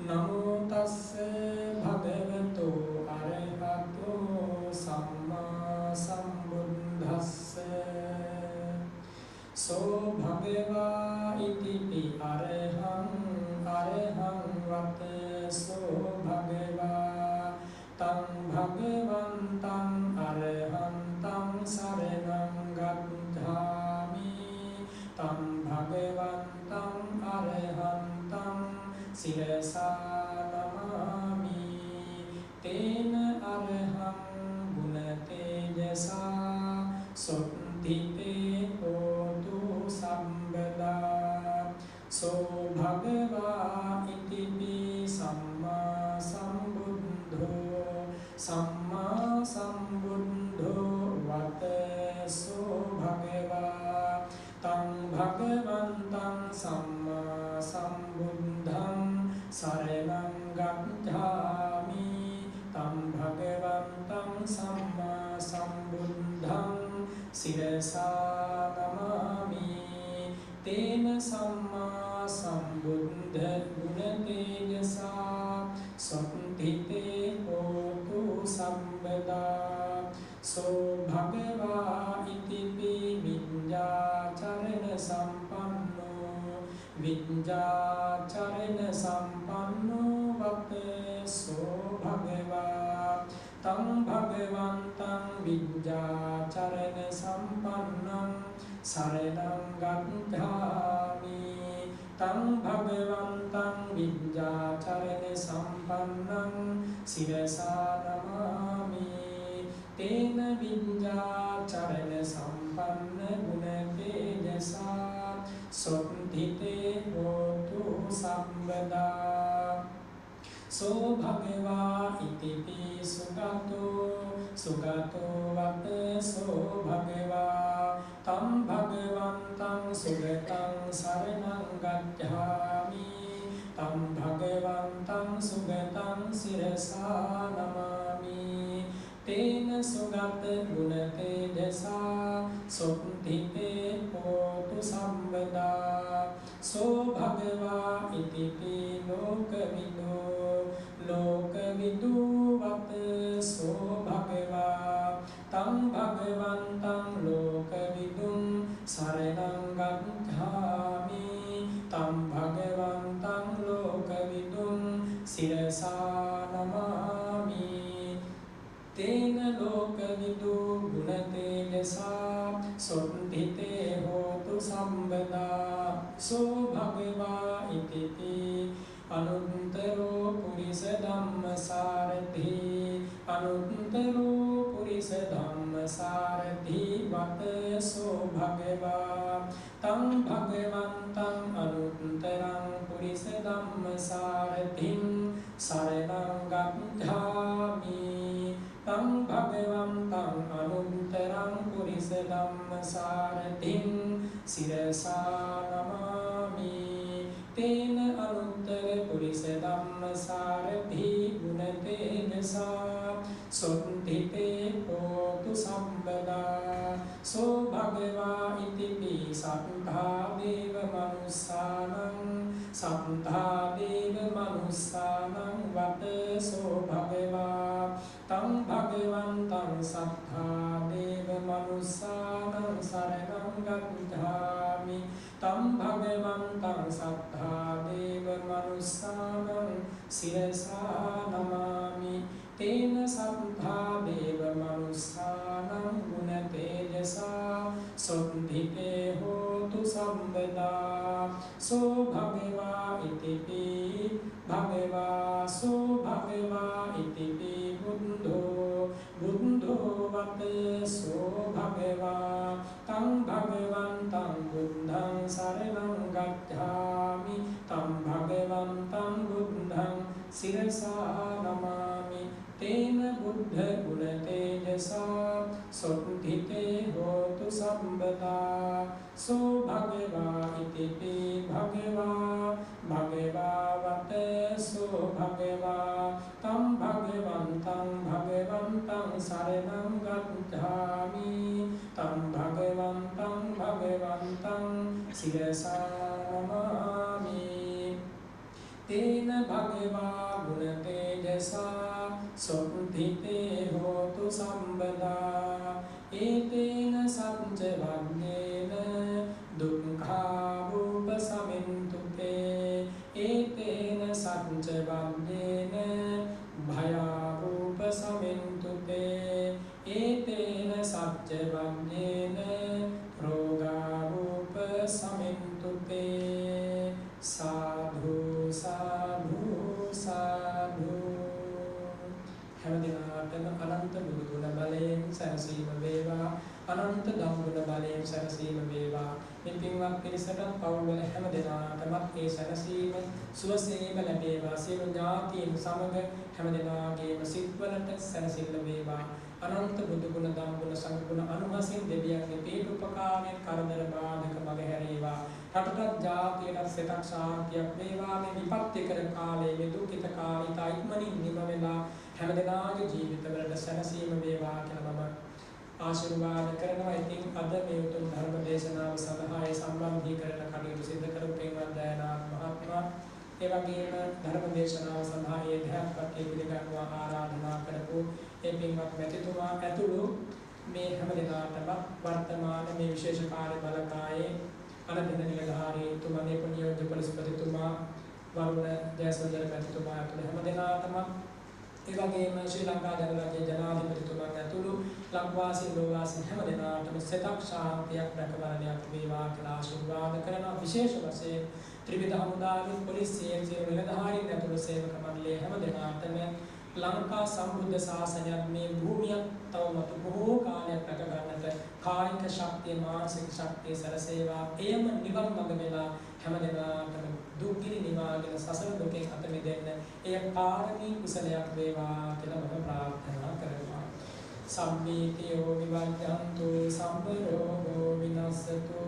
नमो तस्से සිරසා නමාමි තේන අරහං ගුණ තේජසා සොත්තිතේ හෝතු සම්බදා සෝ භගවා ඉතිපි සම්මා සම්බුද්ධෝ සම්මා සම්බුද්ධෝ වත සෝ භගවා තං භගවන්තං සම්මා සම්බුද්ධං සරණං ගච්ඡාමි තං භගවන්තං සම්මා සම්බුද්ධං සිරසා නමාමි තේන සම්මා සම්බුද්ධ ගුණ තේජසා සොත්තිතේ හෝතු සම්බදා සෝ භගවා ඉතිපි විඤ්ඤාචරණ සම්පන්නෝ විඤ්ඤාචරණ සම්පන්නෝ වත සෝ භගවා තං භගවන්තං විඤ්ඤාචරණ සම්පන්නං සරණං ගච්ඡාමි තං භගවන්තං විඤ්ඤාචරණ සම්පන්නං සිරසා නමාමි තේන විඤ්ඤාචරණ සම්පන්න ගුණ තේජසා සොත්තිතේ හෝතු සම්බදා සෝ භගවා ඉතිපි සුගතෝ සුගතෝ වත සෝ භගවා තම් භගවන්තං සුගතං සරණං ගච්ඡාමි තම් භගවන්තං සුගතං සිරසා නමාමි තේන සුගත ගුණ තේජසා සොත්තිතේ හෝතු සම්බදා සෝ භගවා ඉතිපි ලෝකවිදෝ ලෝකවිදූ වත සෝ භගවා තං භගවන්තං ලෝකවිදුං සරණං ගච්ඡාමි තං භගවන්තං ලෝකවිදුං සිරසා නමාමි තේන ලෝකවිදූ ගුණ තේජසා සොත්තිතේ හෝතු සම්බදා සෝ භගවා ඉතිපි අනුත්තරෝ පුරිස ධම්මසාරථි අනුත්තරෝ පුරිස ධම්මසාරථි වත සෝ භගවා තං භගවන්තං අනුත්තරං පුරිස ධම්මසාරථින් සරණං ගච්ඡාමි තං භගවන්තං අනුත්තරං පුරිස ධම්මසාරථින් සිරසා නමාමි තේන අනුත්තර පුරිස ධම්මසාරථි ගුණ තේජසා සොත්තිතේ හෝතු සම්බදා සෝ භගවා ඉතිපි සත්තා දේව මනුස්සානං සත්තා දේව මනුස්සානං වත සෝ භගවා තං භගවන්තං සත්තා දේව මනුස්සානං සරණං ගච්ඡාමි තං භගවන්තං සත්තා දේව මනුස්සානං සිරසා නමාමි තේන සත්තා දේව මනුස්සානං ගුණ තේජසා සොත්තිතේ හෝතු සම්බදා සෝ භගවා ඉතිපි භගවා සෝ භගවා ඉතිපි බුද්ධෝ බුද්ධෝ වත සෝ භගවා තං භගවන්තං බුද්ධං සරණං ගච්ඡාමි තං භගවන්තං බුද්ධං සිරසා නමාමි තේන බුද්ධ ගුණ තේජසා සොත්තිතේ හෝතු සම්බදා සෝ භගවා ඉතිපි භගවා භගවා වත සෝ භගවා තං භගවන්තං භගවන්තං සරණං ගච්ඡාමි තං භගවන්තං භගවන්තං සිරසා නමාමි තේන භගවා ගුණ තේජසා සොත්තිතේ හෝතු සම්බදා ඒතේන සච්ච වග්ගේන දුක්ඛා රූප සමින්තුතේ ඒතේන සච්ච වග්ගේන භයා රූප සමින්තුතේ ඒතේන සච්ච වග්ගේන රෝගා රූප සමින්තුතේ साधु सा හැම දිනාටම අනන්ත බුදු ගුණ බලයෙන් සැනසීම වේවා අනන්ත ධම් ගුණ බලයෙන් සැනසීම වේවා මේ පින්වත් පිරිසට පවුල් හැම දිනාටම ඒ සැනසීම සුවසේම ලැබේවා සියලු ඥාතීන් සමග හැම දිනාගේම සිත්වලට සැනසෙල්ල වේවා අනන්ත බුදු ගුණ ධම් ගුණ සංඝ ගුණ අනුමසින් දෙවියන්ගේ පිහිට උපකාරයෙන් කරදර බාධක මග හැරේවා රටට ජාතියට සිතක් ශාන්තියක් වේවා මේ විපත්තිකර කාලයේ මේ දුක්ඛිත කාලීත ඉක්මනින් නිම වෙලා හැම දිනාගේ ජීවිතවලට සැනසීම වේවා කියලා මම ආශිර්වාද කරනවා. ඉතින් අද මේ උතුම් ධර්ම දේශනාව සඳහා ඒ සම්බන්ධීකරණ කටයුතු සිදු කරපු පින්වත් දයනාත් මහත්මයා ඒ වගේම ධර්ම දේශනාව සඳහා ඒ ධර්මපත්‍ය පිළිගන්නවා ආරාධනා කරපු ඒ පින්වත් මැතිතුමා ඇතුළු මේ හැම දිනාටම වර්තමාන මේ විශේෂ කාර්ය බලකායේ අනදින නිලධාරීතුමා නියෝජ්‍ය පොලිස්පතිතුමා වරුණ ජයසුන්දර මැතිතුමා ඇතුළු හැම දිනාටම ඒ වගේම ශ්‍රී ලංකා ජනරාජ්‍ය ජනාධිපතිතුමා ඇතුළු ලක්වාසී ලෝවාසී හැම දිනාටම සිතක් ශාන්තියක් රැකවරණයක් වේවා කියලා ආශිර්වාද කරනවා. විශේෂ වශයෙන් ත්‍රිවිධ හමුදාවේ පොලිසියෙන් සියලු නිලධාරීන් ඇතුළු සේවක මණ්ඩලයේ හැම දිනාටම ලංකා සම්බුද්ධ ශාසනයක් මේ භූමියක් තවමත් බොහෝ කාලයක් රැක ගන්නට කායික ශක්තිය මානසික ශක්තිය සැලසේවා. එයම නිවන් මඟ වෙලා හැම දිනාටම දුක්ගිනි නිවාගෙන සසර දුකෙන් අත මිදෙන්න එය පාරමී කුසලයක් වේවා කියලා මම ප්‍රාර්ථනා කරනවා. සම්මීතියෝ විවජ්ජන්තු සම්බ රෝගෝ විනස්සතු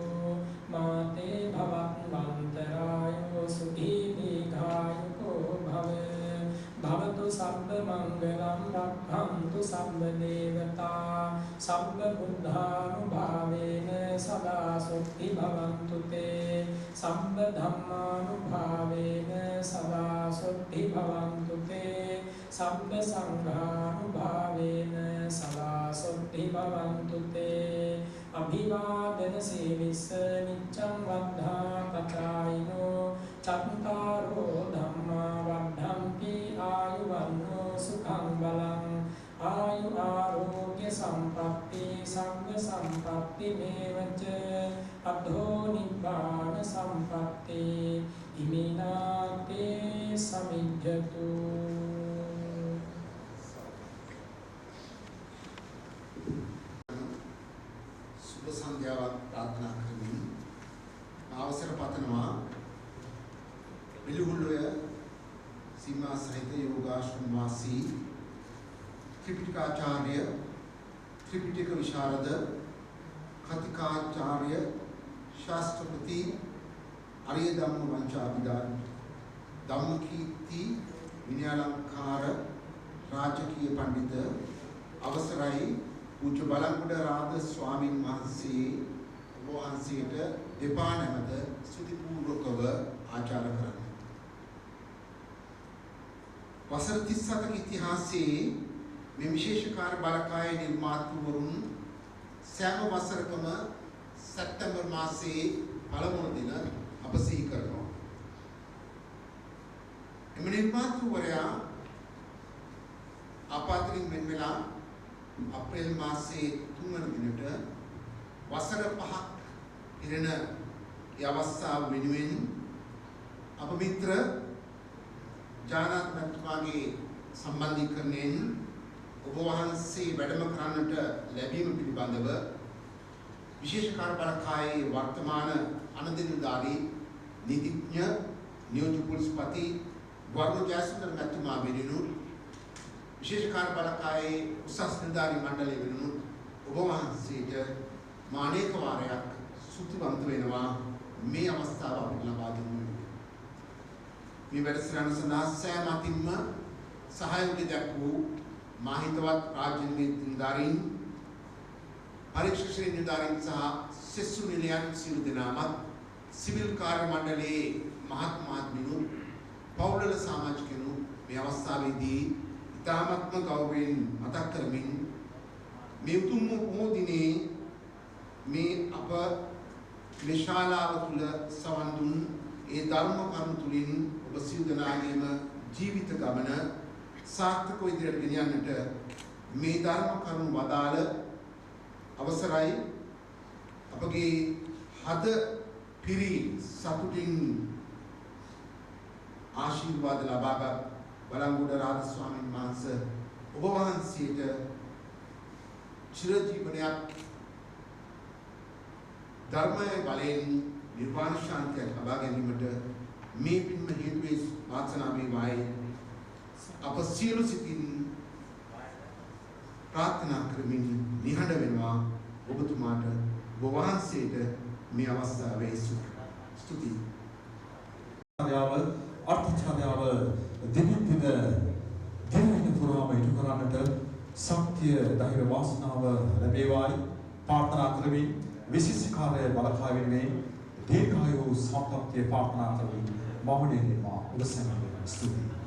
මාතේ භවන්වන්තරායෝ සුඛී දීඝායුකෝ භව භවතු සබ්බ මංගලං රක්ඛන්තු සබ්බ දේවතා සබ්බ බුද්ධානුභාවේන සදා සුඛි භවන්තු තේ සබ්බ ධම්මානුභාවේන සදා සුඛි භවන්තු තේ සබ්බ සංඝානුභාවේන සදා සුඛි භවන්තු තේ අභිවාදන සීලිස්ස නිච්ඡං වද්ධා පචායිනෝ චත්තාරෝ ධම්මා වද්ධන්ති ආයුවන්නෝ සුඛං බලං ආයු ආරෝග්‍ය සම්පatti සංඝ සම්පatti මේවච අද්ධෝ නිබ්බාන සම්පatti ඉමිනාතේ සමිජ්ජතු. සුබ සංධ්‍යාවක් ප්‍රාර්ථනා කරමින් අවසර පතනවා. පිළිහුල්ලය සීමා සහිත යෝගාශ්‍රම වාසී ත්‍රිපිටකාචාර්ය ත්‍රිපිටක විශාරද කතිකාචාර්ය ශාස්ත්‍රපති ආර්ය ධම්ම වංශාභිදාන ධම්මකීර්ති විනයාලංකාර රාජකීය පඬිත අවසරයි පූජ්‍ය බලංගොඩ රාද ස්වාමින් වහන්සේ වහන්සේට දෙපා නැමත ස්තුතිපූර්වකව ආචාර කරන්න. වසර 37ක ඉතිහාසයේ මේ විශේෂ කාර්ය බලකායේ නිර්මාතෘවරුන් සෑම වසරකම සැප්තැම්බර් මාසයේ පළමුවන දින අප සිහි කරනවා. එම නිර්මාතෘවරයා ආපාතකින් මෙන් වෙලා අප්‍රේල් මාසයේ 3 වන දිනට වසර 5ක් ඉරණ ඒ අවස්ථාව වෙනුවෙන් අප මිත්‍ර ජානත් මහත්මයාගේ සම්බන්ධීකරණයෙන් ඔබ වහන්සේ වැඩම කරන්නට ලැබීම පිළිබඳව විශේෂ කාර්ය බලකායේ වර්තමාන අනදිනදාරී නීතිඥ නියෝජ්‍ය පොලිස්පති වරුණ ජයසුන්දර මහත්මයා වෙනුණු විශේෂ කාර්ය බලකායේ උසස් නිලධාරී මණ්ඩලය වෙනුණු ඔබ වහන්සේට මා අනේක වාරයක් සුතිවන්ත වෙනවා මේ අවස්ථාව අපිට ලබා දෙන්න. මේ වැඩසටහන සඳහා සෑම අතින්ම සහයෝගය දක්වූ මාහිතවත් රාජ්‍ය නිලධාරීන් පරීක්ෂක නිලධාරීන් සහ සෙසු නිලයන් සියලු දෙනාමත් සිවිල් කාර්ය මණ්ඩලයේ මහත් මහත්මිනු පෞද්ගල සමාජිකයන්ු මේ අවස්ථාවේදී ඉතාමත්ම ගෞරවයෙන් මතක් කරමින් මේ උතුම් පොහොදිනේ මේ අප විශාලාව තුළ සවන් දුන් ඒ ධර්ම කරුණු තුලින් ඔබ සියලු දෙනාගේම ජීවිත ගමන සාර්ථකව ඉදිරියට ගෙනියන්නට මේ ධර්ම කරුණු වදාළ අවසරයි අපගේ හද පිරි සතුටින් ආශිර්වාද ලබාගත් බලංගොඩ රාජ ස්වාමීන් වහන්සේ ඔබ වහන්සේට චිරජීවනයක් ධර්මයේ බලයෙන් නිර්වාණ ශාන්තිය ලබා ගැනීමට මේ පින්ම හේතු වේ වාසනාව වේවායි අප සියලු සිතින් ප්‍රාර්ථනා කරමින් නිහඬ වෙනවා ඔබතුමාට ඔබ වහන්සේට මේ අවස්ථාවේ ස්තුතියි. අර්ථචාර්යාව දිනින් දින පුරාම ඉටු කරන්නට ශක්තිය ධෛර්ය වාසනාව ලැබේවායි ප්‍රාර්ථනා කරමින් විශේෂ කාර්ය බලපෑ වෙනුවෙන් දීර්ඝායු සම්ප්‍රාප්තිය ප්‍රාර්ථනා කරමින් මම දෙන්නවා ඔබ සැමට ස්තුතියි.